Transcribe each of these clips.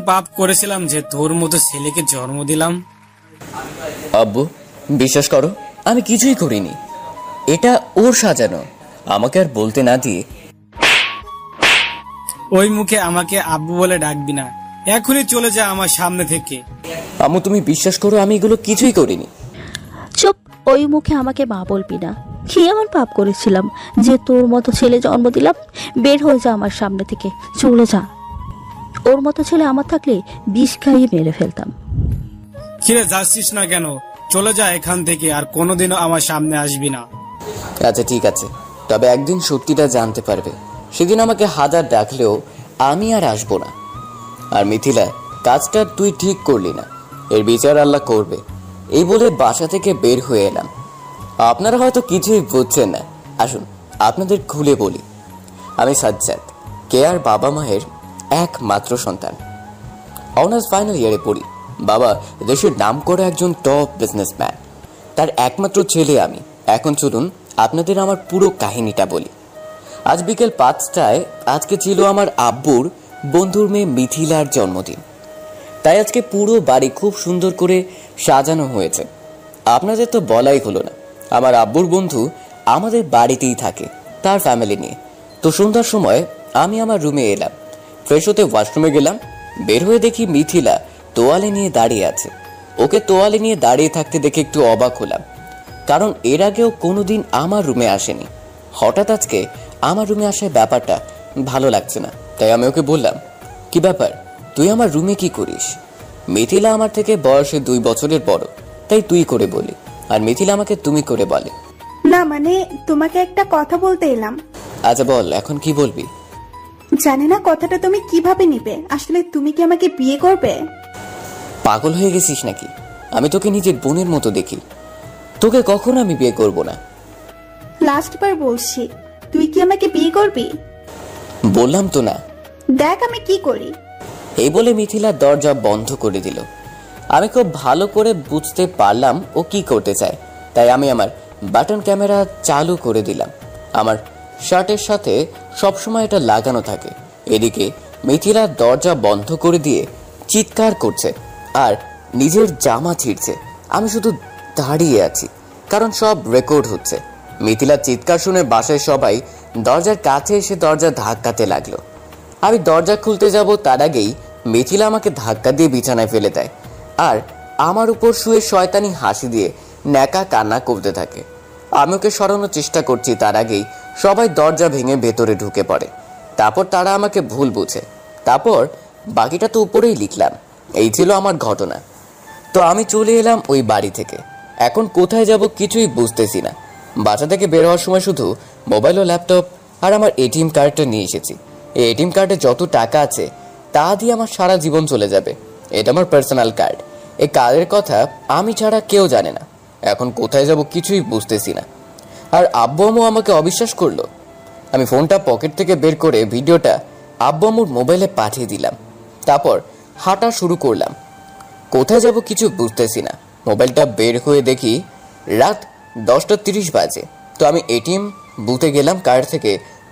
পাপ করেছিলাম যে তোর মতো ছেলেকে জন্ম দিলাম? আব্বু বিশ্বাস করো, আমি কিছুই করিনি। এটা ওর সাজানো। আমাকে আর বলতে না দিয়ে ওই মুখে আমাকে আব্বু বলে ডাকবি না, এখনই চলে যা আমার সামনে থেকে। আম্মু তুমি বিশ্বাস করো, আমি এগুলো কিছুই করিনি। চুপ, ওই মুখে আমাকে মা বলবি না। কি এমন পাপ করেছিলাম যে তোর মতো ছেলে জন্ম দিলাম? বের হয়ে যা আমার সামনে থেকে, চলে যা। ওর মতো ছেলে আমার থাকলে বিষ খাইয়ে মেরে ফেলতাম। কিরে যাচ্ছিস না কেন? চলে যা এখান থেকে, আর কোনোদিনও আমার সামনে আসবি না। আচ্ছা ঠিক আছে, তবে একদিন সত্যিটা জানতে পারবে। সেদিন আমাকে হাজার ডাকলেও আমি আর আসবো না। আর মিথিলা, কাজটা তুই ঠিক করলি না, এর বিচার আল্লাহ করবে। এই বলে বাসা থেকে বের হয়ে এলাম। আপনারা হয়তো কিছুই বুঝছেন না, আসুন আপনাদের খুলে বলি। আমি সাজ্জাদ, কেয়ার বাবা মায়ের একমাত্র সন্তান। অনার্স ফাইনাল ইয়ারে পড়ি। বাবা দেশের নাম করা একজন টপ বিজনেসম্যান, তার একমাত্র ছেলে আমি। এখন চলুন আপনাদের আমার পুরো কাহিনীটা বলি। আজ বিকেল 5টায় আজকে ছিল আমার আব্বুর বন্ধুর মেয়ে মিথিলার জন্মদিন। তাই আজকে পুরো বাড়ি খুব সুন্দর করে সাজানো হয়েছে। আপনাদের তো বলাই হলো না, আমার আব্বুর বন্ধু আমাদের বাড়িতেই থাকে, তার ফ্যামিলি নিয়ে। তো সন্ধ্যার সময় আমি আমার রুমে এলাম, ফ্রেশ হতে ওয়াশরুমে গেলাম। বের হয়ে দেখি মিথিলা তোয়ালে নিয়ে দাঁড়িয়ে আছে। ওকে তোয়ালে নিয়ে দাঁড়িয়ে থাকতে দেখে একটু অবাক হলাম, কারণ এর আগেও কোনোদিন আমার রুমে আসেনি। হঠাৎ আজকে আমার রুমে আসার ব্যাপারটা ভালো লাগছে না। তাই আমি ওকে বললাম, কি ব্যাপার, তুই আমার রুমে কি করিস? মিথিলা আমার থেকে বয়সে 2 বছরের বড়, তাই তুই করে বলি, আর মিথিলা আমাকে তুমি করে বলে। না মানে তোমাকে একটা কথা বলতে এলাম। আচ্ছা বল, এখন কি বলবি? জানি না কথাটা তুমি কিভাবে নিবে। আসলে তুমি কি আমাকে বিয়ে করবে? পাগল হয়ে গেছিস নাকি? আমি তোকে নিজের বোনের মতো দেখি, তোকে কখনো আমি বিয়ে করব না। লাস্ট বার বলছি, তুই কি আমাকে বিয়ে করবি? বললাম তো না। দেখ আমি কি করি। এই বলে মিথিলা দরজা বন্ধ করে দিল। আমি খুব ভালো করে বুঝতে পারলাম ও কি করতে চায়, তাই আমি আমার বাটন ক্যামেরা চালু করে দিলাম। আমার শার্টের সাথে সবসময় এটা লাগানো থাকে। এদিকে মিথিলা দরজা বন্ধ করে দিয়ে চিৎকার করছে আর নিজের জামা ছিঁড়ছে। আমি শুধু দাঁড়িয়ে আছি, কারণ সব রেকর্ড হচ্ছে। মিথিলার চিৎকার শুনে বাসায় সবাই দরজার কাছে এসে দরজা ধাক্কাতে লাগলো। আমি দরজা খুলতে যাব, তার আগেই মিথিলা আমাকে ধাক্কা দিয়ে বিছানায় ফেলে দেয় আর আমার উপর শুয়ে শয়তানি হাসি দিয়ে ন্যাকা কান্না করতে থাকে। আমি ওকে সরানোর চেষ্টা করছি, তার আগেই সবাই দরজা ভেঙে ভেতরে ঢুকে পড়ে। তারপর তারা আমাকে ভুল বুঝে। তারপর বাকিটা তো উপরেই লিখলাম। এই ছিল আমার ঘটনা। তো আমি চলে এলাম ওই বাড়ি থেকে। এখন কোথায় যাব কিছুই বুঝতেছি না। বাসা থেকে বের হওয়ার সময় শুধু মোবাইল ও ল্যাপটপ আর আমার এটিএম কার্ডটা নিয়ে এসেছি। এই এটিএম কার্ডে যত টাকা আছে তা দিয়ে আমার সারা জীবন চলে যাবে। এটা আমার পার্সোনাল কার্ড। এই কার্ডের কথা আমি ছাড়া কেউ জানে না। এখন কোথায় যাব কিছুই বুঝতেছি না। আর আব্বু আম্মু আমাকে অবিশ্বাস করলো। আমি ফোনটা পকেট থেকে বের করে ভিডিওটা আব্বু আম্মুর মোবাইলে পাঠিয়ে দিলাম। তারপর হাঁটা শুরু করলাম। কোথায় যাব কিছু বুঝতেছি না। মোবাইলটা বের হয়ে দেখি রাত 10:30 বাজে। তো আমি এটিএম বুথে গেলাম, কার্ড থেকে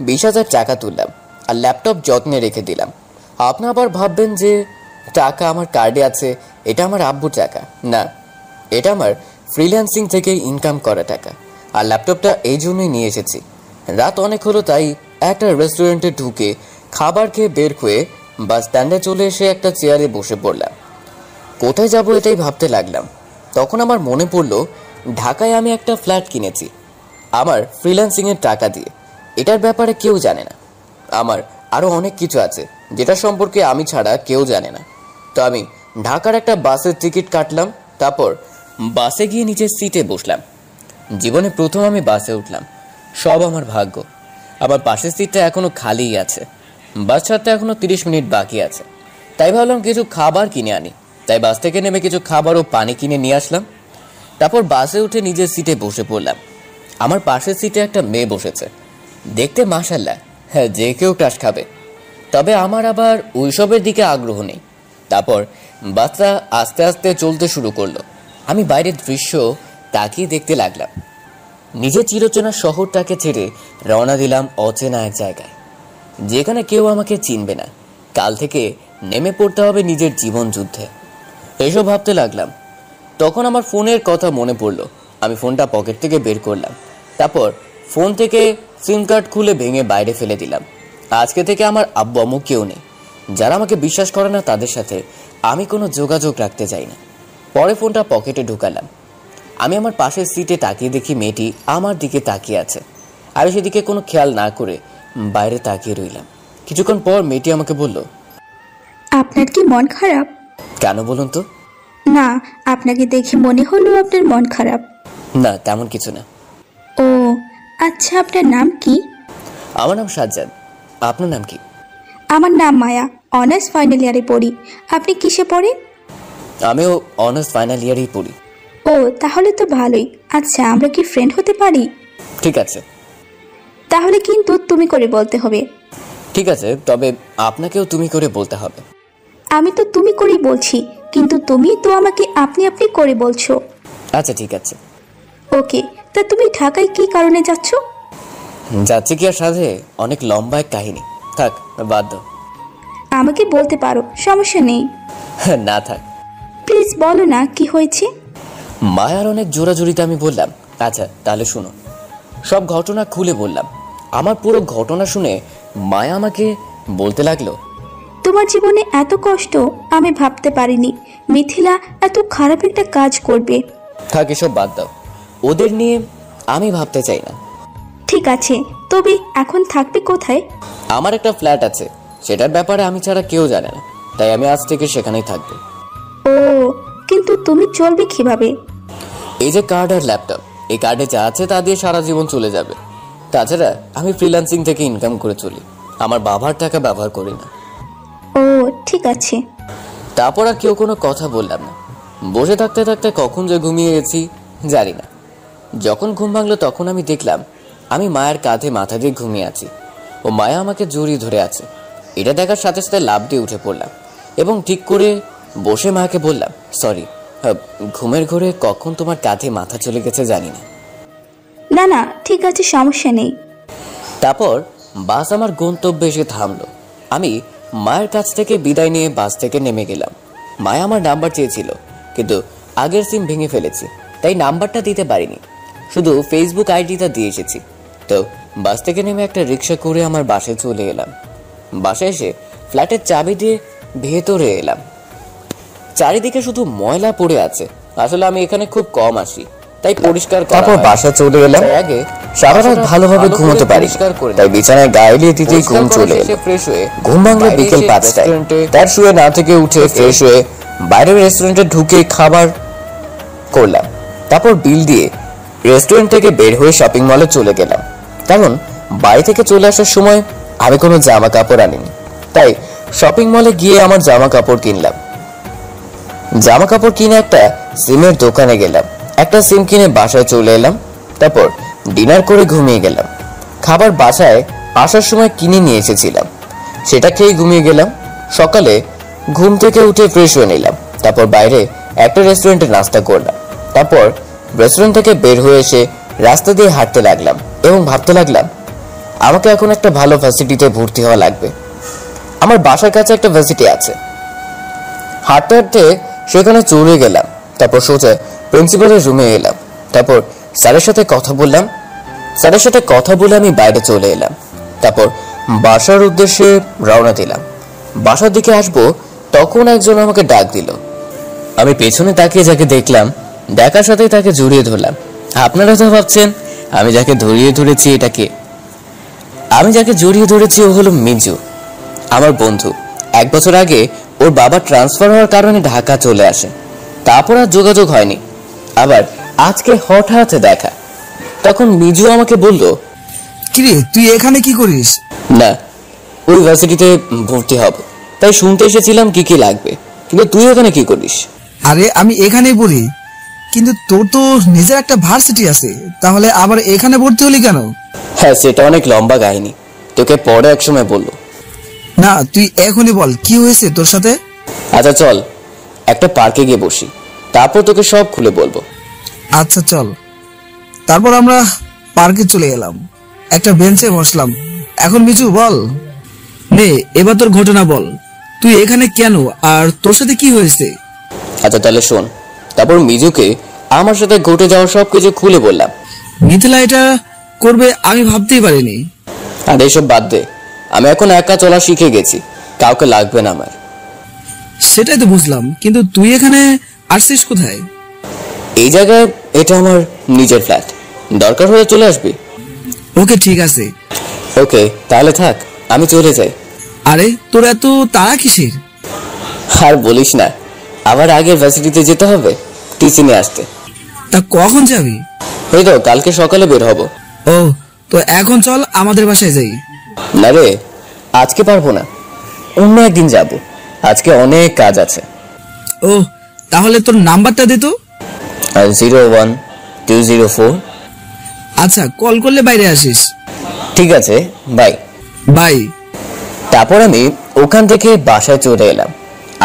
20,000 টাকা তুললাম আর ল্যাপটপ যত্নে রেখে দিলাম। আপনি আবার ভাববেন যে টাকা আমার কার্ডে আছে, এটা আমার আব্বুর টাকা। না, এটা আমার ফ্রিল্যান্সিং থেকে ইনকাম করা টাকা। আর ল্যাপটপটা এই জন্যই নিয়ে এসেছি। রাত অনেক হলো, তাই একটা রেস্টুরেন্টে ঢুকে খাবার খেয়ে বের হয়ে বাস স্ট্যান্ডে চলে এসে একটা চেয়ারে বসে পড়লাম। কোথায় যাব এটাই ভাবতে লাগলাম। তখন আমার মনে পড়লো ঢাকায় আমি একটা ফ্ল্যাট কিনেছি আমার ফ্রিল্যান্সিংয়ের টাকা দিয়ে। এটার ব্যাপারে কেউ জানে না। আমার আরও অনেক কিছু আছে যেটা সম্পর্কে আমি ছাড়া কেউ জানে না। তো আমি ঢাকার একটা বাসের টিকিট কাটলাম। তারপর বাসে গিয়ে নিচের সিটে বসলাম। জীবনে প্রথম আমি বাসে উঠলাম। সব আমার ভাগ্য। আমার পাশের সিটটা এখনও খালিই আছে। বাস ছাড়তে এখনও 30 মিনিট বাকি আছে। তাই ভাবলাম কিছু খাবার কিনে আনি। তাই বাস থেকে নেমে কিছু খাবার ও পানি কিনে নিয়ে আসলাম। তারপর বাসে উঠে নিজের সিটে বসে পড়লাম। আমার পাশের সিটে একটা মেয়ে বসেছে। দেখতে মাশাআল্লাহ, হ্যাঁ, যে কেউ ক্রাশ খাবে। তবে আমার আবার ওইসবের দিকে আগ্রহ নেই। তারপর বাসটা আস্তে আস্তে চলতে শুরু করলো। আমি বাইরের দৃশ্য তাকিয়ে দেখতে লাগলাম। নিজের চিরচেনা শহরটাকে ছেড়ে রওনা দিলাম অচেনা এক জায়গায়, যেখানে কেউ আমাকে চিনবে না। কাল থেকে নেমে পড়তে হবে নিজের জীবন যুদ্ধে। এসব ভাবতে লাগলাম। তখন আমার ফোনের কথা মনে পড়লো। আমি ফোনটা পকেট থেকে বের করলাম। তারপর ফোন থেকে সিম কার্ড খুলে ভেঙে বাইরে ফেলে দিলাম। আজকে থেকে আমার আব্বু আম্মু কেউ নেই। যারা আমাকে বিশ্বাস করে না তাদের সাথে আমি কোনো যোগাযোগ রাখতে চাই না। পরে ফোনটা পকেটে ঢুকালাম। আমি আমার পাশের সিটে তাকিয়ে দেখি মেয়েটি আমার দিকে তাকিয়ে আছে। আমি সেদিকে কোনো খেয়াল না করে বাইরে তাকিয়ে রইলাম। কিছুক্ষণ পর মেয়েটি আমাকে বলল, আপনার কি মন খারাপ? কেন বলুন তো? না, আপনাকে দেখে মনে হলো আপনার মন খারাপ। না, তেমন কিছু না। ও আচ্ছা, আপনার নাম কি? আমার নাম সাজ্জাদ। আপনার নাম কি? আমার নাম মায়া, অনার্স ফাইনাল ইয়ারে পড়ি। আপনি কিসে পড়েন? আমিও অনার্স ফাইনাল ইয়ারেই পড়ি। ও তাহলে তো ভালোই। আচ্ছা, আমরা কি ফ্রেন্ড হতে পারি? ঠিক আছে। তাহলে কিন্তু তুমি করে বলতে হবে। ঠিক আছে, তবে আপনাকেও তুমি করে বলতে হবে। আমি তো তুমি করেই বলছি, কিন্তু তুমি তো আমাকে আপনি আপনি করে বলছো। আচ্ছা ঠিক আছে। ওকে, তা তুমি ঢাকায় কি কারণে যাচ্ছ? যাচ্ছে কি আর সাথে অনেক লম্বা এক কাহিনী। থাক, বাদ দাও। আমাকে বলতে পারো, সমস্যা নেই। না থাক। প্লিজ বলো না, কি হয়েছে? মায়ার অনেক জোরাজুরিতে আমি বললাম, আচ্ছা তাহলে শুনো। সব ঘটনা খুলে বললাম। আমার পুরো ঘটনা শুনে মায়া আমাকে বলতে লাগলো, তোমার জীবনে এত কষ্ট আমি ভাবতে পারিনি মিথিলা এত খারাপ একটা কাজ করবে। থাক, এসব বাদ দাও। ওদের নিয়ে আমি ভাবতে চাই না। ঠিক আছে, তবে এখন থাকবে কোথায়? আমার একটা ফ্ল্যাট আছে, সেটার ব্যাপারে আমি ছাড়া কেউ জানে না, তাই আমি আজ থেকে সেখানেই থাকবো। ও, কিন্তু তুমি চলবে কিভাবে? এই যে কার্ড আর ল্যাপটপ, এই কার্ডে যা আছে তা দিয়ে সারা জীবন চলে যাবে। তাছাড়া আমি ফ্রিল্যান্সিং থেকে ইনকাম করে চলি, আমার বাবার টাকা ব্যবহার করি না। ও ঠিক আছে। তারপর আর কেউ কোনো কথা বললাম না। বসে থাকতে থাকতে কখন যে ঘুমিয়ে গেছি জানি না। যখন ঘুম ভাঙলো তখন আমি দেখলাম আমি মায়ের কাঁধে মাথা দিয়ে ঘুমিয়ে আছি ও মায়া আমাকে জড়িয়ে ধরে আছে। এটা দেখার সাথে সাথে লাফ দিয়ে উঠে পড়লাম এবং ঠিক করে বসে মাকে বললাম, সরি, ঘুমের ঘোরে কখন তোমার কাঁধে মাথা চলে গেছে জানি না। না না, ঠিক আছে, সমস্যা নেই। তারপর বাস আমার গন্তব্যে এসে থামলো। আমি মায়ের কাছ থেকে বিদায় নিয়ে বাস থেকে নেমে গেলাম। মায়া আমার নাম্বার চেয়েছিল, কিন্তু আগের সিম ভেঙে ফেলেছি, তাই নাম্বারটা দিতে পারিনি, শুধু ফেসবুক আইডিটা দিয়ে এসেছি। তো বাস থেকে নেমে একটা রিক্সা করে আমার বাসায় চলে এলাম। বাসায় এসে ফ্ল্যাটের চাবি দিয়ে ভেতরে এলাম। চারিদিকে শুধু ময়লা পড়ে আছে। আসলে আমি এখানে খুব কম আসি, তাই পরিষ্কার করা। তারপর বাসায় চলে এলাম। আগে সারা রাত ভালোভাবে ঘুমোতে পারি, তাই বিছানায় গায়ে দিতেই ঘুম চলে এলো। ফ্রেশ হয়ে ঘুম ভাঙলো বিকেল 5টায়। তার শুয়ে না থেকে উঠে ফ্রেশ হয়ে বাইরের রেস্টুরেন্টে ঢুকে খাবার করলাম। তারপর বিল দিয়ে রেস্টুরেন্ট থেকে বের হয়ে শপিং মলে চলে গেলাম, কারণ বাড়ি থেকে চলে আসার সময় আমি কোনো জামা কাপড় আনিনি, তাই শপিং মলে গিয়ে আমার জামা কাপড় কিনলাম। জামা কাপড় কিনে একটা সিমের দোকানে গেলাম, একটা সিম কিনে বাসায় চলে এলাম। তারপর ডিনার করে ঘুমিয়ে গেলাম। খাবার বাসায় আসার সময় কিনে নিয়ে এসেছিলাম, সেটা খেয়ে ঘুমিয়ে গেলাম। সকালে ঘুম থেকে উঠে ফ্রেশ হয়ে নিলাম। তারপর বাইরে একটা রেস্টুরেন্টে নাস্তা করলাম। তারপর রেস্টুরেন্ট থেকে বের হয়ে এসে রাস্তা দিয়ে হাঁটতে লাগলাম এবং ভাবতে লাগলাম আমাকে এখন একটা ভালো ভার্সিটিতে ভর্তি হওয়া লাগবে। আমার বাসার কাছে একটা ভার্সিটি আছে। হাঁটতে হাঁটতে সেখানে চলে গেলাম। তারপর সোজা প্রিন্সিপালের রুমে এলাম। তারপর স্যারের সাথে কথা বললাম। স্যারের সাথে কথা বলে আমি বাইরে চলে এলাম। তারপর বাসার উদ্দেশ্যে রওনা দিলাম। বাসার দিকে আসবো তখন একজন আমাকে ডাক দিল। আমি পেছনে তাকিয়ে যাকে দেখলাম, দেখার সাথেই তাকে জড়িয়ে ধরলাম। আপনারা তো ভাবছেন আমি যাকে জড়িয়ে ধরেছি এটাকে। আমি যাকে জড়িয়ে ধরেছি ও হলো মিজু, আমার বন্ধু। 1 বছর আগে ওর বাবা ট্রান্সফার হওয়ার কারণে ঢাকা চলে আসে, তারপর আর যোগাযোগ হয়নি। আবার আজকে হঠাৎ দেখা। তখন মিজু আমাকে বলল, কিরে তুই এখানে কি করিস? না, ওই ভার্সিটিতে ভর্তি হব, তাই শুনতে এসেছিলাম কি কি লাগবে। কিন্তু তুই এখানে কি করিস? আরে আমি এখানেই পড়ি, কিন্তু তোর তো নিজের একটা ভার্সিটি আছে, তাহলে আবার এখানে ভর্তি হলি কেন? হ্যাঁ, সেটা অনেক লম্বা কাহিনী, তোকে পরে এক সময় বলবো। না, তুই এখনই বল কি হয়েছে তোর সাথে। আচ্ছা চল একটা পার্কে গিয়ে বসি, তারপর তোকে সব খুলে বলবো। আচ্ছা চল। তারপর আমরা পার্কে চলে এলাম, একটা বেঞ্চে বসলাম। এখন মিজু বল, নে এবার তোর ঘটনা বল, তুই এখানে কেন আর তোর সাথে কি হয়েছে? আচ্ছা তাহলে শোন। তারপর মিজুকে আমার সাথে ঘটে যাওয়া সবকিছু খুলে বললাম। মিথিলা এটা করবে আমি ভাবতেই পারিনি। আর এইসব বাদ দে, আমি এখন একা চলা শিখে গেছি, কাউকে লাগবে না আমার। সেটাই তো বুঝলাম, কিন্তু তুই এখানে আসছিস কোথায়? এই জায়গায় এটা আমার নিজের ফ্ল্যাট, দরকার হলে চলে আসবি। ওকে ঠিক আছে। ওকে তাহলে থাক, আমি চলে যাই। আরে তোর এত তাড়া কিসের? আর বলিস না, আবার আগের ভার্সিটিতে যেতে হবে টিচিংয়ে আসতে। তা কখন যাবি? এই তো কালকে সকালে বের হব। ও, তো এখন চল আমাদের বাসায় যাই। না রে, আজকে পারবো না, অন্য একদিন যাব, আজকে অনেক কাজ আছে। ও, তাহলে তোর নাম্বারটা দে তো। 01204। আচ্ছা, কল করলে বাইরে আসিস। ঠিক আছে, বাই। বাই। তারপর আমি ওখান থেকে বাসায় চলে এলাম।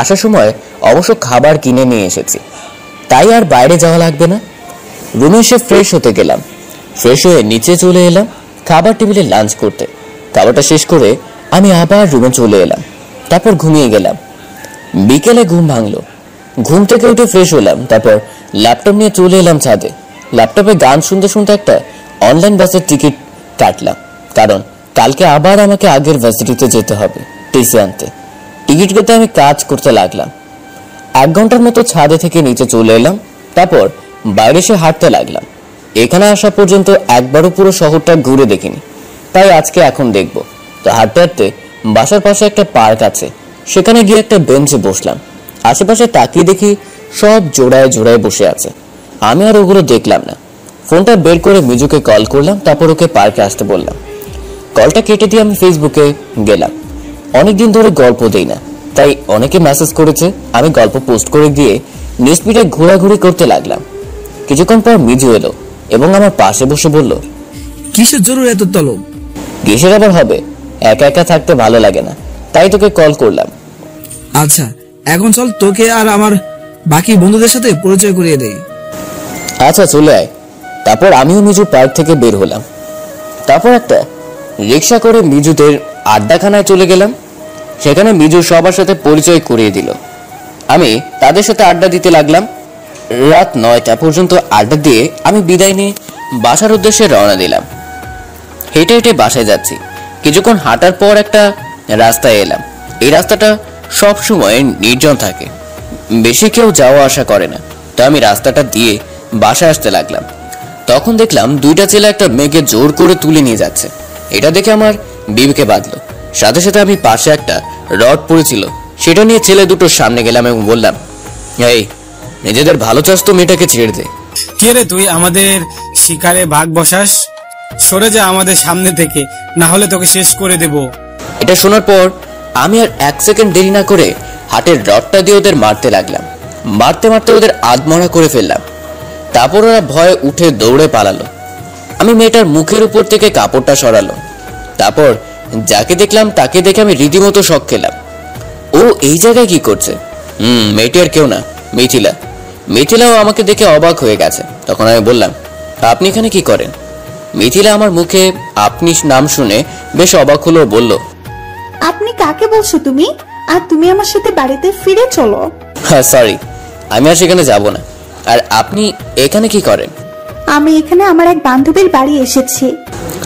আসার সময় অবশ্য খাবার কিনে নিয়ে এসেছি, তাই আর বাইরে যাওয়া লাগবে না। রুমে এসে ফ্রেশ হতে গেলাম, ফ্রেশ হয়ে নিচে চলে এলাম খাবার টেবিলে লাঞ্চ করতে। খাবারটা শেষ করে আমি আবার রুমে চলে এলাম, তারপর ঘুমিয়ে গেলাম। বিকেলে ঘুম ভাঙলো, ঘুম থেকে উঠে ফ্রেশ হলাম, তারপর ল্যাপটপ নিয়ে চলে এলাম ছাদে। ল্যাপটপে গান শুনতে শুনতে একটা অনলাইন বাসের টিকিট কাটলাম, কারণ কালকে আবার আমাকে আগের ভার্সিটিতে যেতে হবে টিসি আনতে। টিকিট কেটে আমি কাজ করতে লাগলাম। 1 ঘন্টার মতো ছাদে থেকে নিচে চলে এলাম, তারপর বাইরে এসে হাঁটতে লাগলাম। এখানে আসা পর্যন্ত একবারও পুরো শহরটা ঘুরে দেখিনি, তাই আজকে এখন দেখব। তো হাঁটতে হাঁটতে বাসার পাশে একটা পার্ক আছে, সেখানে গিয়ে একটা বেঞ্চে বসলাম। আশেপাশে তাকিয়ে দেখি সব জোড়ায় জোড়ায় বসে আছে, আমি আর ওগুলো দেখলাম না। ফোনটা বের করে মিজুকে কল করলাম, তারপর ওকে পার্কে আসতে বললাম। কলটা কেটে দিয়ে আমি ফেসবুকে গেলাম। অনেকদিন ধরে গল্প দেই না, তাই অনেকে মেসেজ করেছে, আমি গল্প পোস্ট করে দিয়ে নিউজপিটে ঘোরাঘুরি করতে লাগলাম। কিছুক্ষণ পর মিজু এলো এবং আমার পাশে বসে বলল, কিসের জরুরি এত তলব? কিসের আবার হবে, একা একা থাকতে ভালো লাগে না, তাই তোকে কল করলাম। আচ্ছা, এখন চল তোকে আর আমার বাকি বন্ধুদের সাথে পরিচয় করিয়ে দেই। আচ্ছা চলে আয়। তারপর আমিও মিজু পার্ক থেকে বের হলাম, তারপর একটা রিক্সা করে মিজুদের আড্ডাখানায় চলে গেলাম। সেখানে মিজু সবার সাথে পরিচয় করিয়ে দিল। আমি তাদের সাথে আড্ডা দিতে লাগলাম। রাত 9টা পর্যন্ত আড্ডা দিয়ে আমি বিদায় নিয়ে বাসার উদ্দেশ্যে রওনা দিলাম। হেঁটে হেঁটে বাসায় যাচ্ছি। কিছুক্ষণ হাঁটার পর একটা রাস্তায় এলাম। এই রাস্তাটা সব সময় নির্জন থাকে, বেশি কেউ যাওয়া আসা করে না, তো আমি রাস্তাটা দিয়ে বাসায় আসতে লাগলাম। তখন দেখলাম 2টা ছেলে একটা মেয়েকে জোর করে তুলে নিয়ে যাচ্ছে। এটা দেখে আমার বিবেকে বাঁধলো। সাথে সাথে আমি পাশে একটা রড পড়েছিল, সেটা নিয়ে ছেলে দুটোর সামনে গেলাম এবং বললাম, এই নিজেদের ভালো চাস তো মেয়েটাকে ছেড়ে দে। কে রে তুই আমাদের শিকারে ভাগ বসাস? সরে যা আমাদের সামনে থেকে, না হলে তোকে শেষ করে দেব। এটা শোনার পর আমি আর 1 সেকেন্ড দেরি না করে হাটের রডটা দিয়ে ওদের মারতে লাগলাম। মারতে মারতে ওদের আধমরা করে ফেললাম। তারপর ওরা ভয়ে উঠে দৌড়ে পালালো। আমি মেয়েটার মুখের উপর থেকে কাপড়টা সরালো। তারপর যাকে দেখলাম তাকে দেখে আমি রীতিমতো শক খেলাম। ও এই জায়গায় কি করছে? মেয়েটি আর কেউ না, মিথিলা। মিথিলাও আমাকে দেখে অবাক হয়ে গেছে। তখন আমি বললাম, আপনি এখানে কি করেন? মিথিলা আমার মুখে আপনি নাম শুনে বেশ অবাক হলো, বলল, আপনি কাকে বলছো তুমি? আর তুমি আমার সাথে বাড়িতে ফিরে চলো। হ্যাঁ সরি, আমি আর সেখানে যাব না। আর আপনি এখানে কি করেন? আমি এখানে আমার এক বান্ধবীর বাড়ি এসেছি।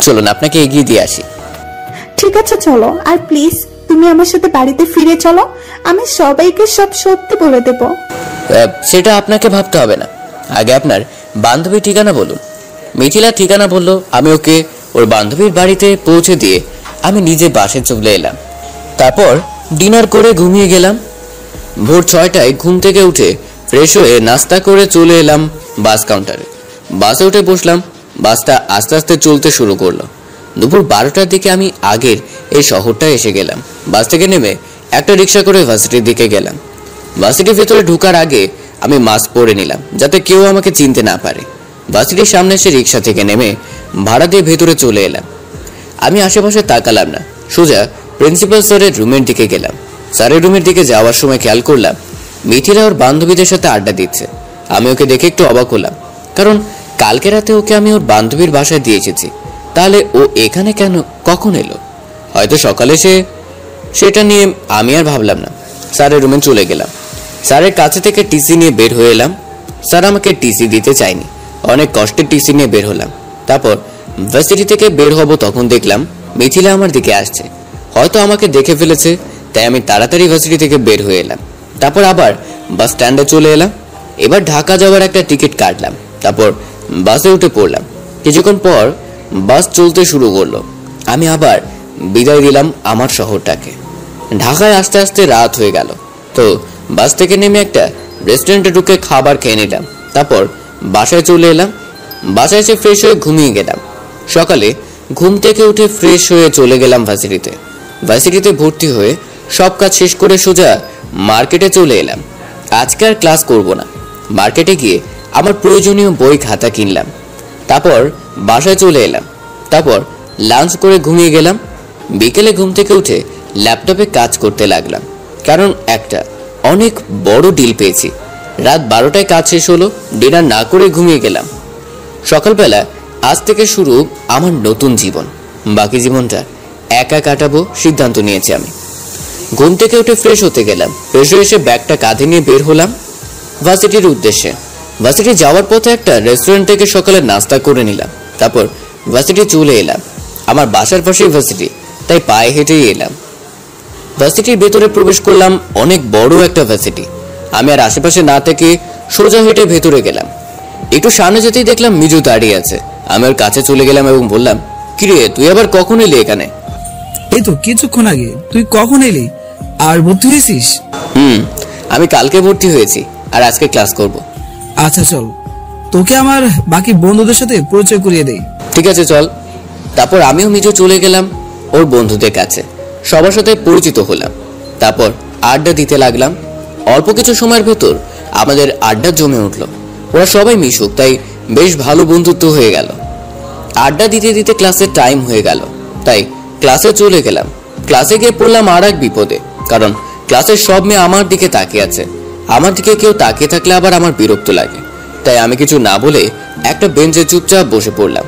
চলুন আপনাকে এগিয়ে দিয়ে আসি। ঠিক আছে চলো, আর প্লিজ তুমি আমার সাথে বাড়িতে ফিরে চলো, আমি সবাইকে সব সত্যি বলে দেব। সেটা আপনাকে ভাবতে হবে না, আগে আপনার বান্ধবীর ঠিকানা বলুন। মিথিলা ঠিকানা বলল। আমি ওকে ওর বান্ধবীর বাড়িতে পৌঁছে দিয়ে আমি নিজে বাসে চলে এলাম। তারপর ডিনার করে ঘুমিয়ে গেলাম। ভোর 6টায় ঘুম থেকে উঠে ফ্রেশ হয়ে নাস্তা করে চলে এলাম বাস কাউন্টারে। বাসে উঠে বসলাম। বাসটা আস্তে আস্তে চলতে শুরু করলো। দুপুর 12টার দিকে আমি আগের এই শহরটায় এসে গেলাম। বাস থেকে নেমে একটা রিক্সা করে ভার্সিটির দিকে গেলাম। ভার্সিটির ভেতরে ঢোকার আগে আমি মাস্ক পরে নিলাম, যাতে কেউ আমাকে চিনতে না পারে। ভার্সিটির সামনে এসে রিক্সা থেকে নেমে ভাড়া দিয়ে ভেতরে চলে এলাম। আমি আশেপাশে তাকালাম না, সোজা প্রিন্সিপাল স্যারের রুমের দিকে গেলাম। স্যারের রুমের দিকে যাওয়ার সময় খেয়াল করলাম মিথিলা ওর বান্ধবীদের সাথে আড্ডা দিচ্ছে। আমি ওকে দেখে একটু অবাক হলাম, কারণ কালকে রাতে ওকে আমি ওর বান্ধবীর বাসায় দিয়ে এসেছি। তাহলে ও এখানে কেন, কখন এলো? হয়তো সকালে সেটা নিয়ে আমি আর ভাবলাম না। স্যারের রুমে চলে গেলাম। স্যারের কাছে থেকে টিসি নিয়ে বের হয়ে এলাম। স্যার আমাকে টিসি দিতে চায়নি, অনেক কষ্টে টিসি নিয়ে বের হলাম। তারপর ভার্সিটি থেকে বের হব, তখন দেখলাম মিথিলা আমার দিকে আসছে। হয়তো আমাকে দেখে ফেলেছে, তাই আমি তাড়াতাড়ি ভার্সিটি থেকে বের হয়ে এলাম। তারপর আবার বাস স্ট্যান্ডে চলে এলাম। এবার ঢাকা যাওয়ার একটা টিকিট কাটলাম। তারপর বাসে উঠে পড়লাম। কিছুক্ষণ পর বাস চলতে শুরু করলো। আমি আবার বিদায় দিলাম আমার শহরটাকে। ঢাকায় আস্তে আস্তে রাত হয়ে গেল। তো বাস থেকে নেমে একটা রেস্টুরেন্টে ঢুকে খাবার খেয়ে নিলাম। তারপর বাসায় চলে এলাম। বাসায় এসে ফ্রেশ হয়ে ঘুমিয়ে গেলাম। সকালে ঘুম থেকে উঠে ফ্রেশ হয়ে চলে গেলাম ভার্সিটিতে। ভার্সিটিতে ভর্তি হয়ে সব কাজ শেষ করে সোজা মার্কেটে চলে এলাম। আজকে আর ক্লাস করব না। মার্কেটে গিয়ে আমার প্রয়োজনীয় বই খাতা কিনলাম। তারপর বাসায় চলে এলাম। তারপর লাঞ্চ করে ঘুমিয়ে গেলাম। বিকেলে ঘুম থেকে উঠে ল্যাপটপে কাজ করতে লাগলাম, কারণ একটা অনেক বড় ডিল পেয়েছি। রাত 12টায় কাজ শেষ হলো, ডিনার না করে ঘুমিয়ে গেলাম। সকালবেলা আজ থেকে শুরু আমার নতুন জীবন। বাকি জীবনটা একা কাটাবো সিদ্ধান্ত নিয়েছি আমি। ঘুম থেকে উঠে ফ্রেশ হতে গেলাম। ফ্রেশ হয়ে এসে ব্যাগটা কাঁধে নিয়ে বের হলাম ভার্সিটির উদ্দেশ্যে। ভার্সিটি যাওয়ার পথে একটা রেস্টুরেন্ট থেকে সকালে নাস্তা করে নিলাম। তারপর ভার্সিটি চলে এলাম। আমার বাসার পাশেই ভার্সিটি, তাই পায়ে হেঁটেই এলাম। ভার্সিটির ভেতরে প্রবেশ করলাম। অনেক বড় একটা ভার্সিটি। আমি আর আশেপাশে না থেকে সোজা হেঁটে ভেতরে গেলাম। একটু সামনে যেতেই দেখলাম মিজু দাঁড়িয়ে আছে। আমি ওর কাছে চলে গেলাম এবং বললাম, কিরে তুই আবার কখন এলি এখানে? এই তো কিছুক্ষণ আগে। তুই কখন এলি? আর ভর্তি হয়েছিস? আমি কালকে ভর্তি হয়েছি আর আজকে ক্লাস করব। আচ্ছা চল, তোকে আমার বাকি বন্ধুদের সাথে পরিচয় করিয়ে দেই। ঠিক আছে চল। তারপর আমিও মিজু চলে গেলাম ওর বন্ধুদের কাছে। সবার সাথে পরিচিত হলাম। তারপর আড্ডা দিতে লাগলাম। অল্প কিছু সময়ের ভেতর আমাদের আড্ডা জমে উঠলো। ওরা সবাই মিশুক, তাই বেশ ভালো বন্ধুত্ব হয়ে গেল। আড্ডা দিতে দিতে ক্লাসের টাইম হয়ে গেল, তাই ক্লাসে চলে গেলাম। ক্লাসে গিয়ে পড়লাম আর এক বিপদে, কারণ ক্লাসের সব মেয়ে আমার দিকে তাকিয়ে আছে। আমার দিকে কেউ তাকিয়ে থাকলে আবার আমার বিরক্ত লাগে, তাই আমি কিছু না বলে একটা বেঞ্চে চুপচাপ বসে পড়লাম।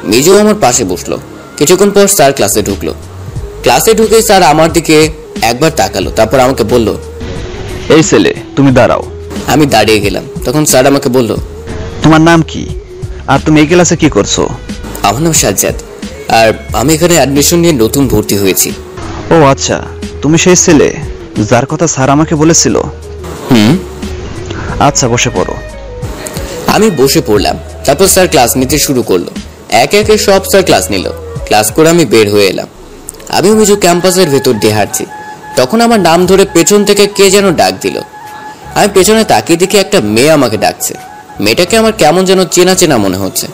মিজু আমার পাশে বসলো। কিছুক্ষণ পর স্যার ক্লাসে ঢুকলো। ক্লাসে ঢুকে স্যার আমার দিকে একবার তাকালো, তারপর আমাকে বলল, এই ছেলে তুমি দাঁড়াও। আমি দাঁড়িয়ে গেলাম। তখন স্যার আমাকে বলল, তোমার নাম কি আর তুমি এই ক্লাসে কি করছো? আমার নাম সাজ্জাদ, আর আমি এখানে অ্যাডমিশন নিয়ে নতুন ভর্তি হয়েছি। ও আচ্ছা, তুমি সেই ছেলে যার কথা স্যার আমাকে বলেছিল? আচ্ছা বসে পড়ো। আমি বসে পড়লাম। তারপর স্যার ক্লাস নিতে শুরু করলো। একে একে সব স্যার ক্লাস নিল। ক্লাস করে আমি বের হয়ে এলাম। আমি মিজু ক্যাম্পাসের ভেতর দিয়ে হাঁটছি। তখন আমার নাম ধরে পেছন থেকে কে যেন ডাক দিল। আমি পেছনে তাকিয়ে দেখি একটা মেয়ে আমাকে ডাকছে। মেয়েটাকে আমার কেমন যেন চেনা চেনা মনে হচ্ছে।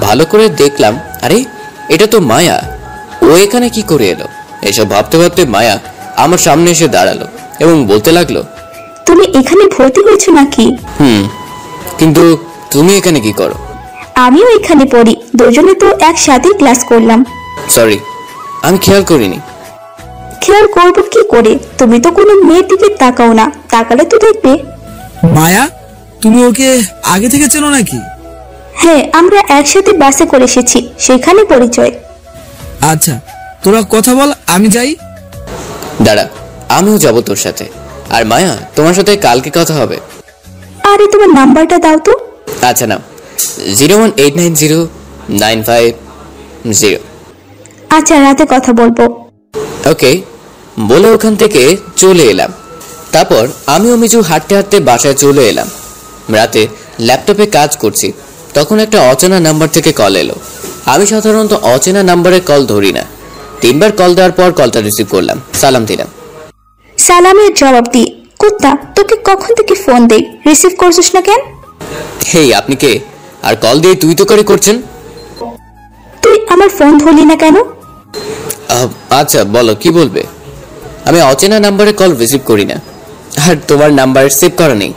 ভালো করে দেখলাম, আরে এটা তো মায়া। ও এখানে কি করে এলো? এসব ভাবতে ভাবতে মায়া আমার সামনে এসে দাঁড়ালো এবং বলতে লাগলো, তুমি এখানে ভর্তি হয়েছো নাকি? কিন্তু তুমি এখানে কি করো? আমিও এখানে পড়ি, দুজনে তো একসাথে ক্লাস করলাম। সরি, আমি খেয়াল করিনি। খেয়াল করবো কি করে? তুমি তো কোনো মেয়ের দিকে তাকাও না, তাকালে তো দেখবে। মায়া, তুমি ওকে আগে থেকে চেনো নাকি? হ্যাঁ, আমরা একসাথে বাসে করে এসেছি, সেখানে পরিচয়। আচ্ছা, তোরা কথা বল, আমি যাই। দাঁড়া, আমিও যাব তোর সাথে। আর মায়া, তোমার সাথে কালকে কথা হবে। আরে তোমার নাম্বারটা দাও তো। আচ্ছা নাও, 0189095 আচ্ছা, রাতে কথা বলবো। ওকে বলে ওখান থেকে চলে এলাম। তারপর আমিও মিজু হাঁটতে হাঁটতে বাসায় চলে এলাম। রাতে ল্যাপটপে কাজ করছি, তখন একটা অচেনা নাম্বার থেকে কল এলো। আমি সাধারণত অচেনা নাম্বারে কল ধরি না। 3বার কল দেওয়ার পর কলটা রিসিভ করলাম, সালাম দিলাম। সালামের জবাব দি। কুত্তা, তোকে কখন থেকে ফোন দেই, রিসিভ করছিস না কেন? হেই, আপনি কে? আর কল দিয়ে তুই তো করে করছেন? তুই আমার ফোন ধরলি না কেন? আচ্ছা বলো, কি বলবে? আমি অচেনা নাম্বারে কল রিসিভ করি না, আর তোমার নাম্বার সেভ করা নেই।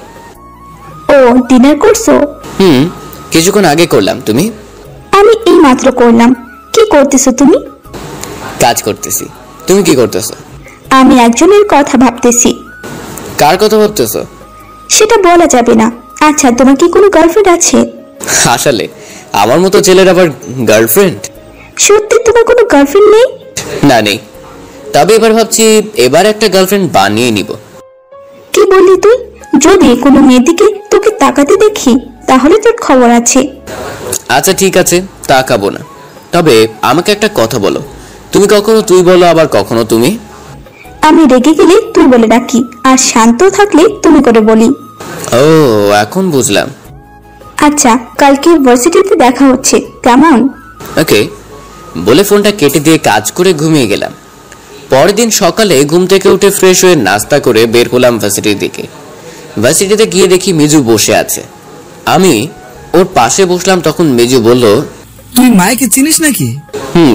ও, ডিনার করছো? কিছুক্ষণ আগে করলাম। তুমি? আমি এই মাত্র করলাম। কি করতেছো তুমি? কাজ করতেছি। তুমি কি করতেছো? আমি একজনের কথা ভাবতেছি। কার কথা ভাবতেছো? সেটা বলা যাবে না। আচ্ছা, তোমার কি কোনো গার্লফ্রেন্ড আছে? আসলে আমার মতো ছেলের আবার গার্লফ্রেন্ড? সত্যি তোমার কোনো গার্লফ্রেন্ড নেই? না, নেই। তবে এবার ভাবছি এবার একটা গার্লফ্রেন্ড বানিয়ে নিব। কি বললি তুই? যদি কোনো মেয়ের দিকে তোকে তাকাতে দেখি তাহলে তোর খবর আছে। আচ্ছা ঠিক আছে, তাকাবো না। তবে আমাকে একটা কথা বলো, তুমি কখনো তুই বলো আবার কখনো তুমি? আমি রেগে গেলে তুই বলে ডাকি, আর শান্ত থাকলে তুমি করে বলি। ও, এখন বুঝলাম। আচ্ছা, কালকে ভার্সিটিতে দেখা হচ্ছে, কেমন? ওকে বলে ফোনটা কেটে দিয়ে কাজ করে ঘুমিয়ে গেলাম। পরের দিন সকালে ঘুম থেকে উঠে ফ্রেশ হয়ে নাস্তা করে বের হলাম ভার্সিটির দিকে। ভার্সিটিতে গিয়ে দেখি মিজু বসে আছে। আমি ওর পাশে বসলাম, তখন মিজু বলল, তুই মায়েকে চিনিস নাকি?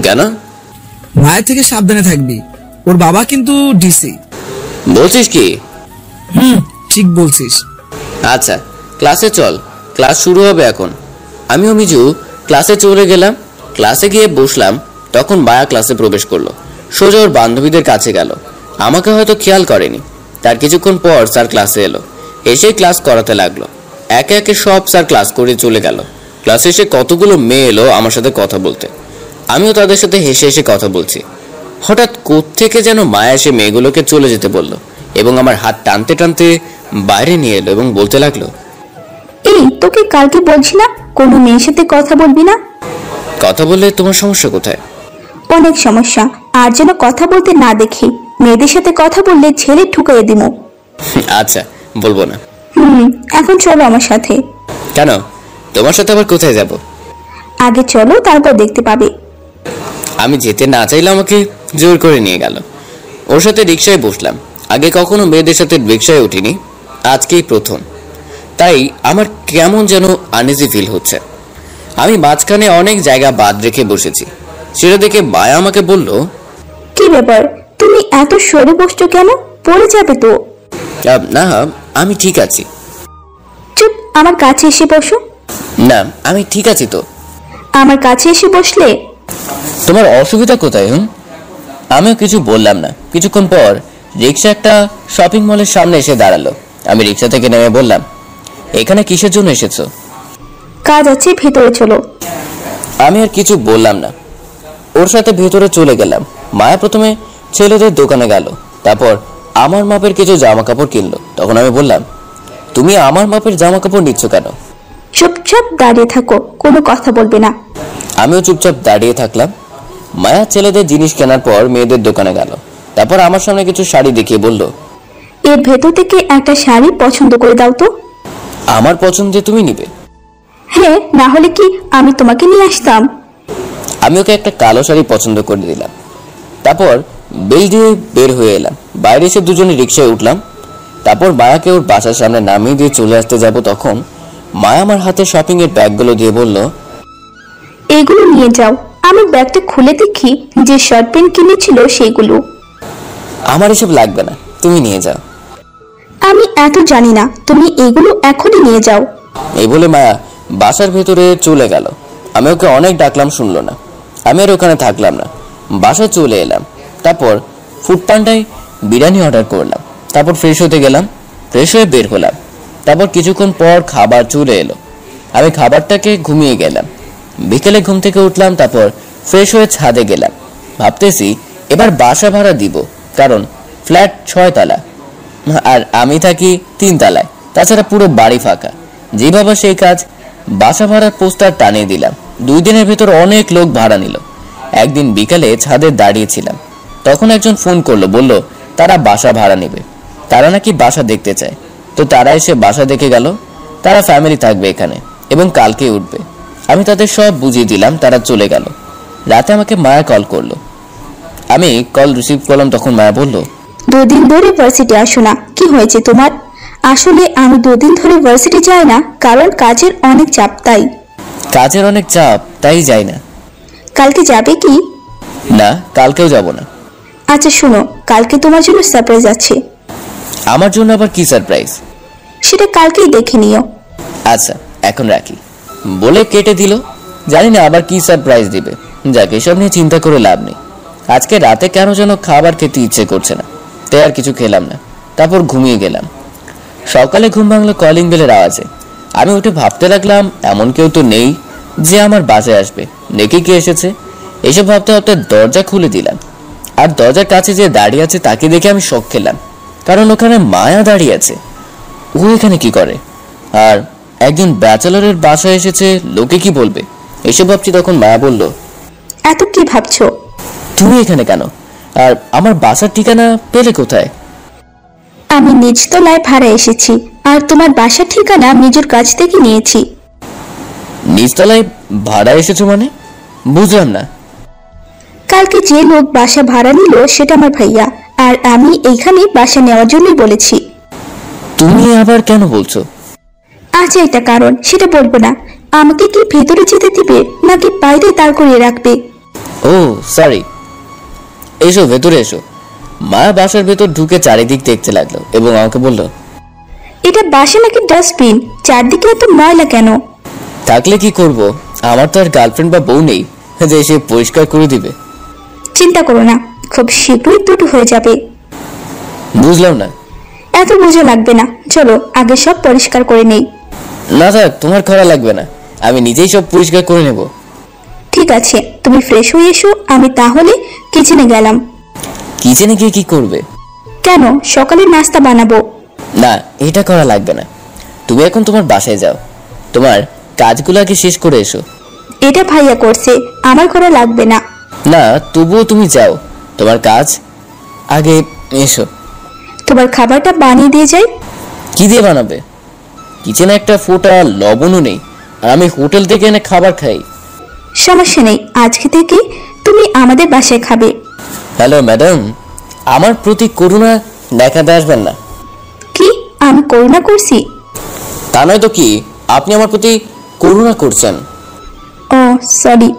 কেন? মায়ের থেকে সাবধানে থাকবি, ওর বাবা কিন্তু ডিসি। বলছিস কি? ঠিক বলছিস। আচ্ছা ক্লাসে চল, ক্লাস শুরু হবে এখন। আমিও মিজু ক্লাসে চলে গেলাম। ক্লাসে গিয়ে বসলাম, তখন মায়া ক্লাসে প্রবেশ করলো। সোজা ওর বান্ধবীদের কাছে গেল। আমাকে হয়তো খেয়াল করেনি। তার কিছুক্ষণ পর স্যার ক্লাসে এলো, এসে ক্লাস করাতে লাগলো। একে একে সব স্যার ক্লাস করে চলে গেল। ক্লাসে এসে কতগুলো মেয়ে এলো আমার সাথে কথা বলতে। আমিও তাদের সাথে হেসে হেসে কথা বলছি। হঠাৎ কোত্থেকে যেন মায়া এসে মেয়েগুলোকে চলে যেতে বলল এবং আমার হাত টানতে টানতে বাইরে নিয়ে এলো এবং বলতে লাগলো, এই তোকে কালকে বলছি না কোনো মেয়ের সাথে কথা বলবি না? কথা বললে তোমার সমস্যা কোথায়? অনেক সমস্যা, আর যেন কথা বলতে না দেখি। মেয়েদের সাথে কথা বললে ছেলে ঠুকাইয়ে দিব। আচ্ছা বলবো না। এখন চলো আমার সাথে। কেন? তোমার সাথে আবার কোথায় যাব? আগে চলো, তারপর দেখতে পাবে। আমি যেতে না চাইলে আমাকে জোর করে নিয়ে গেল। ওর সাথে রিক্সায় বসলাম। আগে কখনো মেয়েদের সাথে রিক্সায় উঠিনি, আজকেই প্রথম। তাই আমার কেমন যেন আনইজি ফিল হচ্ছে। আমি মাঝখানে অনেক জায়গা বাদ রেখে বসেছি। সেটা দেখে মায়া আমাকে বলল, কি ব্যাপার, তুমি এত সরে বসছো কেন? পড়ে যাবে তো। না আমি ঠিক আছি। চুপ, আমার কাছে এসে বসো। না আমি ঠিক আছি তো। আমার কাছে এসে বসলে তোমার অসুবিধা কোথায়? আমিও কিছু বললাম না। কিছুক্ষণ পর রিক্সা একটা শপিং মলের সামনে এসে দাঁড়ালো। আমি রিক্সা থেকে নেমে বললাম, এখানে কিসের জন্য এসেছো? কাজ আছে, ভেতরে চলো। আমি আর কিছু বললাম না, ওর সাথে ভেতরে চলে গেলাম। মায়া প্রথমে ছেলেদের দোকানে গেল, তারপর আমার মাপের কিছু জামা কাপড় কিনলো। তখন আমি বললাম, তুমি আমার মাপের জামা কাপড় নিচ্ছ কেন? চুপচাপ দাঁড়িয়ে থাকো, কোনো কথা বলবে না। আমিও চুপচাপ দাঁড়িয়ে থাকলাম। মায়া ছেলেদের জিনিস কেনার পর মেয়েদের দোকানে গেল, তারপর আমার সামনে কিছু শাড়ি দেখিয়ে বলল, এর ভেতর থেকে একটা শাড়ি পছন্দ করে দাও তো। আমার পছন্দে তুমি নিবে? হ্যাঁ, না হলে কি আমি তোমাকে নিয়ে আসতাম? আমি ওকে একটা কালো শাড়ি পছন্দ করে দিলাম। তারপর বিল দিয়ে বের হয়ে এলাম। বাইরে এসে দুজনে রিক্সায় উঠলাম। তারপর মায়াকে ওর বাসার সামনে নামিয়ে দিয়ে চলে আসতে যাব, তখন মায়া আমার হাতে শপিং এর ব্যাগগুলো দিয়ে বলল, এগুলো নিয়ে যাও। আমি ব্যাগটা খুলে দেখি যে শার্ট প্যান্ট কিনেছিল সেগুলো। আমার এসব লাগবে না, তুমি নিয়ে যাও। আমি এত জানি না, তুমি এগুলো এখনই নিয়ে যাও। এই বলে মায়া বাসার ভেতরে চলে গেল। আমি ওকে অনেক ডাকলাম, শুনলো না। আমি আর ওখানে থাকলাম না, বাসায় চলে এলাম। তারপর ফুড পান্ডায় বিরিয়ানি অর্ডার করলাম। তারপর ফ্রেশ হতে গেলাম, ফ্রেশ হয়ে বের হলাম। তারপর কিছুক্ষণ পর খাবার চলে এলো। আমি খাবারটাকে ঘুমিয়ে গেলাম। বিকেলে ঘুম থেকে উঠলাম, তারপর ফ্রেশ হয়ে ছাদে গেলাম। ভাবতেছি এবার বাসা ভাড়া দিব, কারণ ফ্ল্যাট 6 তলা আর আমি থাকি 3 তলায়। তাছাড়া পুরো বাড়ি ফাঁকা। যেভাবে সেই কাজ, বাসা ভাড়ার পোস্টার টানিয়ে দিলাম। 2 দিনের ভেতর অনেক লোক ভাড়া নিল। একদিন বিকালে ছাদে দাঁড়িয়েছিলাম, তখন একজন ফোন করলো, বলল তারা বাসা ভাড়া নেবে। তারা নাকি বাসা দেখতে চায়। তো তারা এসে বাসা দেখে গেল। তারা ফ্যামিলি থাকবে এখানে এবং কালকে উঠবে। আমি তাদের সব বুঝিয়ে দিলাম, তারা চলে গেল। রাতে আমাকে মায়া কল করলো। আমি কল রিসিভ করলাম, তখন মায়া বলল, 2 দিন ধরে ভার্সিটি আসো না, কি হয়েছে তোমার? আসলে আমি 2 দিন ধরে ভার্সিটি যাই না, কারণ কাজের অনেক চাপ। তাই কাজের অনেক চাপ, তাই যাই না। কালকে যাবে কি? না, কালকেও যাব না। আচ্ছা শোনো, কালকে তোমার জন্য সারপ্রাইজ আছে। আমার জন্য আবার কি সারপ্রাইজ? সেটা কালকেই দেখে নিও। আচ্ছা এখন রাখি, বলে কেটে দিল। জানি না আবার কি সারপ্রাইজ দিবে। যাকে এসব নিয়ে চিন্তা করে লাভ নেই। আজকে রাতে কেন যেন খাবার খেতে ইচ্ছে করছে না, তাই আর কিছু খেলাম না। তারপর ঘুমিয়ে গেলাম। সকালে ঘুম ভাঙলো কলিং বেলের আওয়াজে। আমি উঠে ভাবতে লাগলাম, এমন কেউ তো নেই যে আমার বাসায় আসবে। দেখি কে এসেছে। এসব ভাবতে ভাবতে দরজা খুলে দিলাম। আর দরজার কাছে যে দাঁড়িয়ে আছে তাকে দেখে আমি শক খেলাম, কারণ ওখানে মায়া দাঁড়িয়ে আছে। ও এখানে কি করে? আর একজন ব্যাচেলরের বাসায় এসেছে, লোকে কি বলবে এসব ভাবছি। তখন মায়া বলল, এত কি ভাবছো? তুমি এখানে কেন? আর আমার বাসার ঠিকানা পেলে কোথায়? আমি নিচতলায় ভাড়া এসেছি, আর তোমার বাসার ঠিকানা নিজের কাছ থেকে নিয়েছি। নিচতলায় ভাড়া এসেছো মানে? বুঝলাম না। কালকে যে লোক বাসা ভাড়া নিল সেটা আমার ভাইয়া, আর আমি এইখানে বাসা নেওয়ার জন্যই বলেছি। তুমি আবার কেন বলছো? আচ্ছা, এটা কারণ সেটা বলবো না। আমাকে কি ভেতরে যেতে দিবে নাকি বাইরে দাঁড় করিয়ে রাখবে? ও সরি, এসো ভেতরে এসো। মায়া বাসার ভেতর ঢুকে চারিদিক দেখতে লাগলো এবং আমাকে বলল, এটা বাসা নাকি ডাস্টবিন? চারদিকে এত ময়লা কেন? থাকলে কি করব, আমার তো আর গার্লফ্রেন্ড বা বউ নেই যে এসে পরিষ্কার করে দিবে। চিন্তা করো না, খুব শীঘ্রই দুটো হয়ে যাবে। বুঝলাম না। এত বোঝা লাগবে না, চলো আগে সব পরিষ্কার করে নেই। না থাক, তোমার করা লাগবে না, আমি নিজেই সব পরিষ্কার করে নেব। ঠিক আছে, তুমি ফ্রেশ হয়ে এসো, আমি তাহলে কিচেনে গেলাম। কিচেনে গিয়ে কি করবে? কেন, সকালে নাস্তা বানাবো। না, এটা করা লাগবে না, তুমি এখন তোমার বাসায় যাও, তোমার কাজগুলো আগে শেষ করে এসো। এটা ভাইয়া করছে, আমার করা লাগবে না। না, তবুও তুমি যাও, তোমার কাজ আগে এসো। তোমার খাবারটা বানিয়ে দিয়ে যাই। কি দিয়ে বানাবে? কিচেনে একটা ফোঁটা লবণও নেই, আর আমি হোটেল থেকে এনে খাবার খাই। সমস্যা নেই, আজকে থেকে তুমি আমাদের বাসায় খাবে। হ্যালো ম্যাডাম, আমার প্রতি করুণা দেখাতে আসবেন না। কি, আমি করুণা করছি? তা নয় তো কি, আপনি আমার প্রতি করুণা করছেন। ও সরি।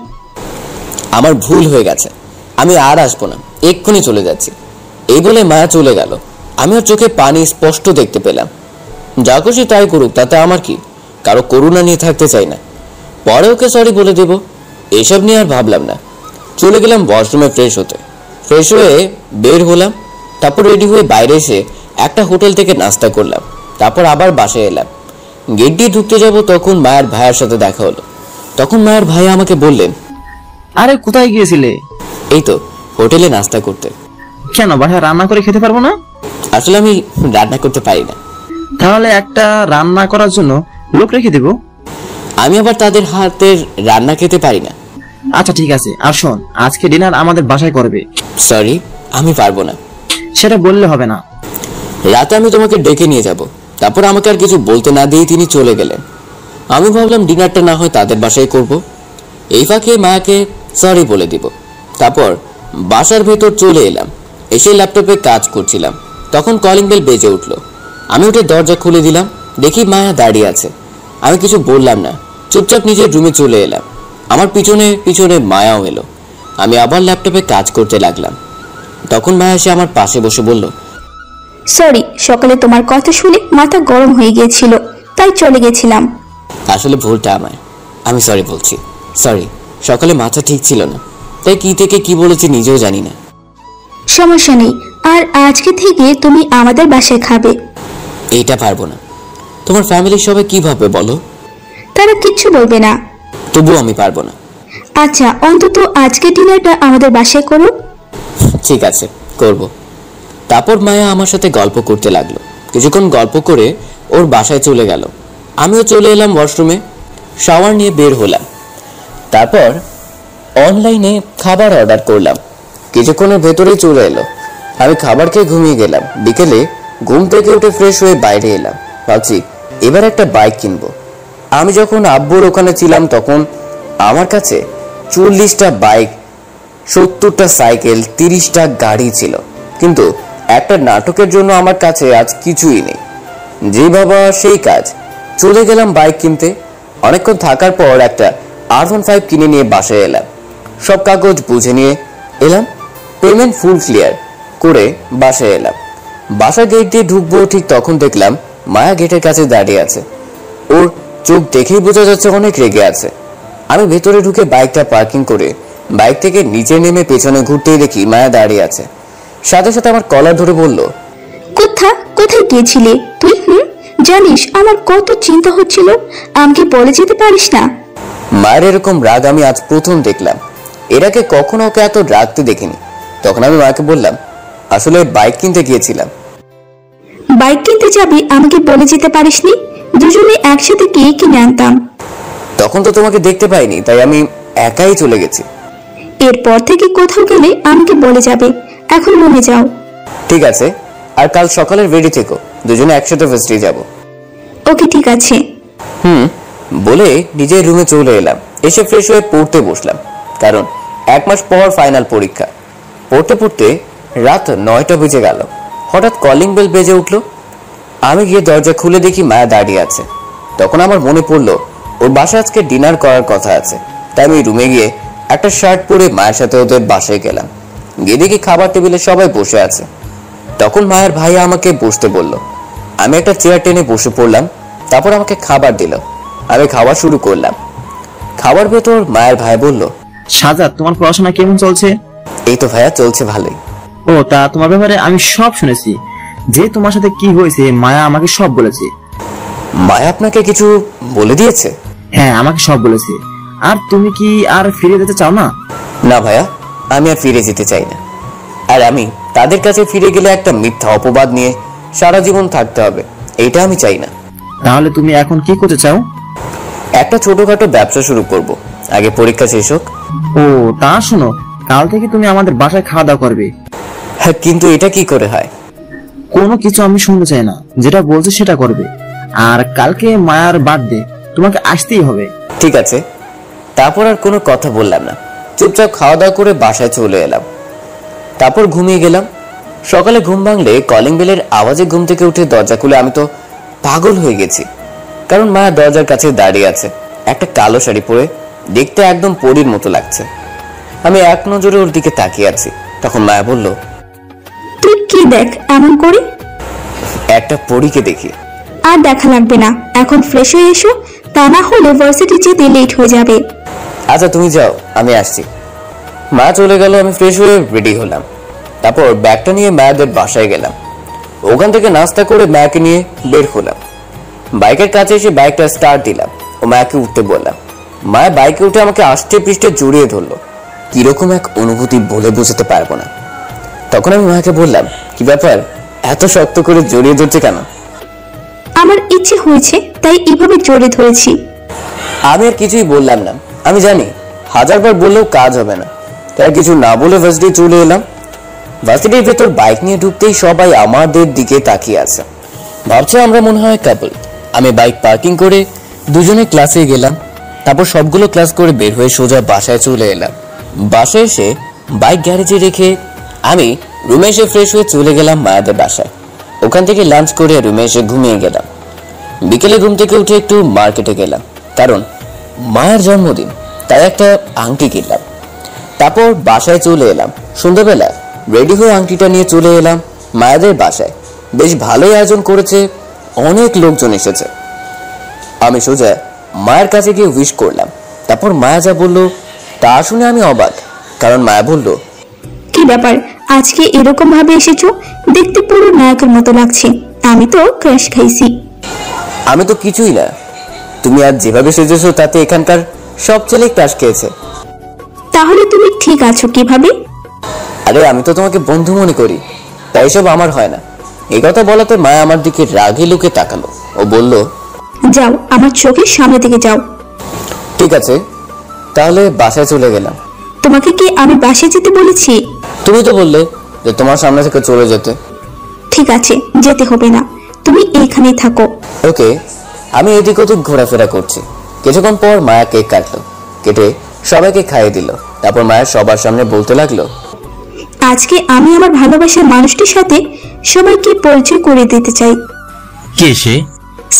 আমার ভুল হয়ে গেছে, আমি আর আসবো না, এক্ষুনি চলে যাচ্ছি। এই বলে মায়া চলে গেল। আমি ওর চোখে পানি স্পষ্ট দেখতে পেলাম। যা খুশি তাই করুক, তাতে আমার কি, কারো করুণা নিয়ে থাকতে চাই না। পরে ওকে সরি বলে দেব, এসব নিয়ে আর ভাবলাম না। চলে গেলাম ওয়াশরুমে ফ্রেশ হতে। ফ্রেশ হয়ে বের হলাম, তারপর রেডি হয়ে বাইরে এসে একটা হোটেল থেকে নাস্তা করলাম, তারপর আবার বাসায় এলাম। গেট দিয়ে ঢুকতে যাব, তখন মায়ের ভাইয়ের সাথে দেখা হলো। তখন মায়ের ভাই আমাকে বললেন, আরে কোথায় গিয়েছিলে? এই তো হোটেলে নাস্তা করতে। কেন, বাসায় রান্না করে খেতে পারবো না? আসলে আমি রান্না করতে পারি না। তাহলে একটা রান্না করার জন্য লোক রেখে দেবো। আমি আবার তাদের হাতের রান্না খেতে পারি না। আচ্ছা ঠিক আছে, আর শোন, আজকে ডিনার আমাদের বাসায় করবে। সরি, আমি পারবো না। সেটা বললে হবে না। রাতে আমি তোমাকে ডেকে নিয়ে যাব। তারপর আমাকে আর কিছু বলতে না দিয়ে তিনি চলে গেলেন। আমি ভাবলাম ডিনারটা না হয় তাদের বাসায় করব, এই ফাঁকে মায়াকে সরি বলে দিব। তারপর বাসার ভেতর চলে এলাম। এসে ল্যাপটপে কাজ করছিলাম, তখন কলিং বেল বেজে উঠলো। আমি উঠে দরজা খুলে দিলাম, দেখি মায়া দাঁড়িয়ে আছে। আমি কিছু বললাম না, চুপচাপ নিজের রুমে চলে এলাম। আমার পিছনে পিছনে মায়াও এলো। আমি আবার ল্যাপটপে কাজ করতে লাগলাম। তখন মায়া এসে আমার পাশে বসে বলল, সরি, সকালে তোমার কথা শুনে মাথা গরম হয়ে গিয়েছিল, তাই চলে গেছিলাম। আসলে ভুলটা আমার, আমি সরি বলছি। সরি, সকালে মাথা ঠিক ছিল না, তাই কি থেকে কি বলেছি নিজেও জানি না। সমস্যা নেই, আর আজকে থেকে তুমি আমাদের বাসায় খাবে। এইটা পারবো না। তোমার ফ্যামিলির সবাই কি ভাববে বলো? তারা কিচ্ছু বলবে না। তবুও আমি পারবো না। আচ্ছা, অন্তত আজকে ডিনারটা আমাদের বাসায় করো। ঠিক আছে, করব। তারপর মায়া আমার সাথে গল্প করতে লাগলো। কিছুক্ষণ গল্প করে ওর বাসায় চলে গেল। আমিও চলে এলাম ওয়াশরুমে, শাওয়ার নিয়ে বের হলাম। তারপর অনলাইনে খাবার অর্ডার করলাম। কিছুক্ষণের ভেতরেই চলে এলো। আমি খাবার খেয়ে ঘুমিয়ে গেলাম। বিকেলে ঘুম থেকে উঠে ফ্রেশ হয়ে বাইরে এলাম, ভাবছি এবার একটা বাইক কিনবো। আমি যখন আব্বুর ওখানে ছিলাম তখন আমার কাছে 40টা বাইক, 70টা সাইকেল, 30টা গাড়ি ছিল, কিন্তু একটা নাটকের জন্য আমার কাছে আজ কিছুই নেই। যে বাবা সেই কাজ। চলে গেলাম বাইক কিনতে। অনেকক্ষণ থাকার পর একটা R15 কিনে নিয়ে বাসায় এলাম। সব কাগজ বুঝে নিয়ে এলাম, পেমেন্ট ফুল ক্লিয়ার করে বাসায় এলাম। বাসার গেট দিয়ে ঢুকবো, ঠিক তখন দেখলাম মায়া গেটের কাছে দাঁড়িয়ে আছে। ওর চোখ দেখেই বোঝা যাচ্ছে অনেক রেগে আছে। আমি ভেতরে ঢুকে বাইকটা পার্কিং করে বাইক থেকে নিচে নেমে পেছনে ঘুরতেই দেখি মায়া দাঁড়িয়ে আছে। সাথে সাথে আমার কলার ধরে বলল, কোথায় গিয়েছিলে তুই? জানিস আমার কত চিন্তা হচ্ছিল, আমাকে বলে যেতে পারিস না? মায়ের এরকম রাগ আমি আজ প্রথম দেখলাম। এর আগে কখনো ওকে এত রাগতে দেখিনি। তখন আমি মাকে বললাম, আসলে বাইক কিনতে গিয়েছিলাম। বাইক কিনতে যাবি আমাকে বলে যেতে পারিসনি? দুজনে একসাথে গিয়ে কিনে আনতাম। তখন তো তোমাকে দেখতে পাইনি, তাই আমি একাই চলে গেছি। এরপর থেকে কোথাও গেলে আমাকে বলে যাবে। এখন রুমে যাও। ঠিক আছে, আর কাল সকালে রেডি থেকো, দুজনে একসাথে ভার্সিটি যাব। ওকে, ঠিক আছে। বলে নিজের রুমে চলে এলাম। এসে ফ্রেশ হয়ে পড়তে বসলাম, কারণ 1 মাস পর ফাইনাল পরীক্ষা। পড়তে পড়তে রাত 9টা বেজে গেল। হঠাৎ কলিং বেল বেজে উঠল। আমি গিয়ে দরজা খুলে দেখি মায়া দাঁড়িয়ে আছে। তখন আমার মনে পড়লো ওর বাসায় আজকে ডিনার করার কথা আছে, তাই আমি রুমে গিয়ে একটা শার্ট পরে মায়ের সাথে ওদের বাসায় গেলাম। গিয়ে দেখি খাবার টেবিলে সবাই বসে আছে। তখন মায়ের ভাই আমাকে বসতে বলল। আমি একটা চেয়ার টেনে বসে পড়লাম। তারপর আমাকে খাবার দিল। আমি খাওয়া শুরু করলাম। খাবার ভেতর মায়ের ভাই বলল, সাজাদ, তোমার পড়াশোনা কেমন চলছে? এই তো ভাইয়া, চলছে ভালোই। ও, তা তোমার ব্যাপারে আমি সব শুনেছি, যে তোমার সাথে কি হয়েছে মায়া আমাকে সব বলেছে। মায়া আপনাকে কিছু বলে দিয়েছে? হ্যাঁ, আমাকে সব বলেছে। আর তুমি কি আর ফিরে যেতে চাও না? না ভাইয়া, আমি আর ফিরে যেতে চাই না। আর আমি তাদের কাছে ফিরে গেলে একটা মিথ্যা অপবাদ নিয়ে সারা জীবন থাকতে হবে, এইটা আমি চাই না। তাহলে তুমি এখন কি করতে চাও? একটা ছোটখাটো ব্যবসা শুরু করব, আগে পরীক্ষা শেষ হোক। ও, তা শোনো, কাল থেকে তুমি আমাদের বাসায় খাওয়া দাওয়া করবে। হ্যাঁ, কিন্তু এটা কি করে হয়? কোনো কিছু আমি শুনতে চাই না, যেটা বলছে সেটা করবে। আর কালকে মায়ার বার্থডে, তোমাকে আসতেই হবে। ঠিক আছে। তারপর আর কোনো কথা বললাম না, চুপচাপ খাওয়া দাওয়া করে বাসায় চলে এলাম। তারপর ঘুমিয়ে গেলাম। সকালে ঘুম ভাঙলে কলিং বেলের আওয়াজে ঘুম থেকে উঠে দরজা খুলে আমি তো পাগল হয়ে গেছি, কারণ মায়া দরজার কাছে দাঁড়িয়ে আছে, একটা কালো শাড়ি পরে, দেখতে একদম পরীর মতো লাগছে। আমি এক নজরে ওর দিকে তাকিয়ে আছি। তখন মায়া বলল, তুই কি দেখ এমন করে? একটা পরীকে দেখি। আর দেখা লাগবে না, এখন ফ্রেশ হয়ে এসো, তা না হলে ভার্সিটি যেতে লেট হয়ে যাবে। আচ্ছা তুমি যাও, আমি আসছি। মা চলে গেল। আমি ফ্রেশ হয়ে রেডি হলাম। তারপর ব্যাগটা নিয়ে মায়াদের বাসায় গেলাম। ওখান থেকে নাস্তা করে মায়াকে নিয়ে বের হলাম। বাইকের কাছে এসে বাইকটা স্টার্ট দিলাম ও মায়াকে উঠতে বললাম। মায়া বাইকে উঠে আমাকে আষ্টে পৃষ্ঠে জড়িয়ে ধরলো। কিরকম এক অনুভূতি বলে বোঝাতে পারবো না। তখন আমি মায়াকে বললাম, কি ব্যাপার, এত শক্ত করে জড়িয়ে ধরছে কেন? আমার ইচ্ছে হয়েছে, তাই এভাবে জড়িয়ে ধরেছি। আমি আর কিছুই বললাম না। আমি জানি 1000বার বললেও কাজ হবে না, তাই কিছু না বলে ভার্সিটি চলে এলাম। ভার্সিটির ভেতর বাইক নিয়ে ঢুকতেই সবাই আমাদের দিকে তাকিয়ে আছে, ভাবছে আমরা মনে হয় কাপল। আমি বাইক পার্কিং করে দুজনে ক্লাসে গেলাম। তারপর সবগুলো ক্লাস করে বের হয়ে সোজা বাসায় চলে এলাম। বাসায় এসে বাইক গ্যারেজে রেখে আমি রুমে এসে ফ্রেশ হয়ে চলে গেলাম মায়াদের বাসায়। ওখান থেকে লাঞ্চ করে রুমে এসে ঘুমিয়ে গেলাম। বিকেলে ঘুম থেকে উঠে একটু মার্কেটে গেলাম, কারণ মায়ের জন্মদিন, তাই একটা আংটি কিনলাম। তারপর বাসায় চলে এলাম। সন্ধ্যাবেলা রেডি হয়ে আংটিটা নিয়ে চলে এলাম মায়াদের বাসায়। বেশ ভালোই আয়োজন করেছে, অনেক লোকজন এসেছে। আমি সোজা মায়ের কাছে গিয়ে উইশ করলাম। তারপর মায়া যা বললো তা শুনে আমি অবাক, কারণ মায়া বলল, কি ব্যাপার, আজকে এরকম ভাবে এসেছো? দেখতে পুরো নায়কের মতো লাগছে। আমি তো ক্রাশ খাইছি। আমি তো কিছুই না, তুমি আজ যেভাবে সেজেছো তাতে এখানকার সব ছেলে ক্রাশ খেয়েছে। তাহলে তুমি ঠিক আছো কিভাবে? আরে আমি তো তোমাকে বন্ধু মনে করি, তাই সব আমার হয় না। এই কথা বলাতে মায়া আমার দিকে রাগে লুকে তাকালো ও বলল, যাও, আমার চোখের সামনে থেকে যাও। ঠিক আছে, তাহলে বাসায় চলে গেলাম। তোমাকে কি আমি বাসায় যেতে বলেছি? তুমি তো বললে যে তোমার সামনে থেকে চলে যেতে। ঠিক আছে, যেতে হবে না, তুমি এখানেই থাকো। ওকে। আমি এদিক ওদিক ঘোরাফেরা করছি। কিছুক্ষণ পর মায়া কেক কাটলো, কেটে সবাইকে খাইয়ে দিল। তারপর মায়া সবার সামনে বলতে লাগলো, আজকে আমি আমার ভালোবাসার মানুষটির সাথে সবাইকে পরিচয় করে দিতে চাই। কে সে?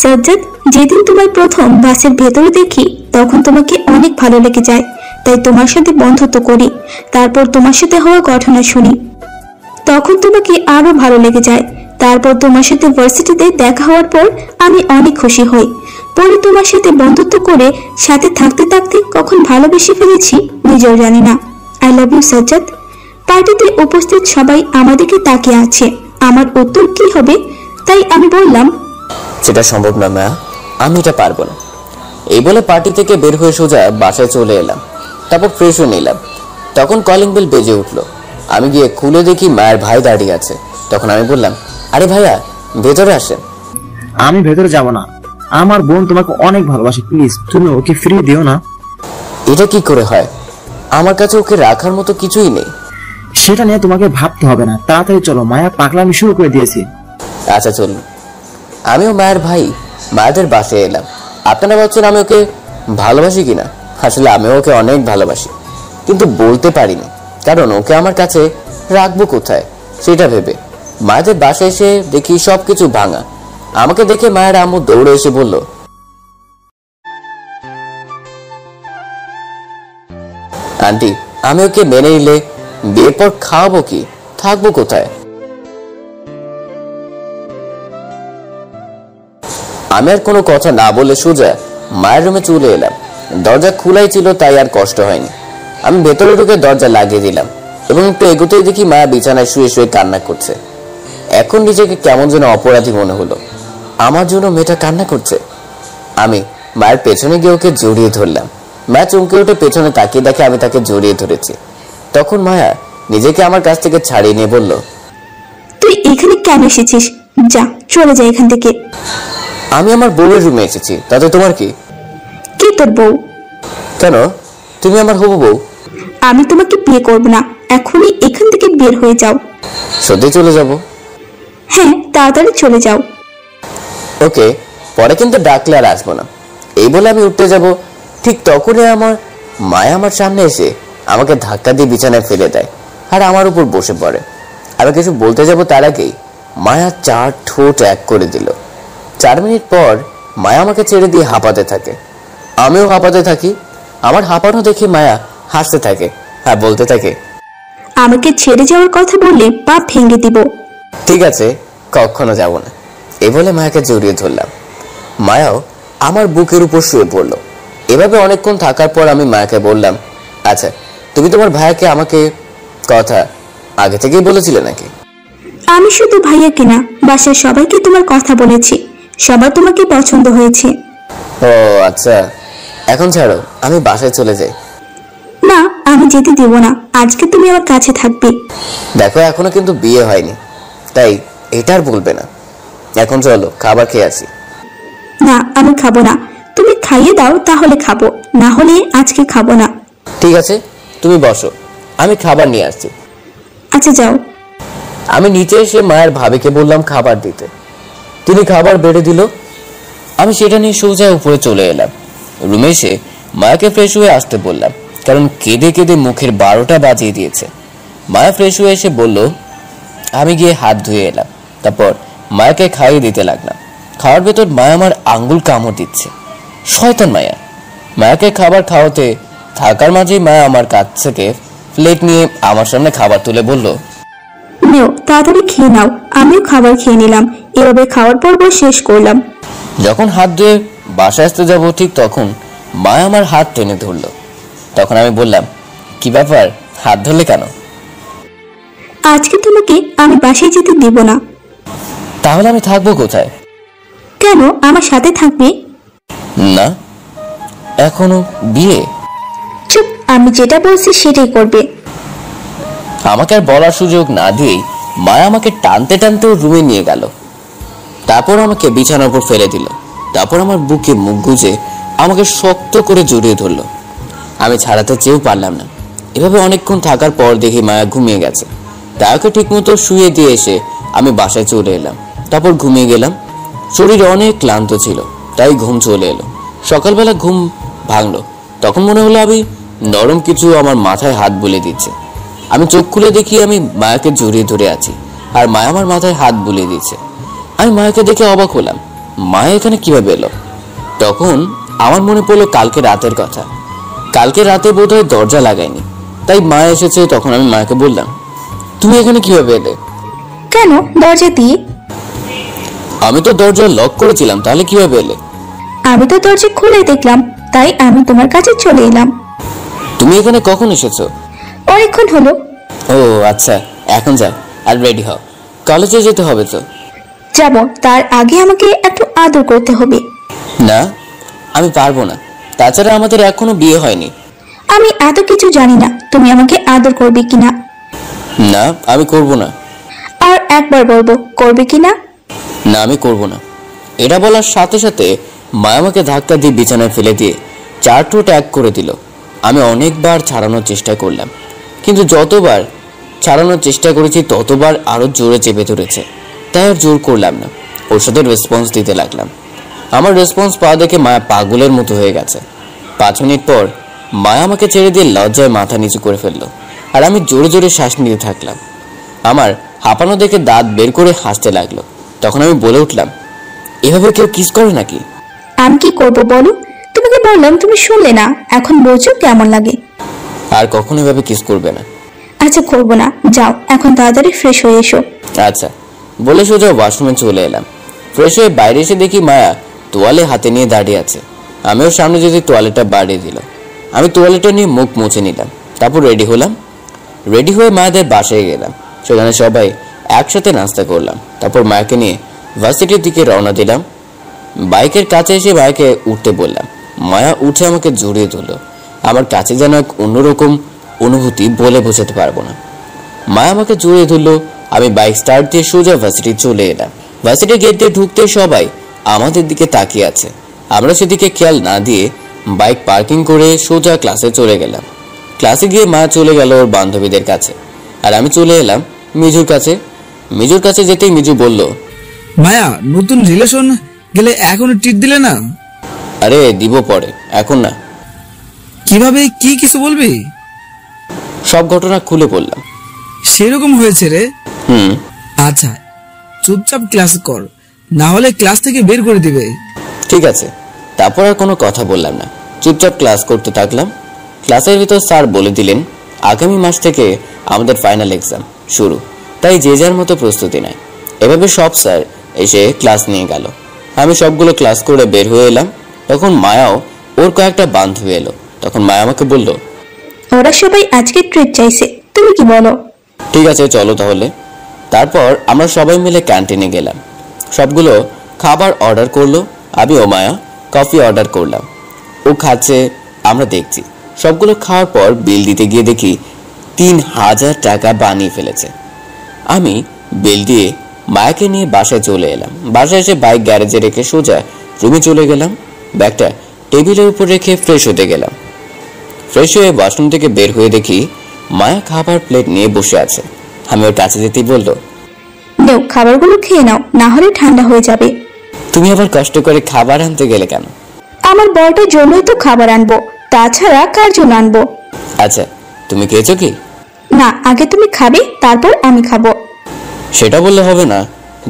সাজ্জাদ, যেদিন তোমায় প্রথম বাসের ভেতরে দেখি তখন তোমাকে অনেক ভালো লেগে যায়, তাই তোমার সাথে বন্ধুত্ব করি। তারপর তোমার সাথে হওয়া ঘটনা শুনি, তখন তোমাকে আরো ভালো লেগে যায়। তারপর তোমার সাথে ভার্সিটিতে দেখা হওয়ার পর আমি অনেক খুশি হই। পরে তোমার সাথে বন্ধুত্ব করে সাথে থাকতে থাকতে কখন ভালোবেসে ফেলেছি নিজেও জানি না। I love you Sajjad. পার্টিতে উপস্থিত সবাই আমাদেরকে তাকিয়ে আছে, আমার উত্তর কি হবে, তাই আমি বললাম, সেটা সম্ভব না মায়া, আমি এটা পারবো না। এই বলে পার্টি থেকে বের হয়ে সোজা বাসায় চলে এলাম। তারপর ফ্রেশ হয়ে নিলাম। তখন কলিং বেল বেজে উঠলো। আমি গিয়ে খুলে দেখি মায়ের ভাই দাঁড়িয়ে আছে। তখন আমি বললাম, আরে ভাইয়া, ভেতরে আসেন। আমি ভেতরে যাব না, আমার বোন তোমাকে অনেক ভালোবাসে, প্লিজ তুমি ওকে ফ্রি দিও না। এটা কি করে হয়? আমার কাছে ওকে রাখার মতো কিছুই নেই। সেটা নিয়ে তোমাকে ভাবতে হবে না, তাড়াতাড়ি চলো, মায়া পাগলামি শুরু করে দিয়েছে। আচ্ছা চলুন। আমিও মায়ের ভাই মায়াদের বাসায় এলাম। আপনারা ভাবছেন আমি ওকে ভালোবাসি কিনা? আসলে আমিও ওকে অনেক ভালোবাসি, কিন্তু বলতে পারিনি, কারণ ওকে আমার কাছে রাখবো কোথায় সেটা ভেবে। মায়েদের বাসায় এসে দেখি সবকিছু ভাঙা। আমাকে দেখে মায়ের আম্মু দৌড়ে এসে বলল, আন্টি, আমি ওকে মেনে নিলে বিয়ের পর খাওয়াবো কি, থাকবো কোথায়? আমি আর কোনো কথা না বলে সোজা মায়ের রুমে চলে এলাম। দরজা খোলাই ছিল, তাই আর কষ্ট হয়নি। আমি ভেতরে ঢুকে দরজা লাগিয়ে দিলাম এবং একটু এগোতেই দেখি মায়া বিছানায় শুয়ে শুয়ে কান্না করছে। এখন নিজেকে কেমন যেন অপরাধী মনে হলো, আমার জন্য মেয়েটা কান্না করছে। আমি মায়ের পেছনে গিয়ে ওকে জড়িয়ে ধরলাম। মায়া চমকে উঠে পেছনে তাকিয়ে দেখে আমি তাকে জড়িয়ে ধরেছি। তখন মায়া নিজেকে আমার কাছ থেকে ছাড়িয়ে নিয়ে বলল, তুই এখানে কেন এসেছিস? যা, চলে যা এখান থেকে। আমি আমার বউয়ের রুমে এসেছি, তাতে তোমার কি? কি তোর বউ? কেন, তুমি আমার হবু বউ। আমি তোমাকে বিয়ে করব না, এখনই এখান থেকে বের হয়ে যাও। সত্যি চলে যাব? হ্যাঁ, তাড়াতাড়ি চলে যাও। ওকে, পরে কিন্তু ডাকলে আর আসবো না। এই বলে আমি উঠতে যাব, ঠিক তখনই আমার মায়া আমার সামনে এসে আমাকে ধাক্কা দিয়ে বিছানায় ফেলে দেয় আর আমার উপর বসে পড়ে। আমি কিছু বলতে যাব তার আগেই মায়া 4 ঠোঁট এক করে দিল। 4 মিনিট পর মায়া আমাকে ছেড়ে দিয়ে হাঁপাতে থাকে, আমিও হাঁপাতে থাকি। আমার হাঁপানো দেখে মায়া হাসতে থাকে আর বলতে থাকে, আমাকে ছেড়ে যাওয়ার কথা বললে পা ভেঙে দিব। ঠিক আছে, কখনো যাব না। এই বলে মায়াকে জড়িয়ে ধরলাম। মায়াও আমার বুকের উপর শুয়ে পড়লো। এভাবে অনেকক্ষণ থাকার পর আমি মায়াকে বললাম, আচ্ছা, তুমি তোমার ভাইয়াকে আমাকে কথা আগে থেকেই বলেছিলে নাকি? আমি শুধু ভাইয়াকে না, বাসার সবাইকে তোমার কথা বলেছি, সবার তোমাকে পছন্দ হয়েছে। ও আচ্ছা, এখন ছাড়ো, আমি বাসায় চলে যাই। না, আমি যেতে দেব না, আজকে তুমি আমার কাছে থাকবে। দেখো, এখনো কিন্তু বিয়ে হয়নি, তাই এটা আর বলবে না। এখন চলো, খাবার খেয়ে আসি। না, আমি খাবো না, তুমি খাইয়ে দাও, তাহলে খাবো, না হলে আজকে খাবো না। ঠিক আছে, তুমি বসো, আমি খাবার নিয়ে আসছি। আচ্ছা যাও। আমি নিচে এসে মায়ের ভাবিকে বললাম খাবার দিতে। তিনি খাবার বেড়ে দিল। আমি সেটা নিয়ে সোজা উপরে চলে এলাম। রুমে এসে মায়াকে ফ্রেশ হয়ে আসতে বললাম, কারণ কেঁদে কেঁদে মুখের 12টা বাজিয়ে দিয়েছে। মায়া ফ্রেশ হয়ে এসে বলল, আমি গিয়ে হাত ধুয়ে এলাম। তারপর মায়াকে খাইয়ে দিতে লাগলাম। খাওয়ার ভেতর মায়া আমার আঙ্গুল কামড় দিচ্ছে। শয়তান মায়া। মায়াকে খাবার খাওয়াতে থাকার মাঝেই মায়া আমার কাছ থেকে প্লেট নিয়ে আমার সামনে খাবার তুলে বলল, নেও, তাড়াতাড়ি খেয়ে নাও। আমিও খাবার খেয়ে নিলাম, এভাবে খাওয়ার পর্ব শেষ করলাম। যখন হাত ধুয়ে বাসায় আসতে যাব ঠিক তখন মায়া আমার হাত টেনে ধরলো। তখন আমি বললাম, কি ব্যাপার, হাত ধরলে কেন? আজকে তোমাকে আমি বাসায় যেতে দেব না। তাহলে আমি থাকবো কোথায়? কেন, আমার সাথে থাকবে? না, এখনো বিয়ে? চুপ, আমি যেটা বলছি সেটাই করবে। আমাকে আর বলার সুযোগ না দিয়েই মায়া আমাকে টানতে টানতে ওর রুমে নিয়ে গেল। তারপর আমাকে বিছানার উপর ফেলে দিল। তারপর আমার বুকে মুখ গুজে আমাকে শক্ত করে জড়িয়ে ধরলো। আমি ছাড়াতে চেয়েও পারলাম না। এভাবে অনেকক্ষণ থাকার পর দেখি মায়া ঘুমিয়ে গেছে। তাকে ঠিক মতো শুয়ে দিয়ে এসে আমি বাসায় চলে এলাম। তারপর ঘুমিয়ে গেলাম। শরীর অনেক ক্লান্ত ছিল, তাই ঘুম চলে এলো। সকালবেলা ঘুম ভাঙলো, তখন মনে হলো আমি নরম কিছু আমার মাথায় হাত বুলিয়ে দিচ্ছে। আমি চোখ খুলে দেখি আমি মায়াকে জড়িয়ে ধরে আছি আর মায়া আমার মাথায় হাত বুলিয়ে দিচ্ছে। আমি মায়াকে দেখে অবাক হলাম, মায়া এখানে কিভাবে এলো? তখন আমার মনে পড়লো কালকে রাতের কথা। কালকে রাতে বোধহয় দরজা লাগায়নি, তাই মায়া এসেছে। তখন আমি মায়াকে বললাম, তুমি এখানে কিভাবে এলে? কেন, দরজা দিয়ে। আমি তো দরজা লক করেছিলাম, তাহলে কিভাবে এলে? আমি তো দরজা খুলে দেখলাম, তাই আমি তোমার কাছে চলে এলাম। তুমি এখানে কখন এসেছো? অনেকক্ষণ হলো। ও আচ্ছা, এখন যাও আর রেডি হও, কলেজে যেতে হবে তো। যাব, তার আগে আমাকে একটু আদর করতে হবে। না, আমি পারবো না, তাছাড়া আমাদের এখনো বিয়ে হয়নি। আমি এত কিছু জানি না তুমি আমাকে আদর করবে কিনা। না, আমি করব না। আর একবার বলবো, করবে কি না? না, আমি করব না। এটা বলার সাথে সাথে মা আমাকে ধাক্কা দিয়ে বিছানায় ফেলে দিয়ে 4 ঠোঁট এক করে দিল। আমি অনেকবার ছাড়ানোর চেষ্টা করলাম, কিন্তু যতবার ছাড়ানোর চেষ্টা করেছি ততবার আরো জোরে চেপে ধরেছে। তাই আর জোর করলাম না, ওর সাথে রেসপন্স দিতে লাগলাম। আমার রেসপন্স পাওয়া দেখে মায়া পাগলের মতো হয়ে গেছে। 5 মিনিট পর মায়া আমাকে ছেড়ে দিয়ে লজ্জায় মাথা নিচু করে ফেললো, আর আমি জোরে জোরে শ্বাস নিতে থাকলাম। আমার হাঁপানো দেখে দাঁত বের করে হাসতে লাগলো। তখন আমি বলে উঠলাম, এভাবে কেউ কিস করে নাকি? আমি কি করবো বলো? তোমাকে বললাম, তুমি শুনলে না। এখন বলছো কেমন লাগে। আর কখনো এভাবে কিস করবে না। আচ্ছা, করবো না। যাও এখন তাড়াতাড়ি ফ্রেশ হয়ে এসো। আচ্ছা বলে সোজা ওয়াশরুমে চলে এলাম। ফ্রেশ হয়ে বাইরে এসে দেখি মায়া তোয়ালে হাতে নিয়ে দাঁড়িয়ে আছে। আমি ওর সামনে যদি তোয়ালেটা বাড়িয়ে দিল। আমি তোয়ালেটা নিয়ে মুখ মুছে নিলাম, তারপর রেডি হলাম। রেডি হয়ে মায়াদের বাসায় গেলাম। সেখানে সবাই একসাথে নাস্তা করলাম। তারপর মায়াকে নিয়ে ভার্সিটির দিকে রওনা দিলাম। বাইকের কাছে এসে মায়াকে উঠতে বললাম। মায়া উঠে আমাকে জড়িয়ে ধরল। আমার কাছে যেন এক অন্যরকম অনুভূতি, বলে বোঝাতে পারবো না। মায়া আমাকে জড়িয়ে ধরলো। আমি বাইক স্টার্ট দিয়ে সোজা ভার্সিটি চলে এলাম। ভার্সিটির গেট দিয়ে ঢুকতে সবাই আমাদের দিকে তাকিয়ে আছে। আমরা সেদিকে খেয়াল না দিয়ে বাইক পার্কিং করে সোজা ক্লাসে চলে গেলাম। ক্লাসে গিয়ে মায়া চলে গেল ওর বান্ধবীদের কাছে, আর আমি চলে এলাম মিজুর কাছে। মিজুর কাছে যেতেই মিজু বলল, মায়া, নতুন রিলেশন গেলে এখনো ট্রিট দিলে না? আরে দিব পরে, এখন না। কিভাবে, কি কিছু বলবি? সব ঘটনা খুলে বললাম। সেরকম হয়েছে রে? আচ্ছা, চুপচাপ ক্লাস কর, না হলে ক্লাস থেকে বের করে দিবে। ঠিক আছে। তারপর আর কোনো কথা বললাম না, চুপচাপ ক্লাস করতে থাকলাম। ক্লাসের ভিতর স্যার বলে দিলেন আগামী মাস থেকে আমাদের ফাইনাল এক্সাম শুরু, তাই যে যার মতো প্রস্তুতি নেয়। এভাবে সব স্যার এসে ক্লাস নিয়ে গেল। আমি সবগুলো ক্লাস করে বের হয়ে এলাম। তখন মায়াও ওর কয়েকটা বান্ধবী এলো। তখন মায়া আমাকে বলল, ওরা সবাই আজকে ট্রিট চাইছে, তুমি কি বলো? ঠিক আছে চলো তাহলে। তারপর আমরা সবাই মিলে ক্যান্টিনে গেলাম। সবগুলো খাবার অর্ডার করলো। আমি ও মায়া কফি অর্ডার করলাম। ও খাচ্ছে, আমরা দেখছি। সবগুলো খাওয়ার পর বিল দিতে গিয়ে দেখি 3000 টাকা বানিয়ে ফেলেছে। আমি বিল দিয়ে মায়াকে নিয়ে বাসায় চলে এলাম। বাসায় এসে বাইক গ্যারেজে রেখে সোজা রুমে চলে গেলাম। ব্যাগটা টেবিলের উপর রেখে ফ্রেশ হতে গেলাম। ফ্রেশ হয়ে ওয়াশরুম থেকে বের হয়ে দেখি মায়া খাবার প্লেট নিয়ে বসে আছে। আমি ওর কাছে যেতেই বললো, নাও খাবারগুলো খেয়ে নাও, না হলে ঠান্ডা হয়ে যাবে। তুমি আবার কষ্ট করে খাবার আনতে গেলে কেন? আমার বরটার জন্যই তো খাবার আনবো, তাছাড়া কার জন্য আনবো? আচ্ছা তুমি খেয়েছো কি? না, আগে তুমি খাবে, তারপর আমি খাবো। সেটা বললে হবে না,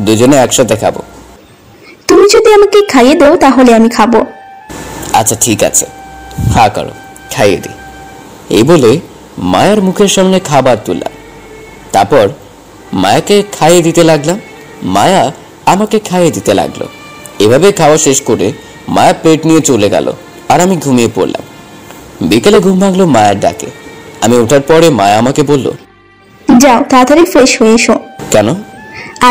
দুজনে একসাথে খাবো। তুমি যদি আমাকে খাইয়ে দাও তাহলে আমি খাবো। আচ্ছা ঠিক আছে, হা করো, খাইয়ে দিই। এই বলে মায়ের মুখের সামনে খাবার তুললাম। তারপর মায়াকে খাইয়ে দিতে লাগলাম। মায়া আমাকে খাইয়ে দিতে লাগলো। এভাবে খাওয়া শেষ করে মায়া প্লেট নিয়ে চলে গেল, আর আমি ঘুমিয়ে পড়লাম। বিকেলে ঘুম ভাঙলো মায়ের ডাকে। আমি ওঠার পরে মায়া আমাকে বলল, যাও তাড়াতাড়ি ফ্রেশ হয়ে এসো। কেন?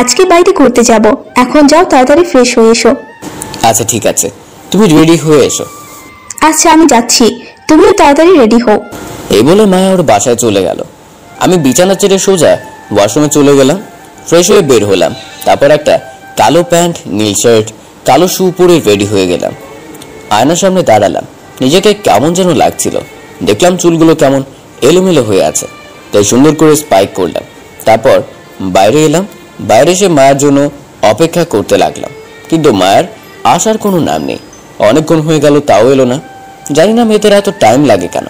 আজকে বাইরে ঘুরতে যাব, এখন যাও তাড়াতাড়ি ফ্রেশ হয়ে এসো। আচ্ছা ঠিক আছে, তুমি রেডি হয়ে এসো। আচ্ছা আমি যাচ্ছি, তুমিও তাড়াতাড়ি রেডি হও। এই বলে মায়া ওর বাসায় চলে গেল। আমি বিছানা ছেড়ে সোজা ওয়াশরুমে চলে গেলাম। ফ্রেশ হয়ে বের হলাম। তারপর একটা কালো প্যান্ট, নীল শার্ট, কালো শু পরে রেডি হয়ে গেলাম। আয়নার সামনে দাঁড়ালাম। নিজেকে কেমন যেন লাগছিল। দেখলাম চুলগুলো কেমন এলোমেলো হয়ে আছে, তাই সুন্দর করে স্পাইক করলাম। তারপর বাইরে এলাম। বাইরে এসে মায়ের জন্য অপেক্ষা করতে লাগলাম, কিন্তু মায়ের আসার কোনো নাম নেই। অনেকক্ষণ হয়ে গেল, তাও এলো না। জানি না মেয়েদের এত টাইম লাগে কেন,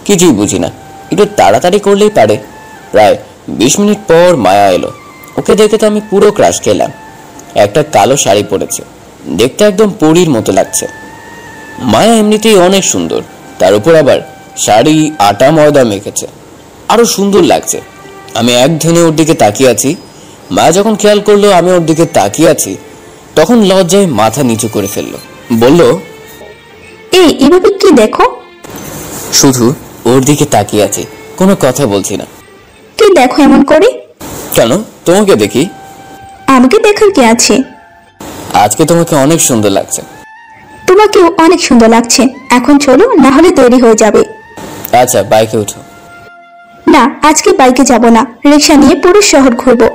কিছুই বুঝি না। একটু তাড়াতাড়ি করলেই পারে। প্রায় 20 মিনিট পর মায়া এলো। ওকে দেখে তো আমি পুরো ক্রাশ খেলাম। একটা কালো শাড়ি পরেছে, দেখতে একদম পরীর মতো লাগছে। মায়া এমনিতেই অনেক সুন্দর, তার উপর আবার শাড়ি আটা ময়দা মেখেছে, আরো সুন্দর লাগছে। আমি এক ধ্যানে ওর দিকে তাকিয়ে আছি। মায়া যখন খেয়াল করলো আমি ওর দিকে তাকিয়ে আছি, তখন লজ্জায় মাথা নিচু করে ফেললো। বলল, এই এভাবে কি দেখো? শুধু ওর দিকে তাকিয়ে আছি, কোনো কথা বলছি না। কি দেখো এমন করে? কেন, তোমাকে দেখি। আমাকে দেখার কি আছে? আজকে তোমাকে অনেক সুন্দর লাগছে। তোমাকেও অনেক সুন্দর লাগছে। এখন চলো, না হলে দেরি হয়ে যাবে। আচ্ছা বাইকে উঠো। না, আজকে বাইকে যাব না, রিক্সা নিয়ে পুরো শহর ঘুরবো।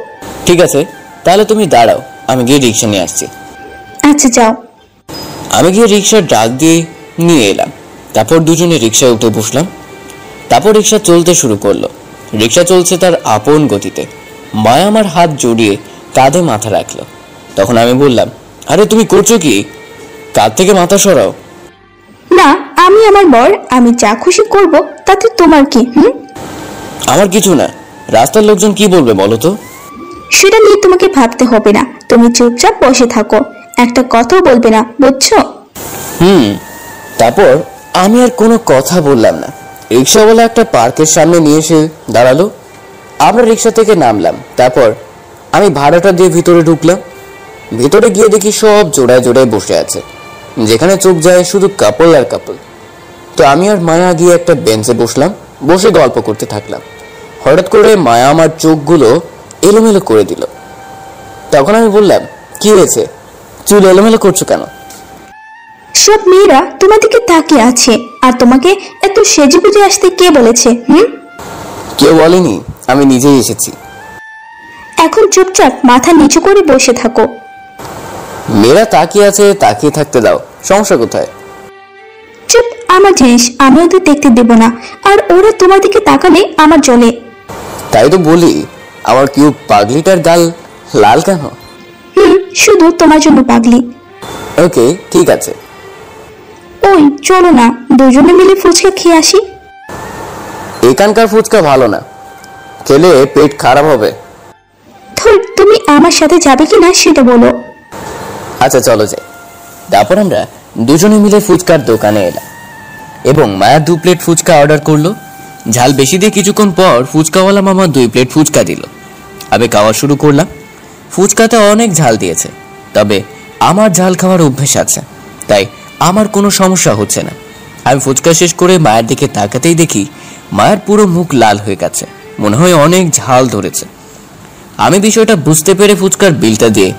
ঠিক আছে, তাহলে তুমি দাঁড়াও, আমি গিয়ে রিক্সা নিয়ে আসছি। আচ্ছা যাও। আমি গিয়ে রিক্সার ডাক দিয়ে নিয়ে এলাম। তারপর দুজনে রিক্সায় উঠে বসলাম। তারপর রিক্সা চলতে শুরু করলো। রিক্সা চলছে তার আপন গতিতে। মায়া আমার হাত জড়িয়ে কাঁধে মাথা রাখলো। তখন আমি বললাম, আরে তুমি করছো কি? কাঁধ থেকে মাথা সরাও। না, আমি আমার বর, আমি যা খুশি করব, তাতে তোমার কি? আমার কিছু না, রাস্তার লোকজন কি বলবে বলো তো? সেটা নিয়ে তোমাকে ভাবতে হবে না, তুমি চুপচাপ বসে থাকো, একটা কথাও বলবে না, বুঝছো? তারপর আমি আর কোনো কথা বললাম না। রিক্সাওয়ালা একটা পার্কের সামনে নিয়ে এসে দাঁড়ালো। আমরা রিক্সা থেকে নামলাম। তারপর আমি ভাড়াটা দিয়ে ভিতরে ঢুকলাম। ভিতরে গিয়ে দেখি সব জোড়ায় জোড়ায় বসে আছে, যেখানে চোখ যায় শুধু কাপল আর কাপল। তো আমি আর মায়া গিয়ে একটা বেঞ্চে বসলাম, বসে গল্প করতে থাকলাম। হঠাৎ করে মায়া আমার চোখগুলো এলোমেলো করে দিল। তখন আমি বললাম, কি হয়েছে, চুল এলোমেলো করছো কেন? সব মেয়েরা তোমার দিকে তাকিয়ে আছে, আর তোমাকে এত সেজে গুজে আসতে কে বলেছে? কেউ বলেনি, আমি নিজেই এসেছি। এখন চুপচাপ মাথা নিচু করে বসে থাকো। মেয়েরা তাকিয়ে আছে, তাকিয়ে থাকতে দাও, সমস্যা কোথায়? চুপ, আমার জিনিস আমি ওদের দেখতে দেব না, আর ওরা তোমার দিকে তাকালে আমার জ্বলে। তাই তো বলি, আমার কিউ পাগলিটার গাল লাল কেন? শুধু তোমার জন্য পাগলি। ওকে, ঠিক আছে। ওই চলো না, দুজনে মিলে ফুচকা খেয়ে আসি। এখানকার ফুচকা ভালো না, খেলে পেট খারাপ হবে। ধুর, তুমি আমার সাথে যাবে কিনা সেটা বলো। আচ্ছা চলো যাই। তারপর আমরা দুজনে মিলে ফুচকার দোকানে এলাম এবং মায়া 2 প্লেট ফুচকা অর্ডার করলো। ঝাল বেশি দিয়ে কিছুক্ষণ পর ফুচকাওয়ালা মামা 2 প্লেট ফুচকা দিল। আমি খাওয়া শুরু করলাম। ফুচকাতে অনেক ঝাল দিয়েছে, তবে আমার ঝাল খাওয়ার অভ্যেস আছে, তাই আমার কোনো সমস্যা হচ্ছে না। আমি ফুচকা শেষ করে মায়ের দিকে তাকাতেই দেখি মায়ের পুরো মুখ লাল হয়ে গেছে, মনে হয় অনেক ঝাল ধরেছে। আমি বিষয়টা বুঝতে পেরে ফুচকার বিলটা দিয়ে